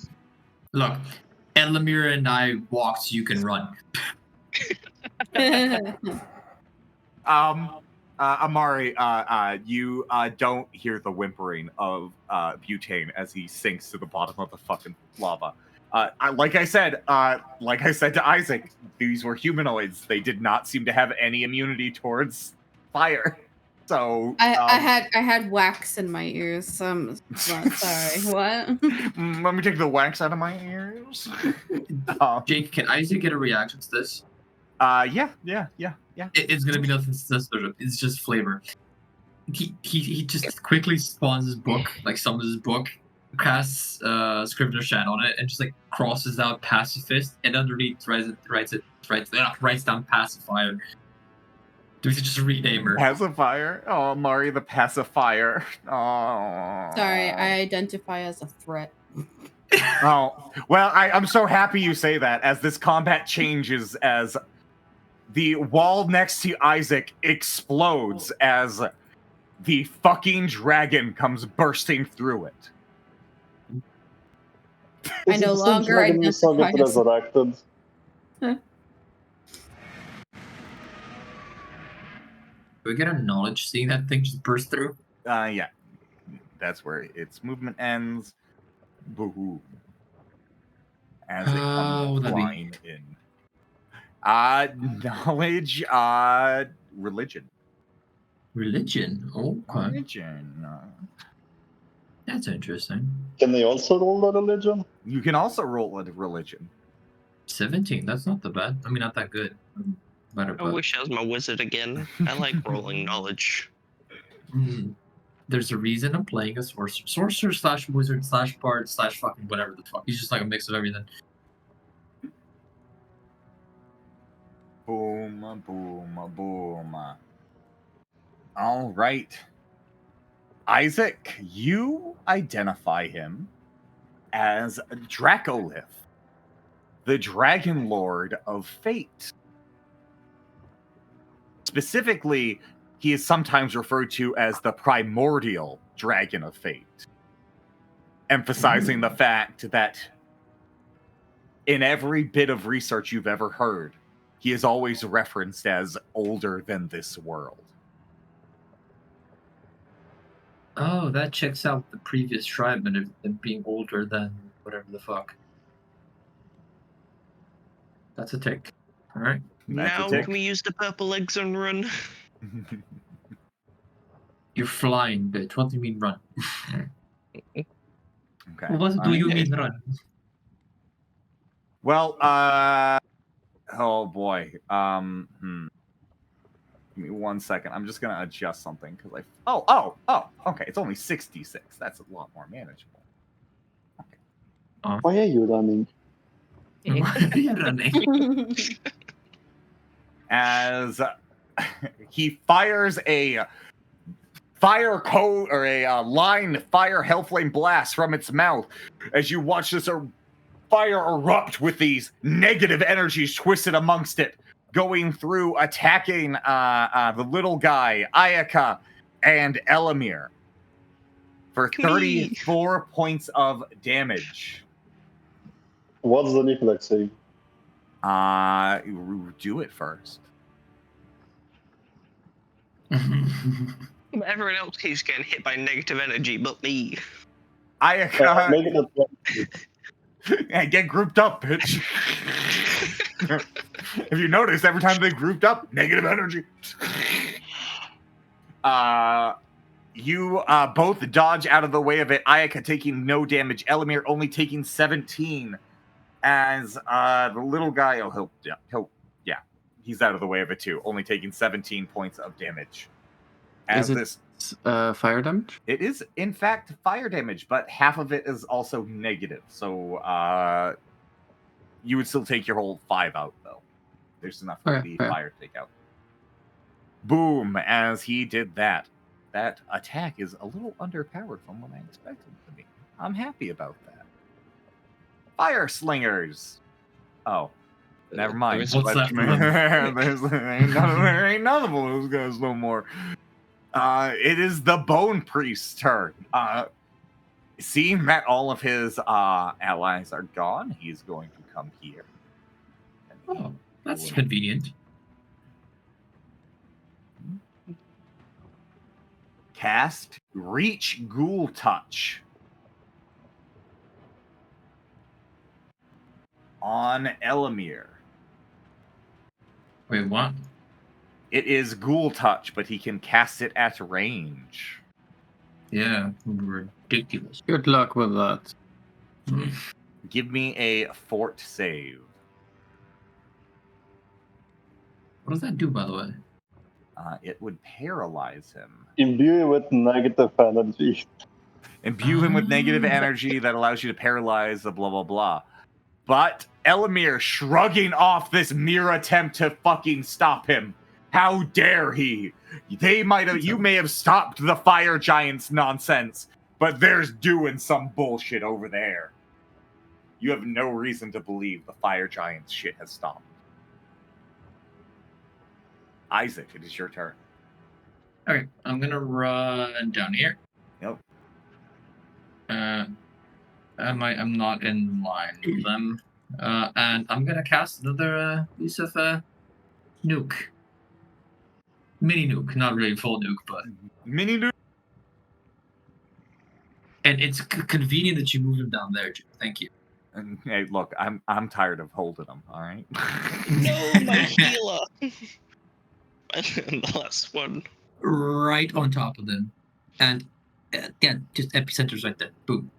E: Look, Elamir and I walked so you can run.
A: Amari, you don't hear the whimpering of Butane as he sinks to the bottom of the fucking lava. Like I said to Isaac, these were humanoids. They did not seem to have any immunity towards fire. So
D: I had wax in my ears. Sorry. What?
A: Let me take the wax out of my ears.
E: Jake, can Isaac get a reaction to this?
A: Yeah.
E: It's gonna be nothing sensitive. It's just flavor. He just quickly spawns his book, like summons his book, casts Scrivener's Chat on it, and just like crosses out pacifist, and underneath writes down pacifier. Do we just rename her?
A: Pacifier. Oh, Mari the pacifier. Oh.
D: Sorry, I identify as a threat.
A: Oh, well, I'm so happy you say that, as this combat changes as the wall next to Isaac explodes as the fucking dragon comes bursting through it.
D: I no longer identify as
F: resurrected.
E: Do we get a knowledge seeing that thing just burst through?
A: Yeah. That's where its movement ends. Boo-hoo. As it comes flying in. Knowledge, religion.
E: Religion? Okay.
A: Religion.
E: That's interesting.
F: Can they also roll the religion?
A: You can also roll a religion.
E: 17. That's not that bad. I mean, not that good. Better,
C: I wish I was my wizard again. I like rolling knowledge.
E: There's a reason I'm playing a sorcerer slash wizard slash bard slash fucking whatever the fuck. He's just like a mix of everything.
A: Boom, boom, boom. All right. Isaac, you identify him as Dracolith, the Dragon Lord of Fate. Specifically, he is sometimes referred to as the primordial Dragon of Fate, emphasizing the fact that in every bit of research you've ever heard, he is always referenced as older than this world.
E: Oh, that checks out the previous tribesmen of them being older than whatever the fuck. That's a tick. All right.
C: Now can we use the purple legs and run?
E: You're flying, bitch. What do you mean run?
A: Okay.
E: What do you mean run?
A: Well, oh boy. Give me 1 second. I'm just gonna adjust something because okay. It's only 66. That's a lot more manageable.
F: Why are you running?
E: Why are you running?
A: As he fires a fire code or a line fire hellflame blast from its mouth, as you watch this fire erupt with these negative energies twisted amongst it, going through attacking the little guy, Ayaka, and Elamir for 34 points of damage.
F: What's the reflex save?
A: Do it first.
C: Everyone else keeps getting hit by negative energy, but me.
A: Ayaka,
F: Make it
A: and get grouped up, bitch. If you notice, every time they grouped up, negative energy. You both dodge out of the way of it. Ayaka taking no damage. Elamir only taking 17. As the little guy, he's out of the way of it too. Only taking 17 points of damage. As
B: is it fire damage?
A: It is, in fact, fire damage, but half of it is also negative. So you would still take your whole 5 out, though. There's enough for the fire to take out. Boom! As he did that. That attack is a little underpowered from what I expected it to be. I'm happy about that. Fire slingers. Oh, never mind.
E: What's that?
A: There ain't none of those guys no more. It is the Bone Priest's turn. Seeing that all of his allies are gone, he's going to come here.
E: Oh, that's convenient.
A: Cast Reach Ghoul Touch on Elamir.
E: Wait, what?
A: It is Ghoul Touch, but he can cast it at range.
E: Yeah, ridiculous.
B: Good luck with that.
A: Give me a fort save.
E: What does that do, by the way?
A: It would paralyze him.
F: Imbue him with negative energy.
A: Imbue him with negative energy that allows you to paralyze the blah, blah, blah. But Elamir shrugging off this mere attempt to fucking stop him. How dare he? You may have stopped the fire giant's nonsense, but there's doing some bullshit over there. You have no reason to believe the fire giant's shit has stopped. Isaac, it is your turn.
E: Okay, I'm gonna run down here.
A: Yep.
E: I'm not in line with them. And I'm gonna cast another piece of nuke. Mini nuke, not really full nuke, but
A: Mini nuke.
E: And it's convenient that you moved him down there, Jim. Thank you.
A: And hey, look, I'm tired of holding them. All right.
C: No, my healer. And the last one.
E: Right on top of them, and again, just epicenter's right there. Boom.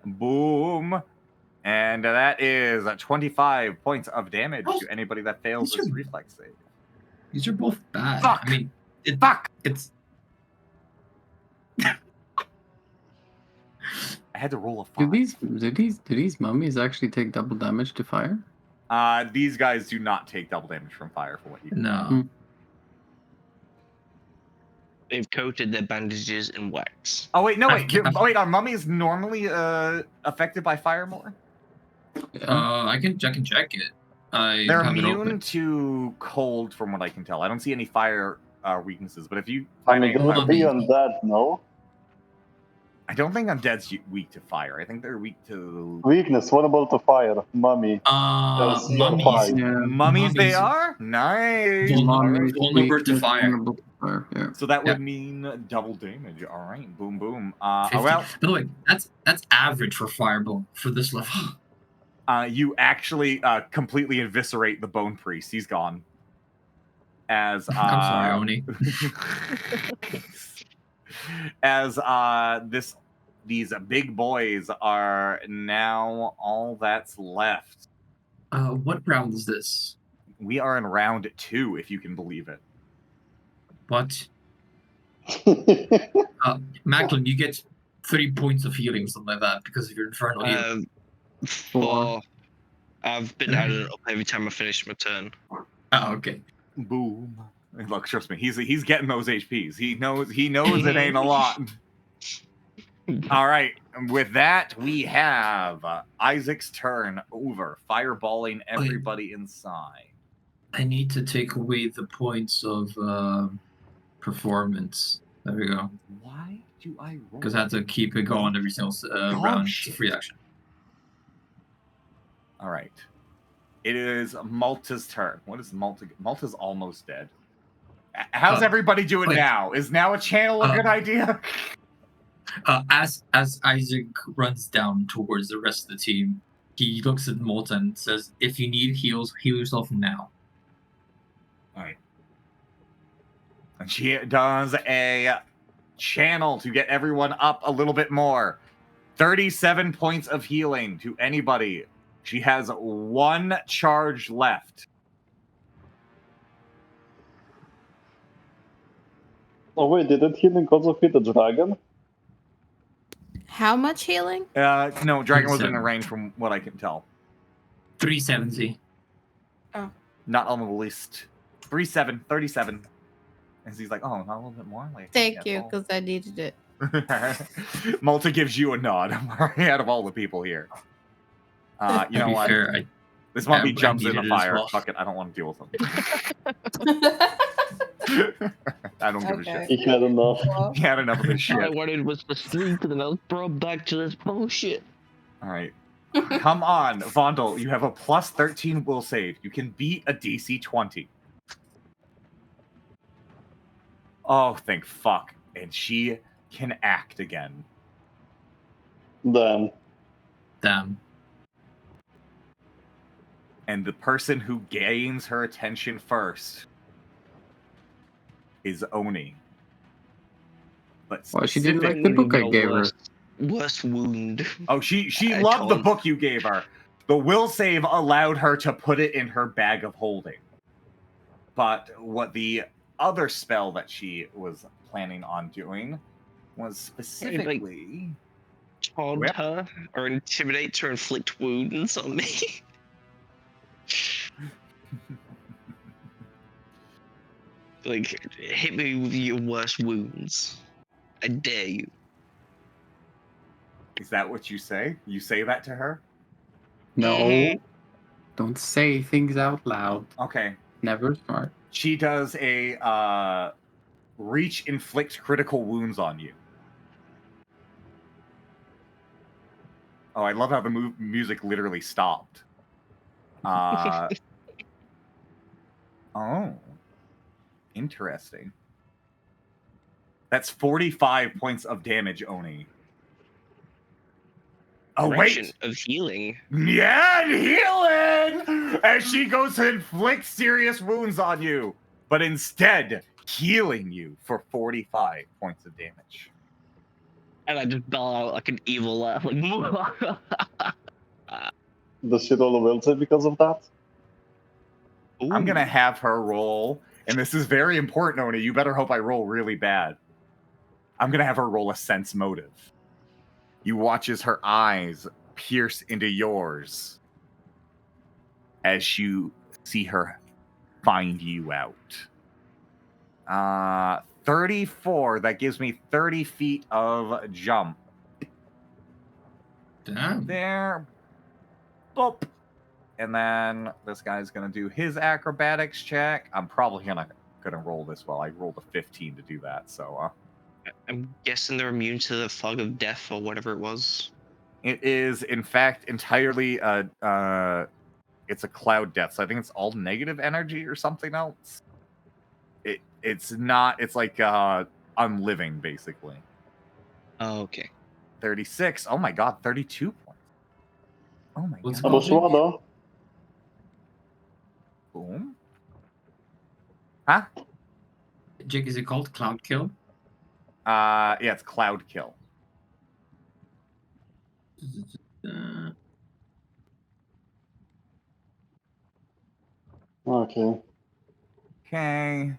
A: Boom. And that is 25 points of damage to anybody that fails this reflex save.
E: These are both bad.
A: Fuck.
E: I mean, it's.
A: I had to roll a 5.
B: Do these mummies actually take double damage to fire?
A: These guys do not take double damage from fire for what you do.
E: No.
C: They've coated their bandages in wax.
A: Oh wait, no wait. Wait, are mummies normally affected by fire more?
E: I can check it.
A: They're immune to cold, from what I can tell. I don't see any fire weaknesses, but if you,
F: I mean, they would be undead, no?
A: I don't think undead's weak to fire. I think they're weak to
F: weakness. What about the fire, mummy?
E: Mummies.
B: Yeah.
A: Mummies, they are nice.
E: Vulnerable to fire.
B: Yeah.
A: So that would mean double damage. All right, boom, boom.
E: 50.
A: Well,
E: by the way, that's average for fireball for this level.
A: You actually completely eviscerate the bone priest. He's gone. As
E: I'm sorry, Oni.
A: As these big boys are now all that's left.
E: What round is this?
A: We are in round 2, if you can believe it.
E: What? Macklin, you get 3 points of healing, something like that, because of your infernal heal.
C: 4. I've been adding it up every time I finish my turn.
E: Oh, okay.
A: Boom. Look, trust me, he's getting those HPs. He knows it ain't a lot. All right, with that, we have Isaac's turn over, fireballing everybody inside.
E: I need to take away the points of performance. There we go.
A: Why do I roll?
E: Because I have to keep it going every single round. It's a free action.
A: All right. It is Malta's turn. What is Malta? Malta's almost dead. How's everybody doing now? Is now a channel a good idea?
E: As Isaac runs down towards the rest of the team, he looks at Malta and says, "If you need heals, heal yourself now."
A: All right. And she does a channel to get everyone up a little bit more. 37 points of healing to anybody. She has 1 charge left.
F: Oh wait, did that healing also hit the dragon?
D: How much healing?
A: No, dragon was in the range from what I can tell.
E: 370.
D: Oh.
A: Not on the list. 37. And he's like, oh, not a little bit more? Like,
D: Thank you, because I needed it.
A: Malta gives you a nod. I'm already out of all the people here. You know what?
E: Fair,
A: this mummy jumps in
E: needed
A: the
E: it
A: fire.
E: as well.
A: Fuck it, I don't want to deal with him. I don't give a shit.
F: He had enough.
A: He had enough of this
C: All I
A: shit.
C: wanted was to sleep, and then I was brought back to this bullshit.
A: All right. Come on, Vondel. You have a plus 13 will save. You can beat a DC 20. Oh, thank fuck. And she can act again.
F: Damn.
A: And the person who gains her attention first is Oni. But
B: well, she didn't like the book I gave her.
C: Worst wound.
A: Oh, she loved the book you gave her. The will save allowed her to put it in her bag of holding. But what the other spell that she was planning on doing was specifically
C: taunt her or intimidate her, inflict wounds on me. Like, hit me with your worst wounds. I dare you.
A: Is that what you say? You say that to her?
B: No. Don't say things out loud.
A: Okay.
B: Never smart.
A: She does a reach inflict critical wounds on you. Oh, I love how the music literally stopped. Oh. Interesting. That's 45 points of damage, Oni. Oh, wait!
C: Of healing.
A: Yeah, and healing! As she goes to inflict serious wounds on you, but instead healing you for 45 points of damage.
C: And I just bell out like an evil laugh, like.
F: Does she roll a will save because of that?
C: Ooh.
A: I'm gonna have her roll, and this is very important, Oni. You better hope I roll really bad. I'm gonna have her roll a sense motive. You watch as her eyes pierce into yours as you see her find you out. 34. That gives me 30 feet of jump.
E: Damn.
A: There. Boop. And then this guy's going to do his acrobatics check. I'm probably going to roll this well. I rolled a 15 to do that, so...
C: I'm guessing they're immune to the fog of death or whatever it was.
A: It is, in fact, entirely... it's a cloud death, so I think it's all negative energy or something else. It's not... It's like unliving, basically.
C: Oh, okay.
A: 36. Oh my god, 32 points. Oh my
E: What's
A: god.
E: it called?
F: Though.
A: Boom. Huh?
E: Jake, is it called Cloud Kill?
A: Yeah, it's Cloud Kill.
F: Okay.
A: Okay.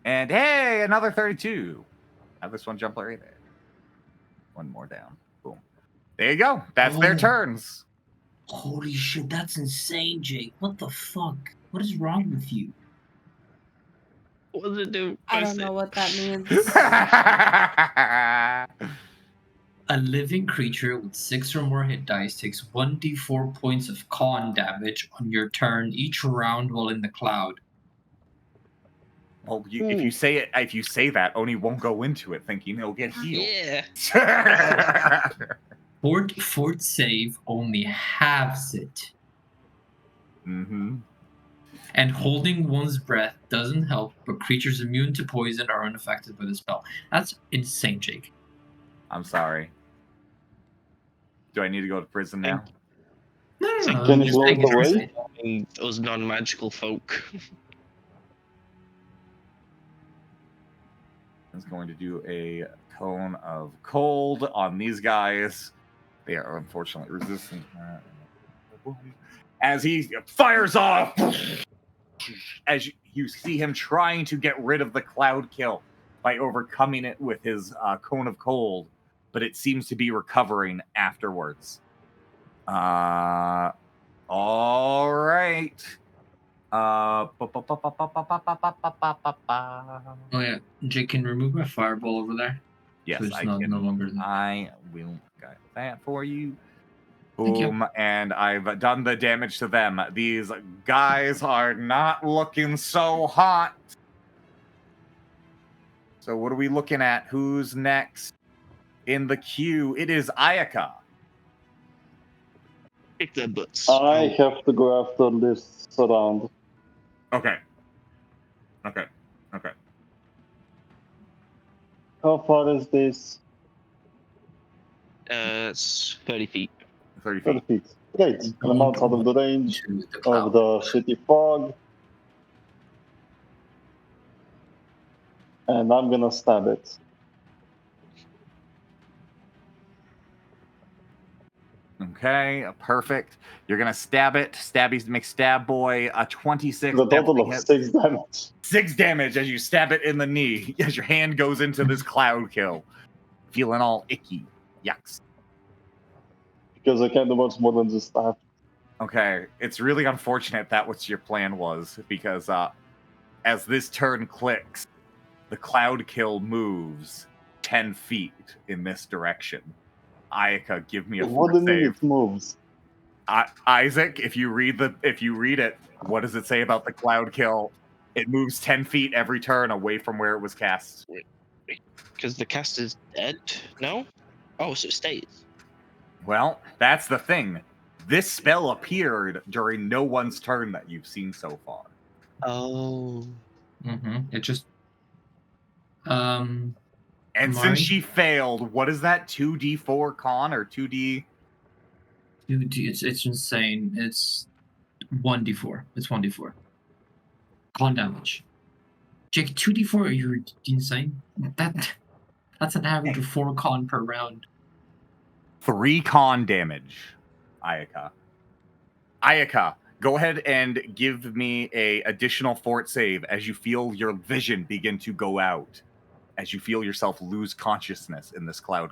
A: And hey, another 32. Have this one jump right there. One more down. Boom. There you go. That's their turns.
E: Holy shit, that's insane, Jake. What the fuck? What is wrong with you?
C: What does it do?
D: I don't know what that means.
E: A living creature with 6 or more hit dice takes 1d4 points of con damage on your turn each round while in the cloud.
A: Well, if you say that, Oni won't go into it thinking he'll get healed.
C: Yeah.
E: Fort save only halves it.
A: Mm-hmm.
E: And holding one's breath doesn't help, but creatures immune to poison are unaffected by the spell. That's insane, Jake.
A: I'm sorry. Do I need to go to prison now?
E: No.
F: Can you blow it away?
C: Those non-magical folk.
A: Is going to do a cone of cold on these guys. They are unfortunately resistant. As he fires off, as you see him trying to get rid of the cloud kill by overcoming it with his cone of cold, but it seems to be recovering afterwards. All right.
E: Oh yeah, Jake, can remove my fireball over there.
A: Yes,
E: so it's
A: I
E: no
A: can.
E: longer there.
A: I will get that for you.
E: Thank you.
A: Boom, and I've done the damage to them. These guys are not looking so hot. So what are we looking at? Who's next in the queue? It is Ayaka.
C: Kick their butts.
F: I have to go after this round.
A: Okay.
F: How far is this?
C: It's 30 feet.
A: 30 feet.
F: 30 feet. Great. And I'm outside of the range
E: To the
F: of
E: cloud.
F: the shitty fog. And I'm gonna stab it.
A: Okay, perfect. You're gonna stab it. Stabby McStab boy. A 26.
F: The total
A: definitely
F: of
A: hits.
F: 6 damage.
A: 6 damage as you stab it in the knee. As your hand goes into this cloud kill, feeling all icky. Yucks.
F: Because I can't do much more than just stab.
A: Okay, it's really unfortunate that what your plan was, because as this turn clicks, the cloud kill moves 10 feet in this direction. Ayaka, give me a
F: What
A: fort
F: do you mean
A: save.
F: it moves?
A: Isaac, if you read it, what does it say about the cloud kill? It moves 10 feet every turn away from where it was cast.
C: Because the cast is dead? No? Oh, so it stays.
A: Well, that's the thing. This spell appeared during no one's turn that you've seen so far.
C: Oh.
E: It just
A: And
E: Mari?
A: since she failed, what is that? 2d4 con or 2d?
E: dude, it's insane. It's 1d4. It's 1d4. Con damage. Jake, 2d4, are you insane? That's an average of 4 con per round.
A: 3 con damage, Ayaka. Ayaka, go ahead and give me a additional fort save as you feel your vision begin to go out, as you feel yourself lose consciousness in this cloud.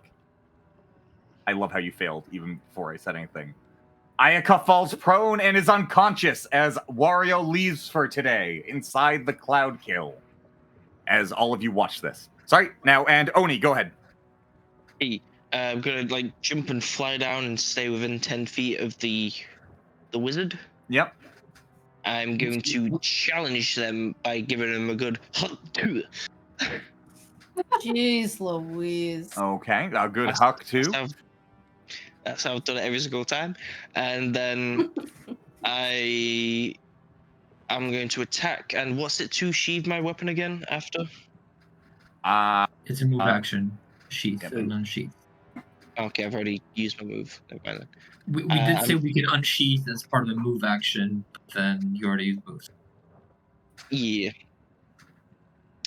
A: I love how you failed even before I said anything. Ayaka falls prone and is unconscious as Wario leaves for today inside the cloud kill. as all of you watch this. Sorry, now, and Oni, go ahead.
C: Hey, I'm gonna like jump and fly down and stay within 10 feet of the wizard.
A: Yep.
C: I'm going to challenge them by giving them a good huck too.
D: Jeez Louise.
A: Okay, a good huck too.
C: That's how I've done it every single time. And then I'm going to attack. And what's it to sheathe my weapon again after?
E: It's a move action. Sheath
A: Yep.
E: and unsheath.
C: Okay, I've already used my move. Never mind then.
E: We did say we could unsheath as part of the move action, but then you already used moves.
C: Yeah.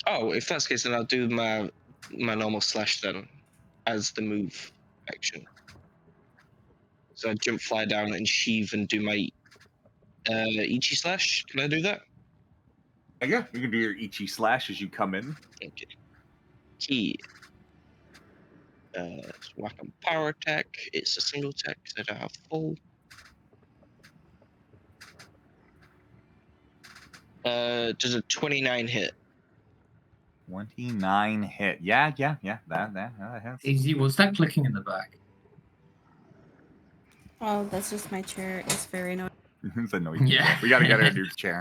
C: Oh, if that's the case, then I'll do my normal slash then as the move action. So I jump, fly down, and sheathe and do my Ichi slash. Can I do that?
A: Yeah, you can do your Ichi slash as you come in.
C: Okay. Key. Whack on power attack. It's a single attack because I don't have full. Does a 29 hit?
A: 29 hit. Yeah. That hits.
E: AZ, what's that clicking in the back?
D: Oh, that's just my chair. It's very annoying.
A: It's annoying.
E: Yeah.
A: We gotta get her a new chair.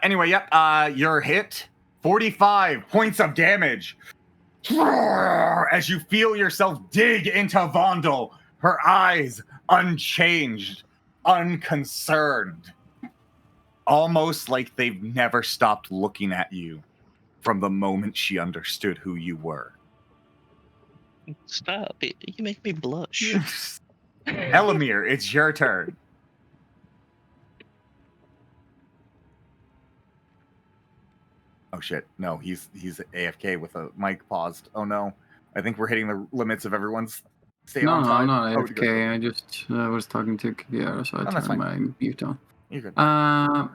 A: Anyway, yep. You're hit. 45 points of damage. As you feel yourself dig into Vondel, her eyes unchanged, unconcerned. Almost like they've never stopped looking at you from the moment she understood who you were.
C: Stop it. You make me blush.
A: Elamir, it's your turn. Oh shit! No, he's AFK with a mic paused. Oh no! I think we're hitting the limits of everyone's stay on
B: No,
A: time.
B: I'm not
A: Oh,
B: AFK. I just was talking to Kiara, so I
A: that's
B: turned my mute on.
A: You're good.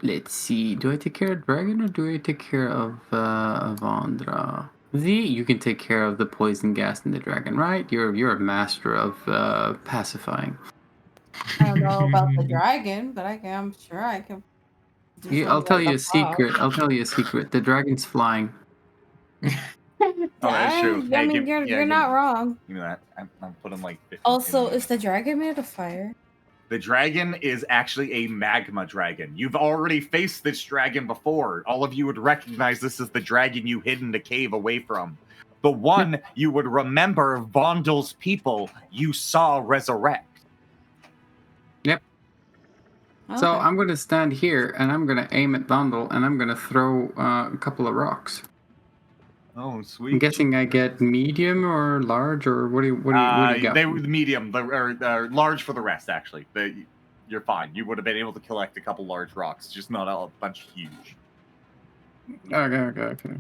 B: Let's see. Do I take care of Dragon or do I take care of Avandra? You can take care of the poison gas in the dragon, right? You're a master of pacifying.
D: I don't know about the dragon, but I'm sure I can.
B: Yeah, I'll tell you a secret. I'll tell you a secret. The dragon's flying.
A: Oh, that's true.
D: I mean, you're not wrong.
A: You know that. I'm putting like 50
D: Also,
A: in.
D: is the dragon made of fire?
A: The dragon is actually a magma dragon. You've already faced this dragon before. All of you would recognize this as the dragon you hid in the cave away from. The one you would remember Vondel's people you saw resurrect.
B: Yep.
D: Okay.
B: So I'm going to stand here and I'm going to aim at Vondel and I'm going to throw a couple of rocks.
A: Oh, sweet.
B: I'm guessing I get medium or large, or what do you got?
A: They were the medium, or large for the rest, actually. You're fine. You would have been able to collect a couple large rocks, just not a bunch huge.
B: Okay.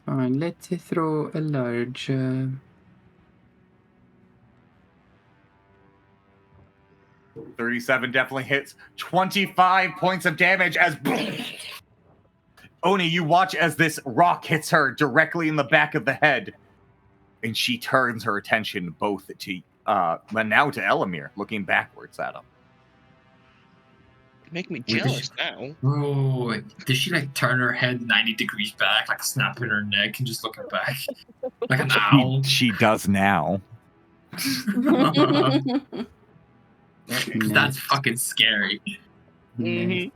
B: Fine, let's throw a large...
A: 37 definitely hits. 25 points of damage as... Oni, you watch as this rock hits her directly in the back of the head, and she turns her attention both to now to Elamir, looking backwards at him.
C: You make me jealous now.
E: Oh, did she like turn her head 90 degrees back, like snapping her neck and just looking back? Like an owl?
A: She does now.
E: That's fucking scary.
C: Mm-hmm.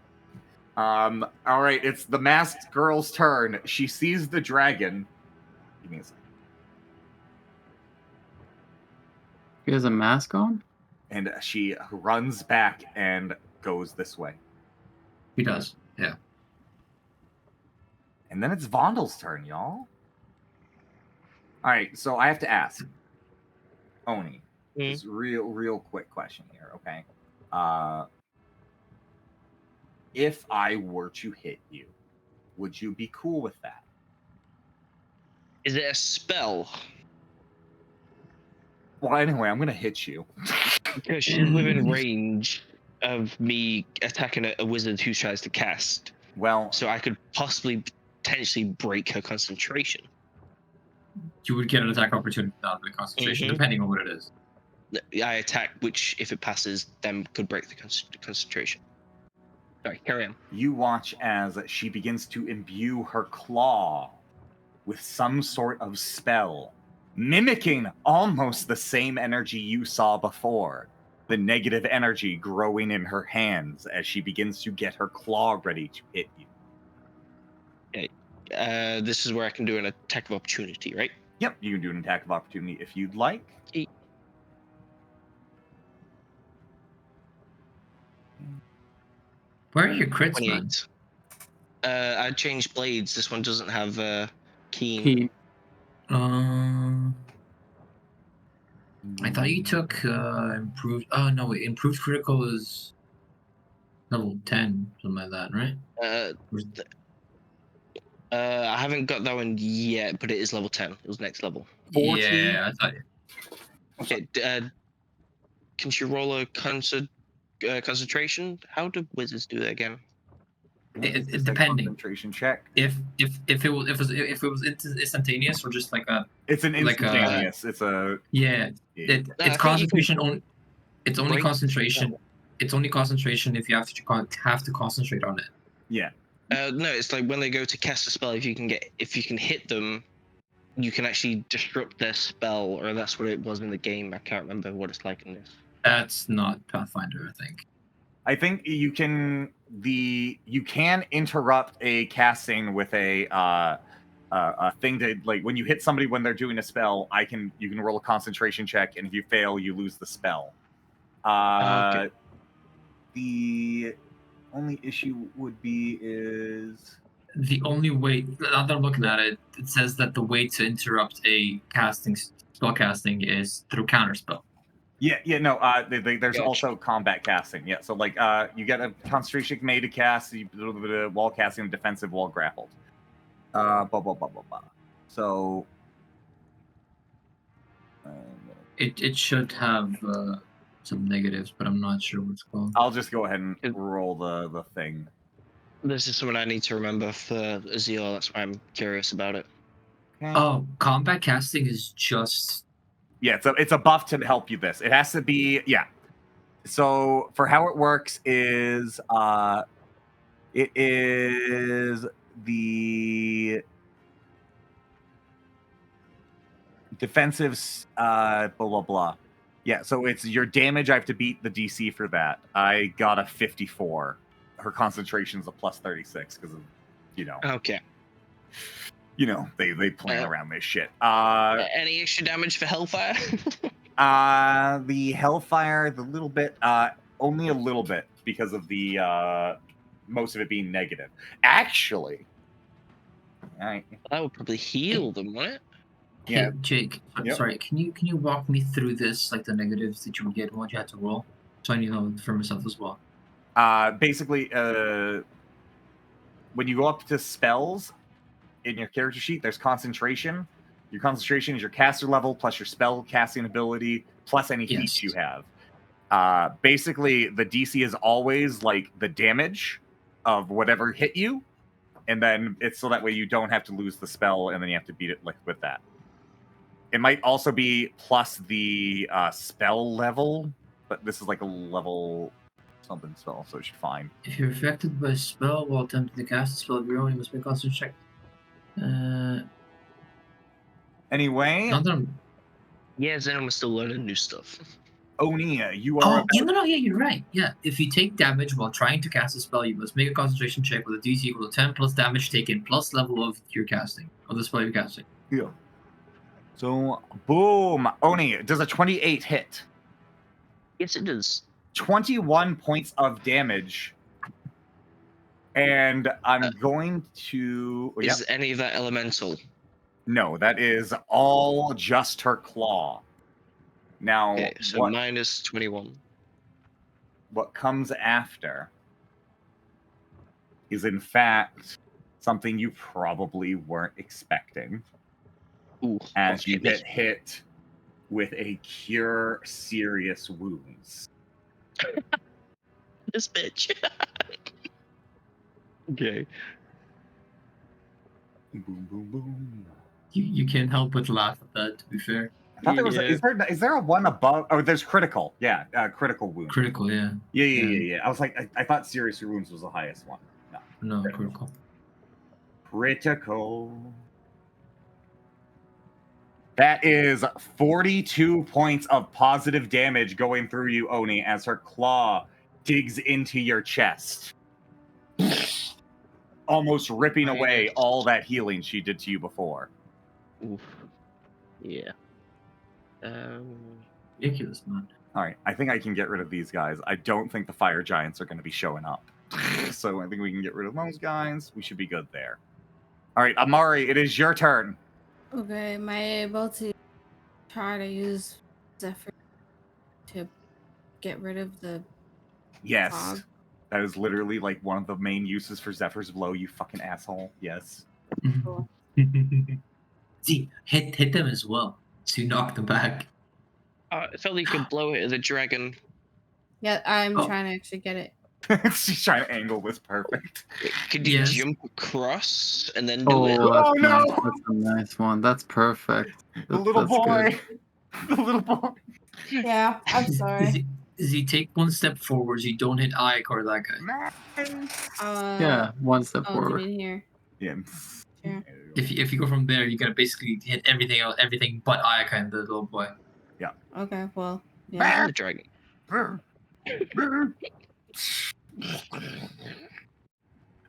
A: All right, it's the masked girl's turn. She sees the dragon. Give me a second.
B: He has a mask on?
A: And she runs back and goes this way.
E: He does, yeah.
A: And then it's Vondel's turn, y'all. All right, so I have to ask. Oni, just real quick question here, okay? If I were to hit you, would you be cool with that?
C: Is it a spell?
A: Well, anyway, I'm going to hit you.
C: Because she's within range of me attacking a wizard who tries to cast.
A: Well,
C: so I could potentially break her concentration.
E: You would get an attack opportunity out of the concentration, depending on what it is.
C: I attack, which, if it passes, then could break the concentration.
H: Sorry, carry on.
A: You watch as she begins to imbue her claw with some sort of spell, mimicking almost the same energy you saw before. The negative energy growing in her hands as she begins to get her claw ready to hit you.
H: Okay. This is where I can do an attack of opportunity, right?
A: Yep, you can do an attack of opportunity if you'd like.
E: Where are your crits,
H: 28.
E: man?
H: I changed blades. This one doesn't have keen.
B: Keen.
E: I thought you took improved. Oh no, wait, improved critical is level 10, something like that, right?
H: I haven't got that one yet, but it is level 10. It was next level.
A: 14.
E: Yeah, I thought.
H: Okay. Can she roll a concentration? How do wizards do that again?
E: It depending.
A: Concentration check.
E: If it was instantaneous or just like a.
A: It's an
E: like
A: instantaneous. It's a.
E: Yeah. It's concentration only. It's only concentration. It's only concentration if you have to concentrate on it.
A: Yeah.
H: No, it's like when they go to cast a spell. If you can hit them, you can actually disrupt their spell, or that's what it was in the game. I can't remember what it's like in this.
E: That's not Pathfinder, I think.
A: I think you can interrupt a casting with a thing to, like, when you hit somebody when they're doing a spell. You can roll a concentration check, and if you fail, you lose the spell.
H: Okay.
A: The only issue would be is
E: the only way. Now that I'm looking at it, it says that the way to interrupt a spell casting is through counterspell.
A: Yeah, no. There's also combat casting. Yeah, so like, you get a concentration made to cast, you do a little bit of wall casting, defensive, wall grappled. Blah blah blah blah blah. So,
E: it should have some negatives, but I'm not sure what's called.
A: I'll just go ahead and roll the thing.
H: This is something I need to remember for Azil. That's why I'm curious about it.
A: Okay.
E: Oh, combat casting is just.
A: Yeah, it's a buff to help you. This it has to be. Yeah. So for how it works is it is the defensive blah blah blah. Yeah, so it's your damage. I have to beat the DC for that. I got a 54. Her concentration's a plus 36 because of,
H: Okay.
A: They plan around this shit.
H: Any extra damage for Hellfire?
A: The Hellfire, the little bit, only a little bit because of the most of it being negative. Actually,
H: that would probably heal them, wouldn't it?
E: Hey, Jake, I'm sorry. Can you walk me through this, like the negatives that you would get and what you had to roll, so I know for myself as well?
A: Basically, when you go up to spells in your character sheet, there's concentration. Your concentration is your caster level plus your spell casting ability plus any feats you have. Basically, the DC is always like the damage of whatever hit you, and then it's so that way you don't have to lose the spell, and then you have to beat it with that. It might also be plus the spell level, but this is like a level something spell, so it should fine.
E: If you're affected by a spell while attempting to cast a spell of your own, you must make a concentration check.
A: Anyway.
H: Yeah, Xenon was still learning new stuff.
A: Onia, you are.
E: Yeah, you're right. Yeah, if you take damage while trying to cast a spell, you must make a concentration check with a DC equal to 10 plus damage taken plus level of your casting, of the spell you're casting.
A: Yeah. So, boom. Oni, does a 28 hit?
H: Yes, it does.
A: 21 points of damage. And I'm going to...
H: Is any of that elemental?
A: No, that is all just her claw. Now,
H: okay, so minus 21.
A: What comes after is, in fact, something you probably weren't expecting.
H: Ooh,
A: as you get hit with a Cure Serious Wounds.
H: This bitch. Okay.
A: Boom, boom, boom.
E: You can't help but laugh at that, to be fair.
A: I thought there was. Is there a one above? Oh, there's critical. Yeah, critical wound.
E: Critical, yeah.
A: Yeah. I was like, I thought serious wounds was the highest one.
E: No, critical.
A: Critical. That is 42 points of positive damage going through you, Oni, as her claw digs into your chest, almost ripping away all that healing she did to you before.
H: Oof. Yeah.
E: Ridiculous, man.
A: All right, I think I can get rid of these guys. I don't think the fire giants are going to be showing up. So I think we can get rid of those guys. We should be good there. All right, Amari, it is your turn.
D: Okay, am I able to try to use Zephyr to get rid of the
A: Yes.
D: fog?
A: That is literally like one of the main uses for Zephyr's Blow, you fucking asshole. Yes.
D: Cool.
E: See, hit them as well. So you knock them back.
H: If only you could blow it at the dragon.
D: Yeah, I'm trying to actually get it.
A: She's trying to angle this perfect.
H: Could you jump across and then do
B: Oh,
H: it?
A: Oh, no!
B: Nice. That's a nice one. That's perfect.
A: The little
B: That's
A: boy.
B: good.
A: The little boy.
D: Yeah, I'm sorry.
E: As you take one step forwards, you don't hit Ike or that guy.
B: Yeah, one step
D: Oh,
B: forward.
D: in here.
A: Yeah.
D: Sure.
E: If you go from there, you gotta basically hit everything but Ike and the little boy.
A: Yeah.
D: Okay, well, yeah.
H: The dragon.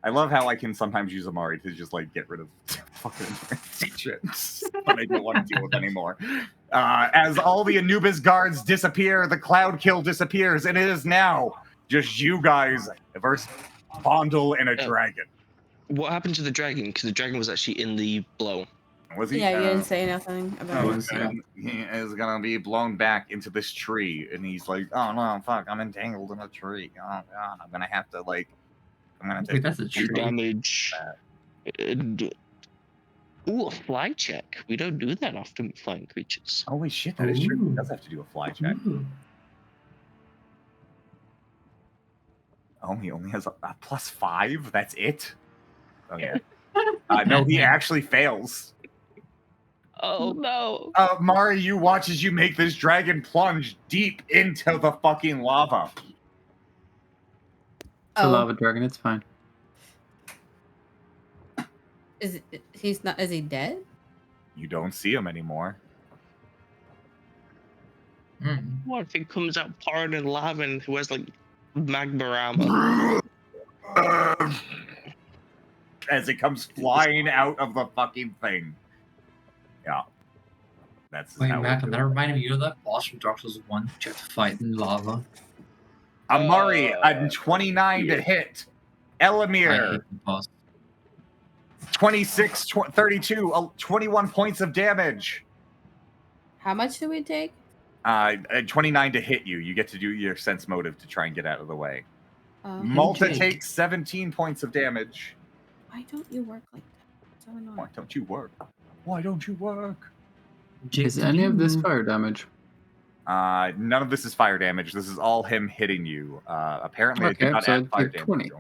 A: I love how I can sometimes use Amari to just like get rid of fucking shit that I don't want to deal with anymore. As all the Anubis guards disappear, the cloud kill disappears, and it is now just you guys versus Bondle and a dragon.
H: What happened to the dragon? Because the dragon was actually in the blow.
A: Was he?
D: Yeah, you didn't say nothing about it.
A: He is gonna be blown back into this tree, and he's like, "Oh no, fuck! I'm entangled in a tree. Oh god, I'm gonna have to like, I'm gonna take
E: that's a tree.
H: Damage. Ooh, a fly check. We don't do that often with flying creatures.
A: Holy shit, that is true. He does have to do a fly check. Oh, he only has a +5. That's it. Oh yeah. No, he actually fails.
H: Oh no.
A: Mari, you watch as you make this dragon plunge deep into the fucking lava.
B: It's a lava dragon. It's fine.
D: Is he dead?
A: You don't see him anymore.
H: What if he comes out pouring in lava and who has like magma armor?
A: As it comes flying out of the fucking thing. Yeah. That's
E: Wait,
A: how
E: Mac, that reminded me, you know that boss from Dark Souls 1 that you have to fight in lava?
A: Amari, a 29 to hit. Elamir, 26, 32, 21 points of damage.
D: How much do we take?
A: 29 to hit you. You get to do your sense motive to try and get out of the way.
D: Okay.
A: Malta takes 17 points of damage.
D: Why don't you work like that? So annoying.
A: Why don't you work? Why don't you work?
B: Is any of this fire damage?
A: None of this is fire damage. This is all him hitting you. Apparently, I did not add fire damage.
B: 20.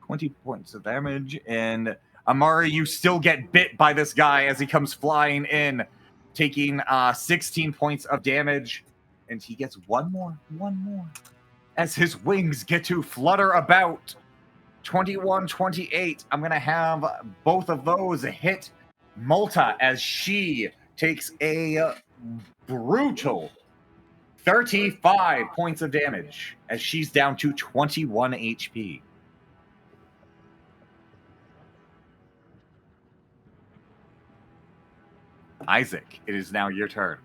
A: 20 points of damage. And Amari, you still get bit by this guy as he comes flying in, taking 16 points of damage. And he gets one more. As his wings get to flutter about. 21, 28. I'm going to have both of those hit Malta as she takes a brutal 35 points of damage as she's down to 21 HP. Isaac, it is now your turn.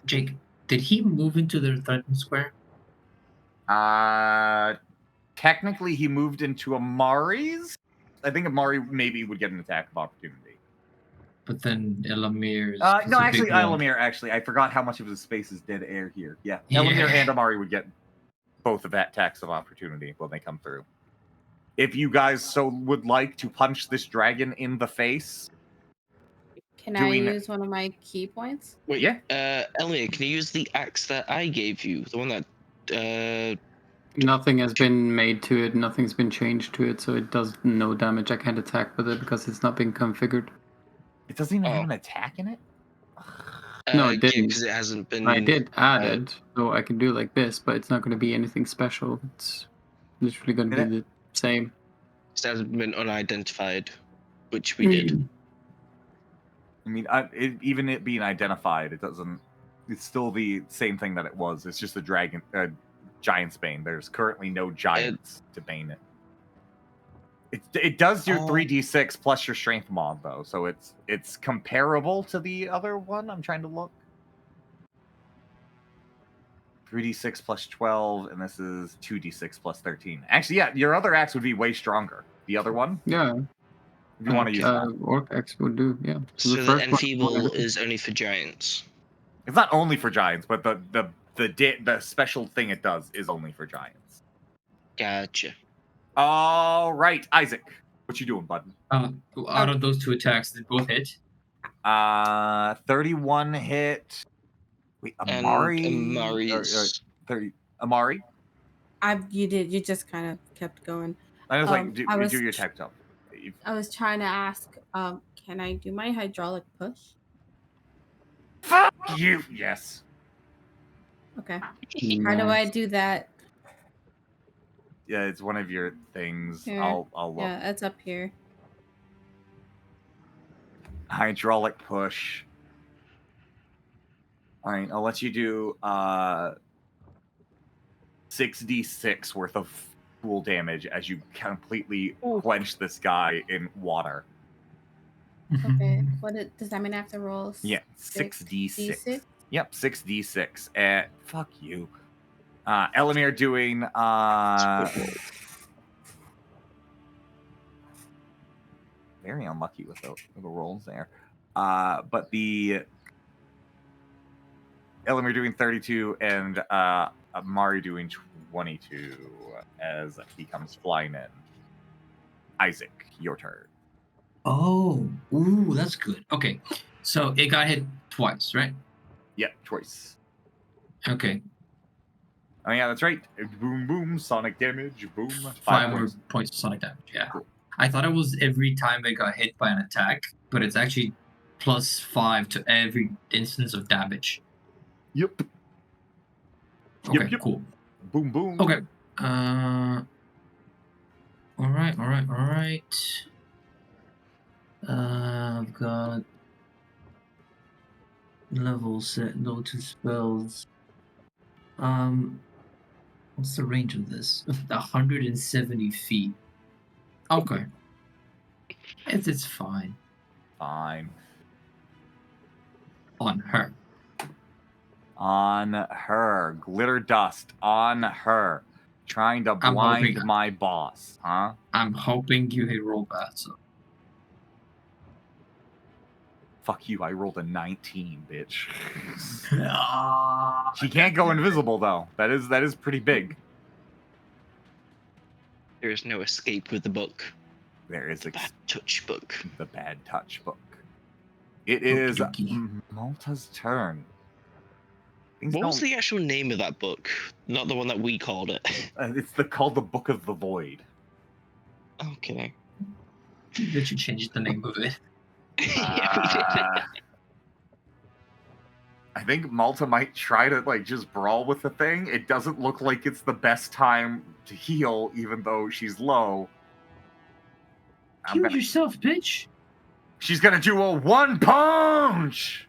E: Jake, did he move into the threatened square?
A: Technically, he moved into Amari's. I think Amari maybe would get an attack of opportunity.
E: But then Elamir's...
A: No, actually, Elamir, I forgot how much of his space is dead air here. Yeah, Elamir and Amari would get both of that attacks of opportunity when they come through. If you guys so would like to punch this dragon in the face...
D: Can I use one of my key points?
H: Wait, yeah. Elliot, can you use the axe that I gave you? The one that
B: Nothing has been made to it. Nothing's been changed to it, so it does no damage. I can't attack with it because it's not been configured.
A: It doesn't even have an attack in it?
B: No, it didn't.
H: Because it hasn't been.
B: I did add it, so I can do like this, but it's not going to be anything special. It's literally going to be the same.
H: It hasn't been unidentified, which we did.
A: I mean, even it being identified, it doesn't. It's still the same thing that it was. It's just a giant's bane. There's currently no giants to bane it. It does your 3d6 plus your strength mod though, so it's comparable to the other one. I'm trying to look. 3d6 plus 12, and this is 2d6 plus 13. Actually, yeah, your other axe would be way stronger. The other one?
B: Yeah.
A: If you want to use that.
B: Orc axe would do, yeah.
H: So the enfeeble is only for giants.
A: It's not only for giants, but the special thing it does is only for giants.
H: Gotcha.
A: All right, Isaac, what you doing, bud?
E: Out of those two attacks, they both hit.
A: 31 hit. Wait, Amari.
H: Amari's
A: 30. Amari.
D: You just kind of kept going.
A: I was like, do your attack jump.
D: I was trying to ask, can I do my hydraulic push?
A: Fuck you. Yes.
D: Okay. How do I do that?
A: Yeah, it's one of your things.
D: Here.
A: I'll look.
D: Yeah, it's up here.
A: Hydraulic push. All right, I'll let you do 6d6 worth of pool damage as you completely quench this guy in water.
D: Okay. Does that mean I have to roll?
A: Yeah, 6d6. Yep, 6d6. Fuck you. Elamir doing very unlucky with the rolls there. But the Elamir doing 32 and Mari doing 22 as he comes flying in. Isaac, your turn.
E: Oh, ooh, that's good. Okay, so it got hit twice, right?
A: Yeah, twice.
E: Okay.
A: Oh yeah, that's right. Boom, boom, sonic damage. Boom.
E: 5 more points of sonic damage. Yeah. Cool. I thought it was every time it got hit by an attack, but it's actually +5 to every instance of damage.
A: Yep.
E: Okay, yep. Cool.
A: Boom, boom.
E: Okay. All right. I've got level set, no to spells. What's the range of this? 170 feet. Okay. It's fine.
A: Fine.
E: On her.
A: On her. Glitter dust on her. Trying to blind my boss, huh?
E: I'm hoping you hit roll bad, so.
A: Fuck you, I rolled a 19, bitch. She can't go invisible though. That is pretty big.
H: There is no escape with the book.
A: There is
H: the bad touch book.
A: The bad touch book. It is Malta's turn.
H: What was the actual name of that book? Not the one that we called it.
A: It's called the Book of the Void.
H: Okay.
E: They should change the name of it.
H: Yeah, we did.
A: I think Malta might try to just brawl with the thing. It doesn't look like it's the best time to heal, even though she's low.
E: Heal yourself, bitch.
A: She's gonna do a one punch,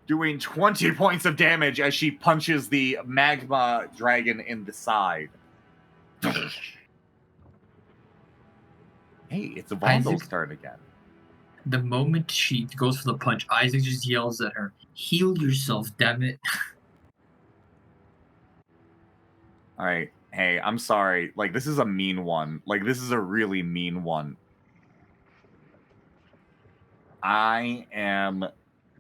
A: doing 20 points of damage as she punches the magma dragon in the side. Hey, it's a Vondel's turn again.
E: The moment she goes for the punch, Isaac just yells at her, "Heal yourself, damn it."
A: All right. Hey, I'm sorry. This is a mean one. This is a really mean one. I am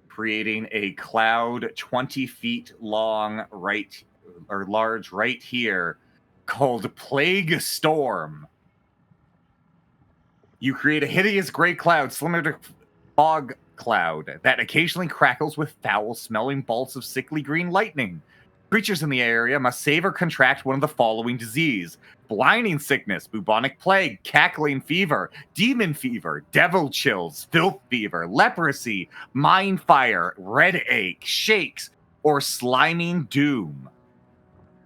A: creating a cloud 20 feet long large right here called Plague Storm. You create a hideous gray cloud similar to fog cloud that occasionally crackles with foul-smelling bolts of sickly green lightning. Creatures in the area must save or contract one of the following disease: blinding sickness, bubonic plague, cackling fever, demon fever, devil chills, filth fever, leprosy, mind fire, red ache, shakes, or sliming doom.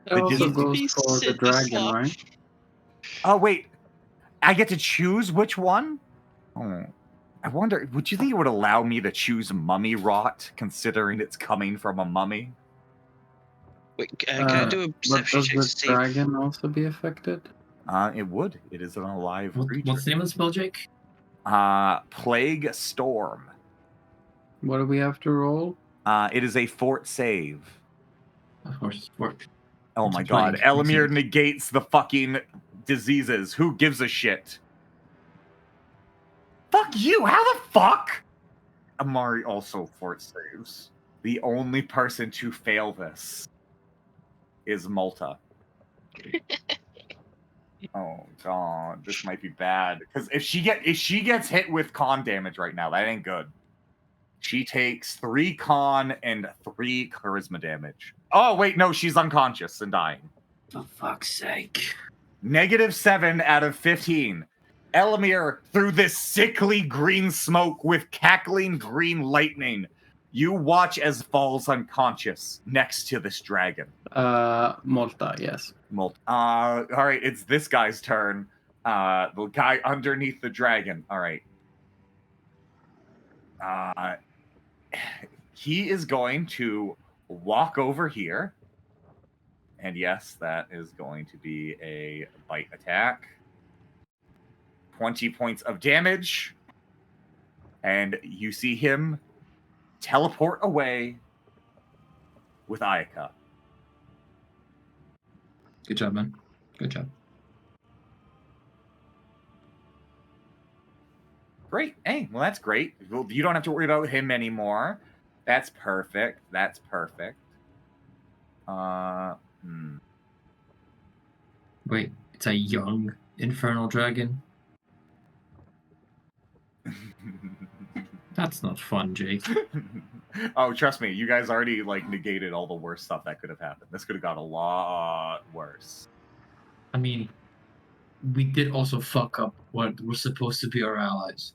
B: It also goes for the dragon, right?
A: Oh, wait. I get to choose which one? Oh, I wonder, would you think it would allow me to choose mummy rot, considering it's coming from a mummy?
H: Wait, can I do a perception check to
B: Does the
H: see?
B: dragon also be affected?
A: It would. It is an alive creature.
E: What's the name of the spell, Jake?
A: Plague Storm.
B: What do we have to roll?
A: It is a fort save.
E: Of course, it's fort.
A: Oh
E: It's
A: my
E: a
A: god.
E: plague.
A: Elamir negates the fucking diseases. Who gives a shit? Fuck you! How the fuck? Amari also fort saves. The only person to fail this is Malta. Oh god, this might be bad. Because if she gets hit with con damage right now, that ain't good. She takes 3 con and 3 charisma damage. Oh wait, no, she's unconscious and dying.
E: For fuck's sake.
A: -7 out of 15. Elamir, through this sickly green smoke with cackling green lightning, you watch as falls unconscious next to this dragon.
B: Malta, yes.
A: All right, it's this guy's turn. The guy underneath the dragon. All right. He is going to walk over here. And yes, that is going to be a bite attack. 20 points of damage. And you see him teleport away with Ayaka.
E: Good job, man. Good job.
A: Great. Hey, well, that's great. Well, you don't have to worry about him anymore. That's perfect. That's perfect.
E: Wait, it's a young infernal dragon? That's not fun, Jake.
A: Oh, trust me, you guys already negated all the worst stuff that could have happened. This could have got a lot worse.
E: I mean, we did also fuck up what was supposed to be our allies.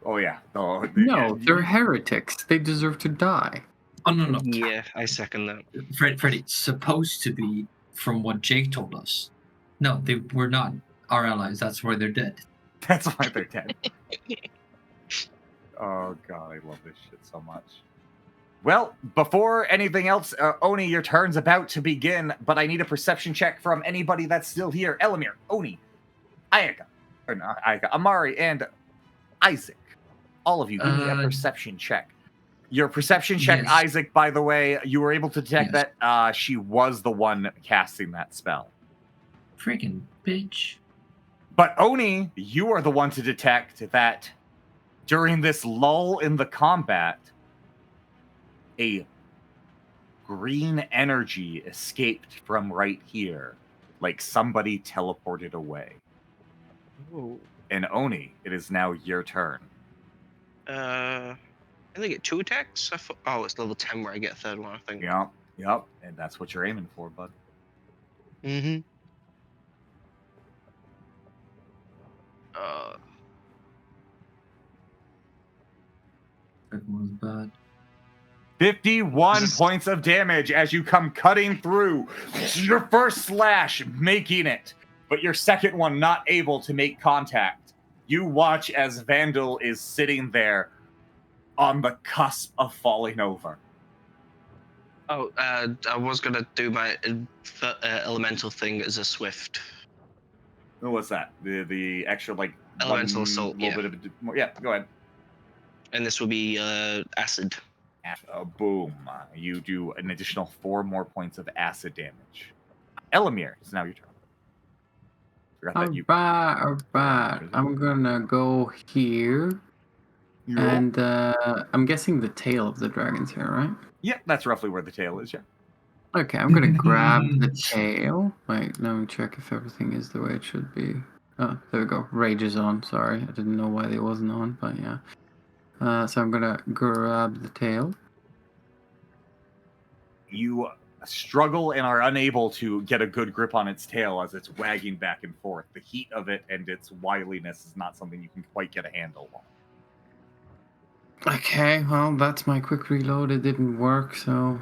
A: Oh yeah. Oh,
B: No, they're heretics. They deserve to die.
E: Oh no.
H: Yeah, I second that.
E: Freddie, supposed to be from what Jake told us. No, they were not our allies. That's why they're dead.
A: That's why they're dead. Oh god, I love this shit so much. Well, before anything else, Oni, your turn's about to begin, but I need a perception check from anybody that's still here. Elamir, Oni, Ayaka, or not Ayaka, Amari, and Isaac. All of you, give me a perception check. Your perception check,
E: yes.
A: Isaac, by the way, you were able to detect that she was the one casting that spell.
E: Freaking bitch.
A: But Oni, you are the one to detect that during this lull in the combat, a green energy escaped from right here, like somebody teleported away.
H: Ooh.
A: And Oni, it is now your turn.
H: I think I get 2 attacks. Oh, it's level 10 where I get a third one, I think.
A: Yep. And that's what you're aiming for, bud.
H: Mm-hmm.
E: That was bad.
A: 51 points of damage as you come cutting through. Your first slash making it, but your second one not able to make contact. You watch as Vandal is sitting there on the cusp of falling over.
H: Oh, I was gonna do my elemental thing as a swift.
A: What's that? The extra
H: elemental assault.
A: Bit of yeah. Go ahead.
H: And this will be acid.
A: Boom! You do an additional 4 more points of acid damage. Elamir, it's now your turn.
B: All right. I'm gonna go here. And I'm guessing the tail of the dragon's here, right?
A: Yeah, that's roughly where the tail is, yeah.
B: Okay, I'm gonna grab the tail. Wait, let me check if everything is the way it should be. Oh, there we go. Rage is on. Sorry, I didn't know why it wasn't on, but yeah. So I'm gonna grab the tail.
A: You struggle and are unable to get a good grip on its tail as it's wagging back and forth. The heat of it and its wiliness is not something you can quite get a handle on.
B: Okay, well, that's my quick reload. It didn't work, so...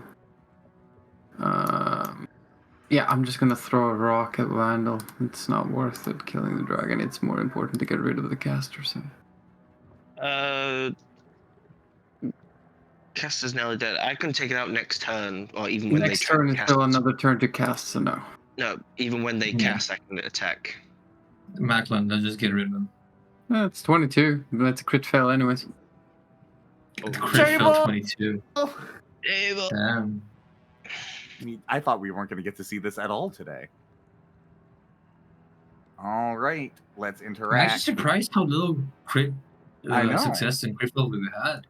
B: yeah, I'm just gonna throw a rock at Vandal. It's not worth it killing the dragon. It's more important to get rid of the caster, so...
H: Caster's nearly dead. I can take it out next turn, or even when
B: Next
H: they try
B: turn
H: to
B: is
H: cast.
B: still another turn to cast, so no.
H: No, even when they cast, I can attack.
E: Macklin, let's just get rid of him.
B: It's 22. That's a crit fail anyways.
E: The crit fell 22.
H: Table.
E: Damn.
A: I thought we weren't going to get to see this at all today. All right, let's
E: I'm
A: interact.
E: actually surprised how little crit
A: I know.
E: success and crit fail we've had.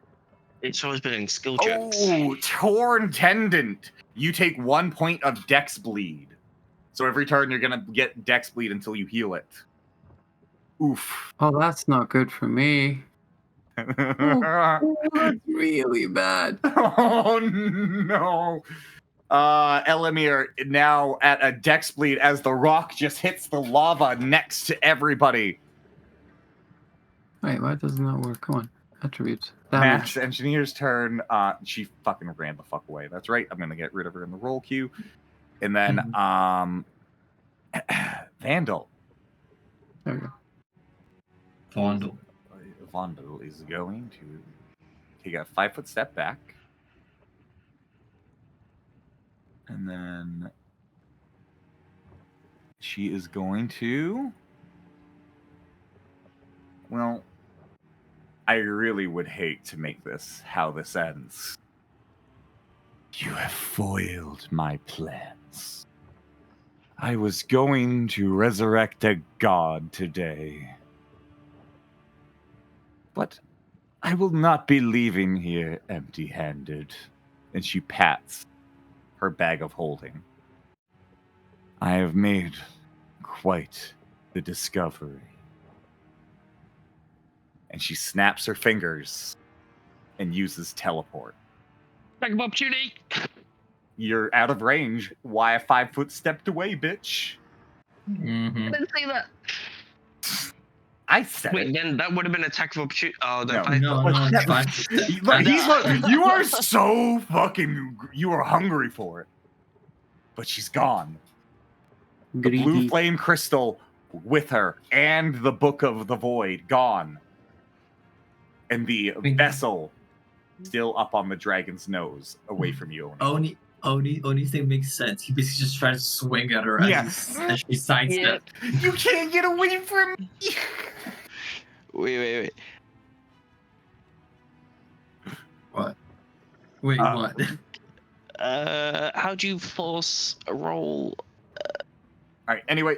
H: It's always been in skill checks.
A: Oh, torn tendon. You take 1 point of dex bleed. So every turn you're going to get dex bleed until you heal it. Oof.
B: Oh, that's not good for me. Oh, that's really bad.
A: Oh, no. Elamir now at a dex bleed as the rock just hits the lava next to everybody.
B: Wait, why doesn't that work? Come on. Attributes. Damage.
A: Mass Engineer's turn. She fucking ran the fuck away. That's right. I'm gonna get rid of her in the roll queue. And then Vandal.
B: There we go.
A: Vandal is going to take a 5-foot step back. And then she is going to... Well, I really would hate to make this how this ends. You have foiled my plans. I was going to resurrect a god today. But I will not be leaving here empty-handed. And she pats her bag of holding. I have made quite the discovery. And she snaps her fingers and uses teleport.
C: Back of opportunity.
A: You're out of range. Why a 5-foot stepped away, bitch?
E: Mm-hmm.
C: I didn't say that.
A: I said
H: Wait,
A: it.
H: then that would have been attack of opportunity. Oh,
A: No.
E: No, it's fine.
A: Look, you are so fucking... You are hungry for it. But she's gone. The blue flame crystal with her and the Book of the Void gone. And the vessel still up on the dragon's nose, away from you.
E: Oni's thing makes sense. He basically just tries to swing at her as she sidesteps.
A: You can't get away from me!
C: Wait.
E: What? Wait, what?
C: How do you force a roll?
A: All right, anyway.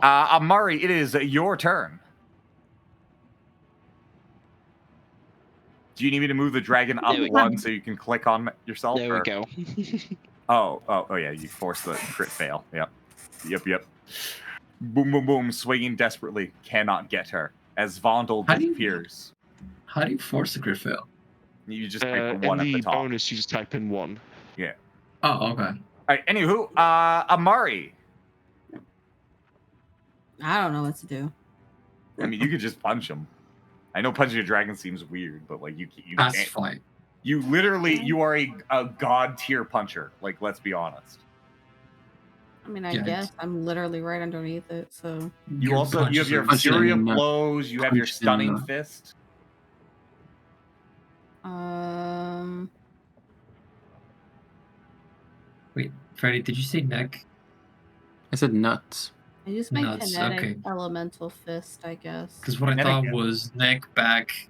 A: Amari, it is your turn. Do you need me to move the dragon up one so you can click on yourself?
C: There we go.
A: Oh, yeah, you force the crit fail. Yep. Boom, boom, boom, swinging desperately. Cannot get her. As Vondel disappears.
E: How do you force a crit fail?
A: You just type the 1 at the top.
C: Bonus, you just type in 1.
A: Yeah.
E: Oh, okay.
A: All right, anywho, Amari.
D: I don't know what to do.
A: I mean, you could just punch him. I know punching a dragon seems weird, but like you
E: That's
A: can't.
E: fine.
A: You literally, you are a god tier puncher. Like, let's be honest.
D: I mean, I guess I'm literally right underneath it, so.
A: You have your Fury of Blows. You have your Stunning Fist.
E: Wait, Freddy, did you say neck?
B: I said nuts.
D: I use my kinetic elemental fist, I guess.
E: Because what I thought was neck, back.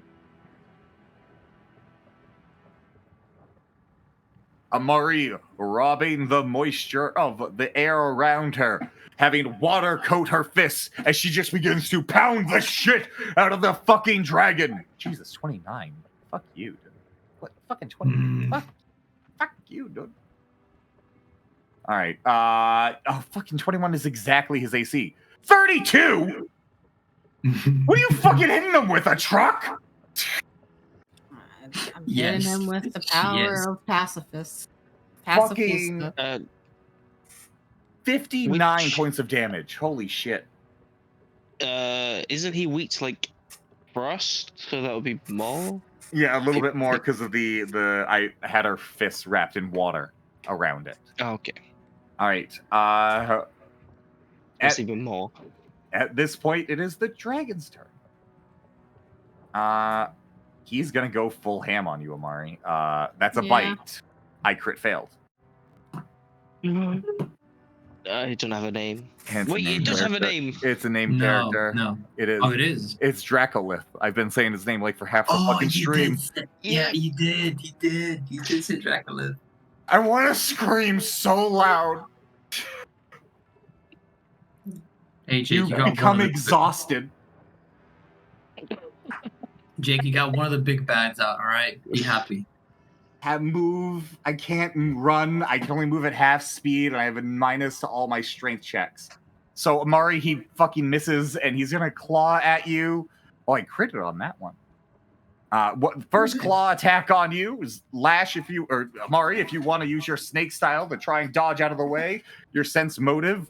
A: Amari robbing the moisture of the air around her, having water coat her fists as she just begins to pound the shit out of the fucking dragon. Jesus, 29. Fuck you, dude. What? Fucking 20. Fuck you, dude. All right. Fucking 21 is exactly his AC. 32? What are you fucking hitting him with? A truck?
D: I'm hitting him with the power of pacifist.
A: Fucking 59
H: Which-
A: points of damage. Holy shit.
H: Isn't he weak to like frost? So that would be more.
A: Yeah, a little
H: It-
A: bit more
H: it-
A: because of the I had her fists wrapped in water around it.
H: Oh, okay.
A: All right.
H: That's even more.
A: At this point, it is the dragon's turn. He's gonna go full ham on you, Amari. That's a
D: Yeah.
A: bite. I crit failed.
H: I don't have a name.
A: And it's a
H: Wait,
A: named
H: it does have a
A: character.
H: name.
A: It's a named
E: No,
A: character.
E: no.
A: It is.
E: Oh, it is.
A: It's Dracolith. I've been saying his name like for half the
E: Oh,
A: fucking
E: you
A: stream.
E: did. Yeah, you did. You did. You did say Dracula.
A: I want to scream so loud.
E: Hey, Jake,
A: You
E: you got
A: become
E: one of the,
A: exhausted.
E: Jake, you got one of the big bads out. All right, be happy.
A: Move. I can't run. I can only move at half speed, and I have a minus to all my strength checks. So Amari, he fucking misses, and he's gonna claw at you. Oh, I critted on that one. First claw attack on you is lash if you, or Amari, if you want to use your snake style to try and dodge out of the way, your sense motive.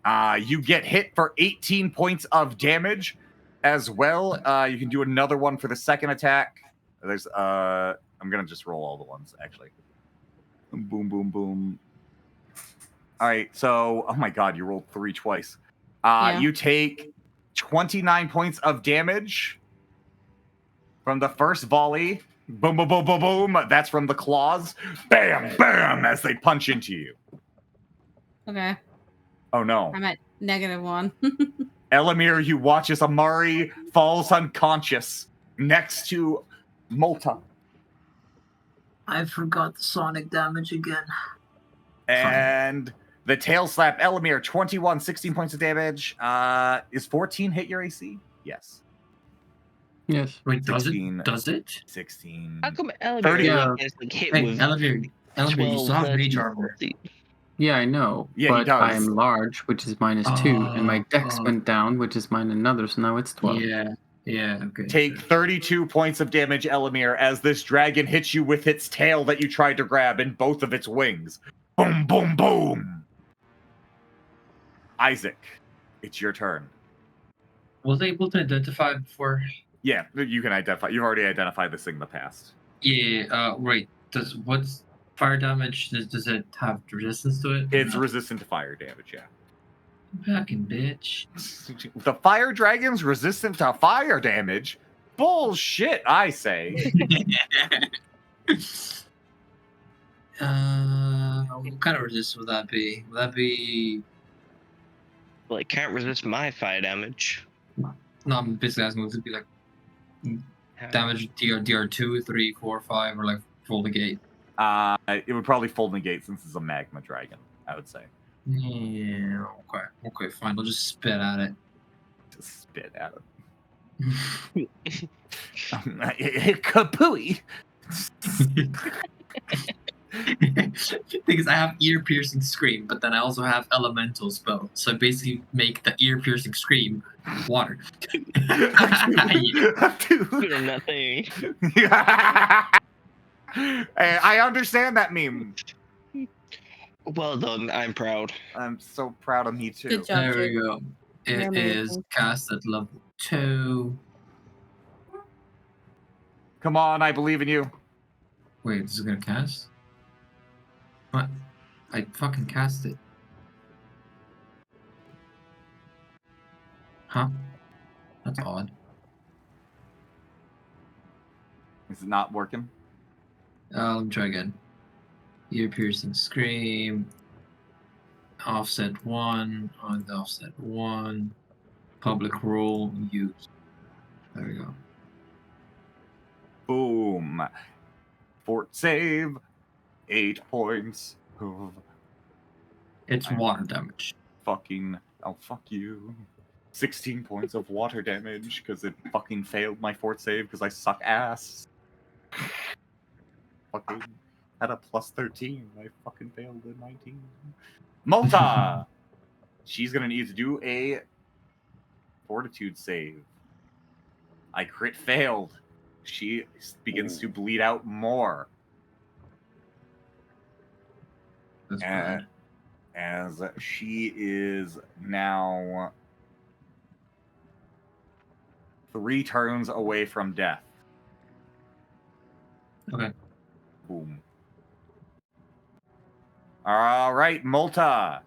A: You get hit for 18 points of damage as well. You can do another one for the second attack. There's I'm gonna just roll all the ones actually. Boom, boom, boom. All right, so oh my god, you rolled 3 twice.
D: Yeah.
A: You take 29 points of damage from the first volley. Boom, boom, boom, boom, boom. That's from the claws. Bam, bam, as they punch into you.
D: Okay.
A: Oh no.
D: I'm at -1.
A: Elamir, you watch as Amari falls unconscious next to Molta.
E: I forgot the sonic damage again.
A: And the tail slap, Elamir, 21, 16 points of damage. Is 14 hit your AC? Yes.
B: Yes.
E: Wait, does
A: 16.
E: it? Does it?
A: 16.
H: How come Elevator
A: 30.
H: is like hit
E: Hey,
H: with
E: Elevator, you
H: 12,
E: still have
H: 13,
E: mage armor.
H: 14?
B: Yeah, I know.
A: Yeah, he
B: but
A: does.
B: I'm large, which is -2, and my dex
E: Oh.
B: went down, which is mine another, so now it's 12.
E: Yeah, okay.
A: Take 32 points of damage, Elamir, as this dragon hits you with its tail that you tried to grab in both of its wings. Boom, boom, boom. Isaac, it's your turn.
E: Was I able to identify before?
A: Yeah, you can identify. You've already identified this thing in the past.
E: Yeah, right. What's fire damage? Does it have resistance to it?
A: It's resistant to fire damage, yeah.
E: Fucking bitch.
A: The fire dragon's resistant to fire damage? Bullshit, I say.
E: What kind of resistance would that be? Would that be?
H: Well, it can't resist my fire damage.
E: No, I'm basically asking would it be like damage DR2, 3, 4, 5, or like full negate?
A: It would probably full negate since it's a magma dragon, I would say.
E: Yeah. Okay. Fine. I'll just spit at it.
A: Just spit at it. Kapooey.
E: Thing is, I have ear-piercing scream, but then I also have elemental spell, so I basically make the ear-piercing scream water.
H: Good on that thing.
A: I understand that meme.
H: Well done. I'm proud.
A: I'm so proud of me too.
D: Good job.
E: There we
D: Jake.
E: go.
D: You're
E: It is
D: amazing.
E: cast at level 2.
A: Come on, I believe in you.
E: Wait, this is gonna cast? What? I fucking cast it. Huh? That's odd.
A: Is it not working?
E: Let me try again. Ear piercing scream. Offset 1 on the offset 1. Public role used. There we go.
A: Boom. Fort save. 8 points of
E: It's water damage.
A: fucking. Oh, fuck you. 16 points of water damage because it fucking failed my fort save because I suck ass. Fucking had a plus 13. I fucking failed a 19. Molta! She's gonna need to do a fortitude save. I crit failed. She begins to bleed out more.
E: That's bad.
A: As she is now 3 turns away from death.
E: Okay.
A: Boom. All right, Multa.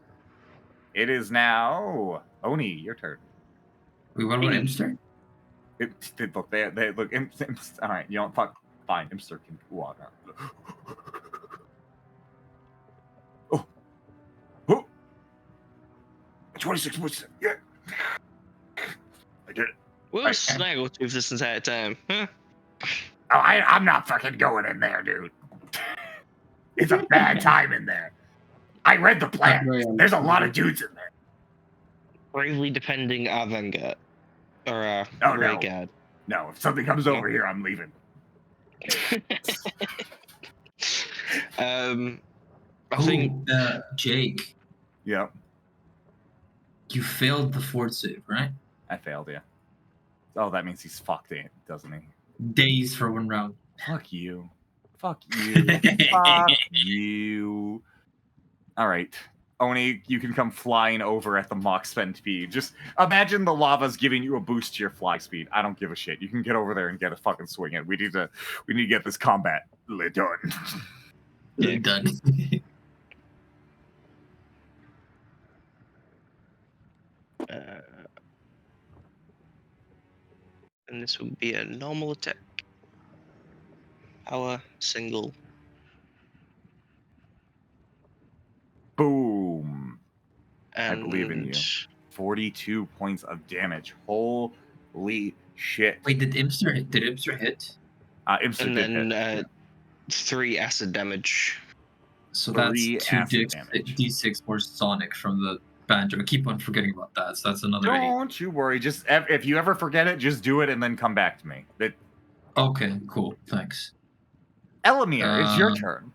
A: It is now Oni. Your turn.
E: Wait, what about Imster?
A: Look, they look. All right, you know, fuck. Fine, Imster can walk out. Oh, 26 points. Yeah, I did it.
H: We'll Snaggletooth this entire time. Huh?
A: Oh, I'm not fucking going in there, dude. It's a bad time in there. I read the plan. There's a lot of dudes in there.
H: Bravely defending our Vanguard. Or
A: Oh,
H: Rear
A: no.
H: Guard.
A: No, if something comes over here, I'm leaving.
H: I think
E: Jake.
A: Yep.
E: You failed the fort save, right?
A: I failed, yeah. Oh, that means he's fucked it, doesn't he?
E: Days for 1 round.
A: Fuck you. Fuck you. Fuck you. All right. Oni, you can come flying over at the Mach spend speed. Just imagine the lava's giving you a boost to your fly speed. I don't give a shit. You can get over there and get a fucking swing in. We need to get this combat done.
H: Yeah.
E: Done.
H: And this would be a normal attack. Power single.
A: Boom.
H: And
A: I believe in you. 42 points of damage. Holy shit.
E: Wait, did Imster hit?
A: Imster
H: and
A: did
H: then
A: hit.
H: 3 acid damage.
E: So that's
A: 3
E: 2
A: acid damage.
E: D6 more Sonic from the banjo. I keep on forgetting about that. So that's another 8.
A: Don't you worry. Just if you ever forget it, just do it and then come back to me.
E: Okay, cool. Thanks.
A: Elamir, it's your turn.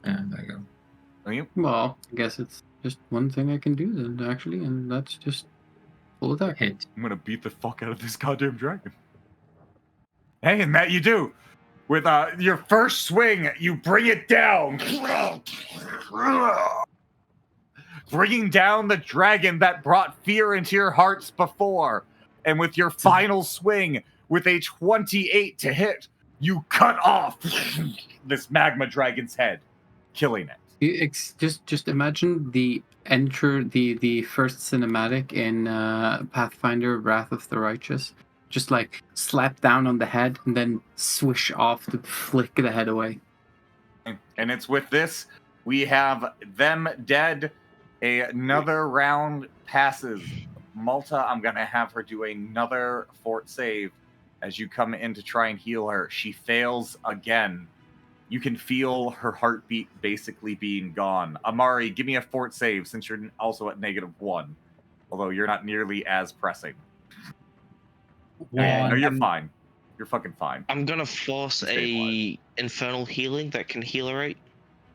E: Yeah, there you go.
A: Are you?
B: Well, I guess it's just one thing I can do then, actually, and that's just full attack.
E: Hit.
A: I'm gonna beat the fuck out of this goddamn dragon. Hey, and that you do. With your first swing, you bring it down. Bringing down the dragon that brought fear into your hearts before. And with your final swing, with a 28 to hit, you cut off this magma dragon's head, killing it.
B: Just imagine the first cinematic in Pathfinder: Wrath of the Righteous. Just like slap down on the head and then swish off to flick the head away.
A: And it's with this, we have them dead. Another round passes. Malta, I'm going to have her do another fort save as you come in to try and heal her. She fails again. You can feel her heartbeat basically being gone. Amari, give me a fort save since you're also at -1. Although you're not nearly as pressing. No, you're fine. You're fucking fine.
H: I'm gonna force a infernal healing that can heal her right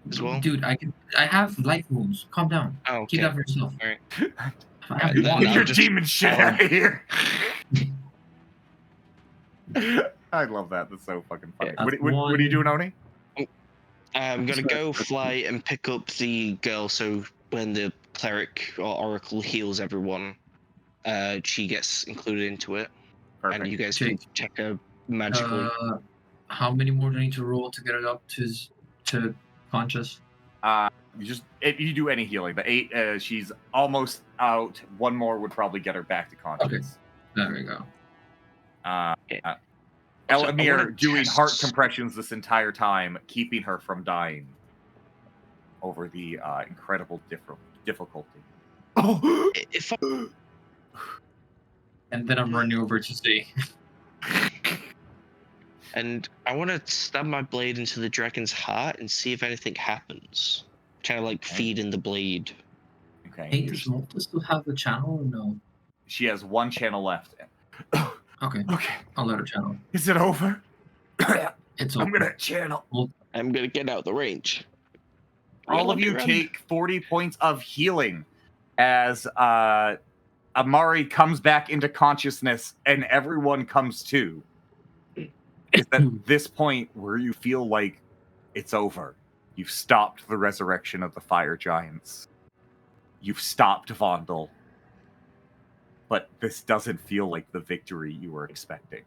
H: as well.
E: Dude, I have life wounds. Calm down.
H: Oh, okay.
E: Keep that for yourself.
H: All right.
E: I have
H: Then
E: one.
A: Get your
H: just-
A: demon shit out of here. I love that. That's so fucking funny.
E: Yeah,
A: What are you doing, Oni?
H: I'm gonna go fly and pick up the girl. So when the cleric or oracle heals everyone, she gets included into it.
A: Perfect.
H: And you guys can check her magically.
E: How many more do I need to roll to get it up to conscious?
A: If you do any healing, the 8, she's almost out. One more would probably get her back to conscious.
E: There we go.
A: Elamir doing
H: test-
A: heart compressions this entire time, keeping her from dying over the incredible difficulty. Oh!
H: If I,
E: And then I'm running over to see.
H: and I want to stab my blade into the dragon's heart and see if anything happens. Kind of like feed in the blade.
A: Okay.
E: Hey, does Malta still have the channel or no?
A: She has 1 channel left.
E: Okay.
A: Okay.
E: I'll let her channel.
A: Is it over?
E: It's
A: I'm
E: over.
A: gonna channel.
H: I'm gonna get out the range.
A: All of you take 40 points of healing as Amari comes back into consciousness and everyone comes to. It's at this point where you feel like it's over. You've stopped the resurrection of the fire giants. You've stopped Vondel. But this doesn't feel like the victory you were expecting.